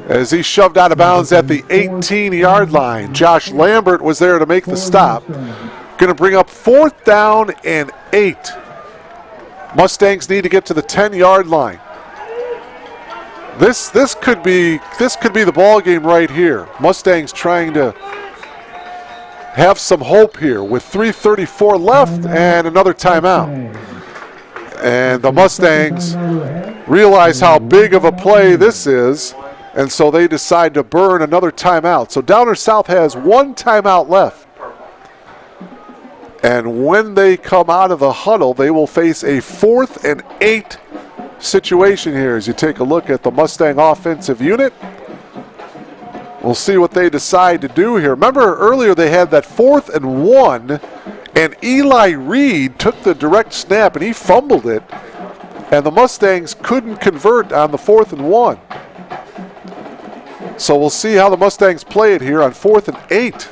as he shoved out of bounds at the 18-yard line. Josh Lambert was there to make the stop. Going to bring up 4th down and 8. Mustangs need to get to the 10-yard line. This could be the ball game right here. Mustangs trying to have some hope here with 3:34 left and another timeout. And the Mustangs realize how big of a play this is, and so they decide to burn another timeout. So Downers South has 1 timeout left. And when they come out of the huddle, they will face a 4th and 8 situation here as you take a look at the Mustang offensive unit. We'll see what they decide to do here. Remember earlier they had that 4th and 1, and Eli Reed took the direct snap and he fumbled it, and the Mustangs couldn't convert on the 4th and 1. So we'll see how the Mustangs play it here on 4th and 8.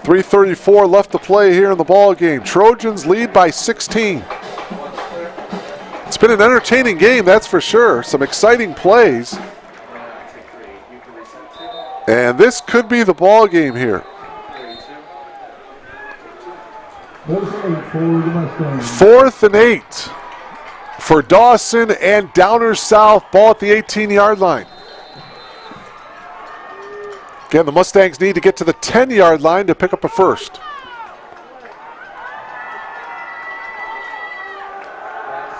3:34 left to play here in the ball game. Trojans lead by 16. It's been an entertaining game, that's for sure. Some exciting plays. And this could be the ball game here. 4th and 8 for Dawson and Downers South. Ball at the 18-yard line. Again, the Mustangs need to get to the 10-yard line to pick up a first.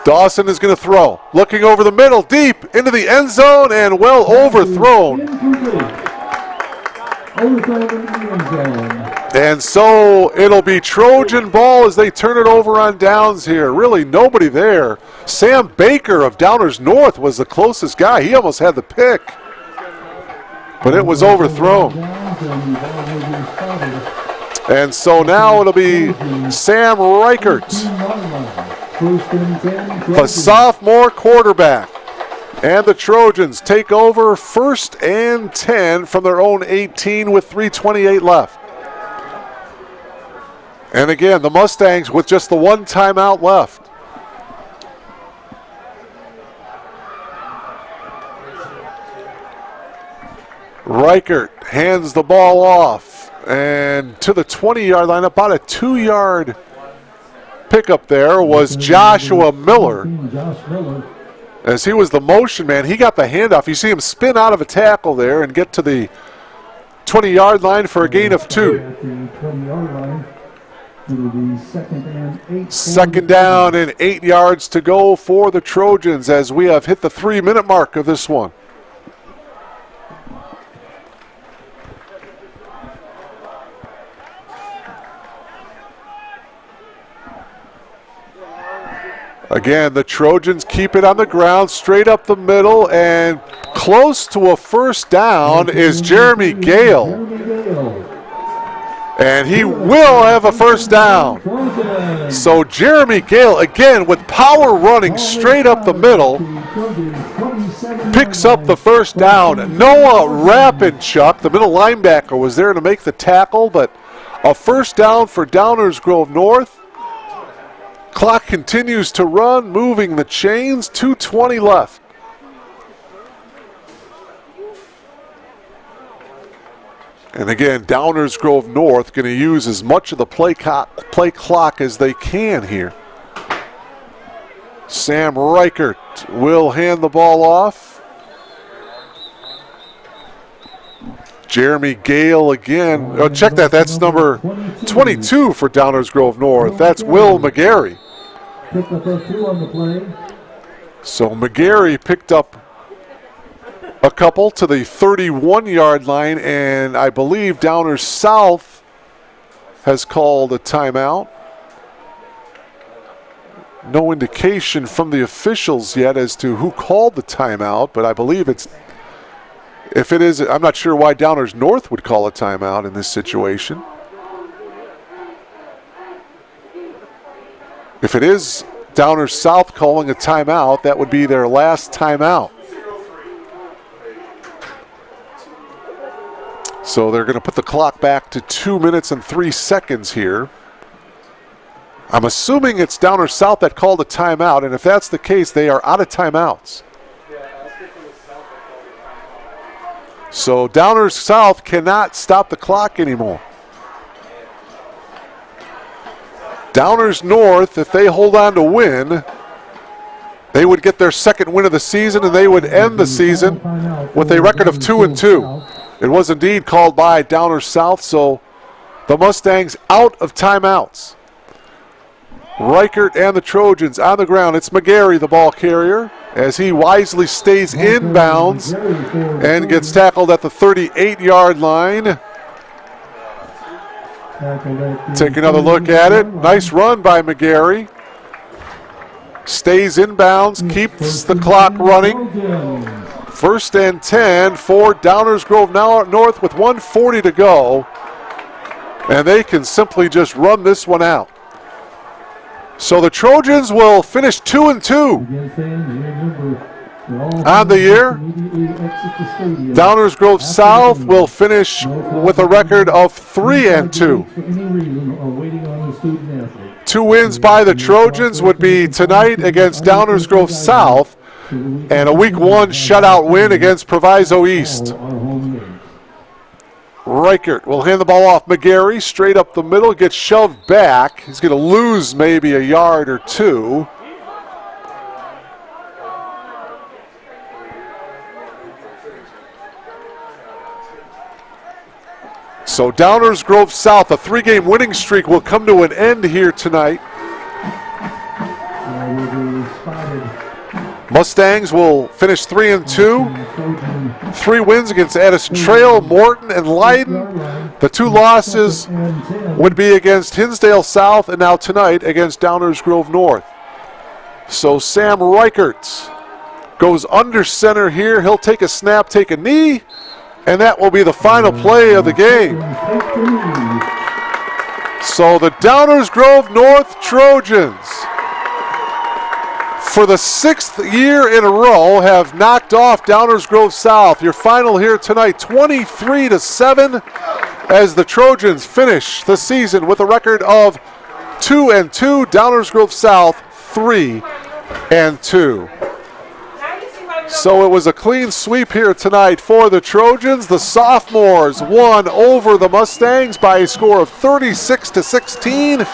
Dawson is going to throw. Looking over the middle, deep into the end zone, and well overthrown. And so it'll be Trojan ball as they turn it over on downs here. Really nobody there. Sam Baker of Downers North was the closest guy. He almost had the pick, but it was overthrown. And so now it'll be Sam Reichert, the sophomore quarterback. And the Trojans take over 1st and 10 from their own 18 with 3:28 left. And again, the Mustangs with just the 1 timeout left. Reichert hands the ball off and to the 20-yard line, about a 2-yard pickup there was Joshua Miller. As he was the motion man, he got the handoff. You see him spin out of a tackle there and get to the 20-yard line for a gain of 2. 2nd down and 8 yards to go for the Trojans as we have hit the 3-minute mark of this one. Again, the Trojans keep it on the ground, straight up the middle, and close to a first down is Jeremy Gale. And he will have a first down. So Jeremy Gale, again, with power running straight up the middle, picks up the first down. Noah Rapinchuk, the middle linebacker, was there to make the tackle, but a first down for Downers Grove North. Clock continues to run, moving the chains, 2:20 left. And again, Downers Grove North going to use as much of the play clock as they can here. Sam Reichert will hand the ball off. Jeremy Gale again. Oh, check that. That's number 22 for Downers Grove North. That's Will McGarry. Picked up a 2 on the play. So McGarry picked up a couple to the 31-yard line, and I believe Downers South has called a timeout. No indication from the officials yet as to who called the timeout, but I believe it's, if it is, I'm not sure why Downers North would call a timeout in this situation. If it is Downers South calling a timeout, that would be their last timeout. So they're going to put the clock back to 2 minutes and 3 seconds here. I'm assuming it's Downers South that called a timeout, and if that's the case, they are out of timeouts. So Downers South cannot stop the clock anymore. Downers North, if they hold on to win, they would get their second win of the season, and they would end the season with a record of 2-2. It was indeed called by Downers South, so the Mustangs out of timeouts. Reichert and the Trojans on the ground. It's McGarry, the ball carrier, as he wisely stays in bounds and gets tackled at the 38-yard line. Take another look at it. Nice run by McGarry. Stays in bounds, keeps the clock running. 1st and 10 for Downers Grove North with 1:40 to go. And they can simply just run this one out. So the Trojans will finish 2-2 on the year. Downers Grove South will finish with a record of 3-2. 2 wins by the Trojans would be tonight against Downers Grove South, and a Week 1 shutout win against Proviso East. Reichert will hand the ball off. McGarry straight up the middle, gets shoved back. He's going to lose maybe a yard or two. So Downers Grove South, a 3-game winning streak will come to an end here tonight. Mustangs will finish 3-2. 3 wins against Addison Trail, Morton, and Leiden. The 2 losses would be against Hinsdale South and now tonight against Downers Grove North. So Sam Reichert goes under center here. He'll take a snap, take a knee, and that will be the final play of the game. So the Downers Grove North Trojans, for the 6th year in a row, have knocked off Downers Grove South. Your final here tonight, 23-7, as the Trojans finish the season with a record of 2-2. Downers Grove South 3-2. So it was a clean sweep here tonight for the Trojans. The sophomores won over the Mustangs by a score of 36-16.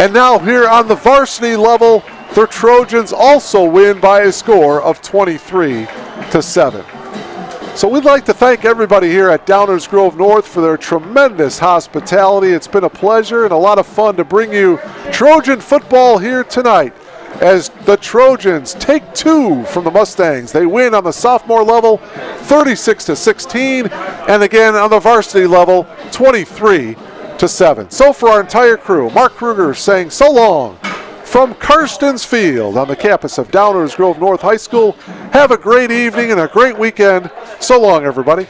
And now here on the varsity level, the Trojans also win by a score of 23-7. So we'd like to thank everybody here at Downers Grove North for their tremendous hospitality. It's been a pleasure and a lot of fun to bring you Trojan football here tonight, as the Trojans take 2 from the Mustangs. They win on the sophomore level 36-16, and again on the varsity level 23-7. So for our entire crew, Mark Kruger saying so long from Karstens Field on the campus of Downers Grove North High School. Have a great evening and a great weekend. So long, everybody.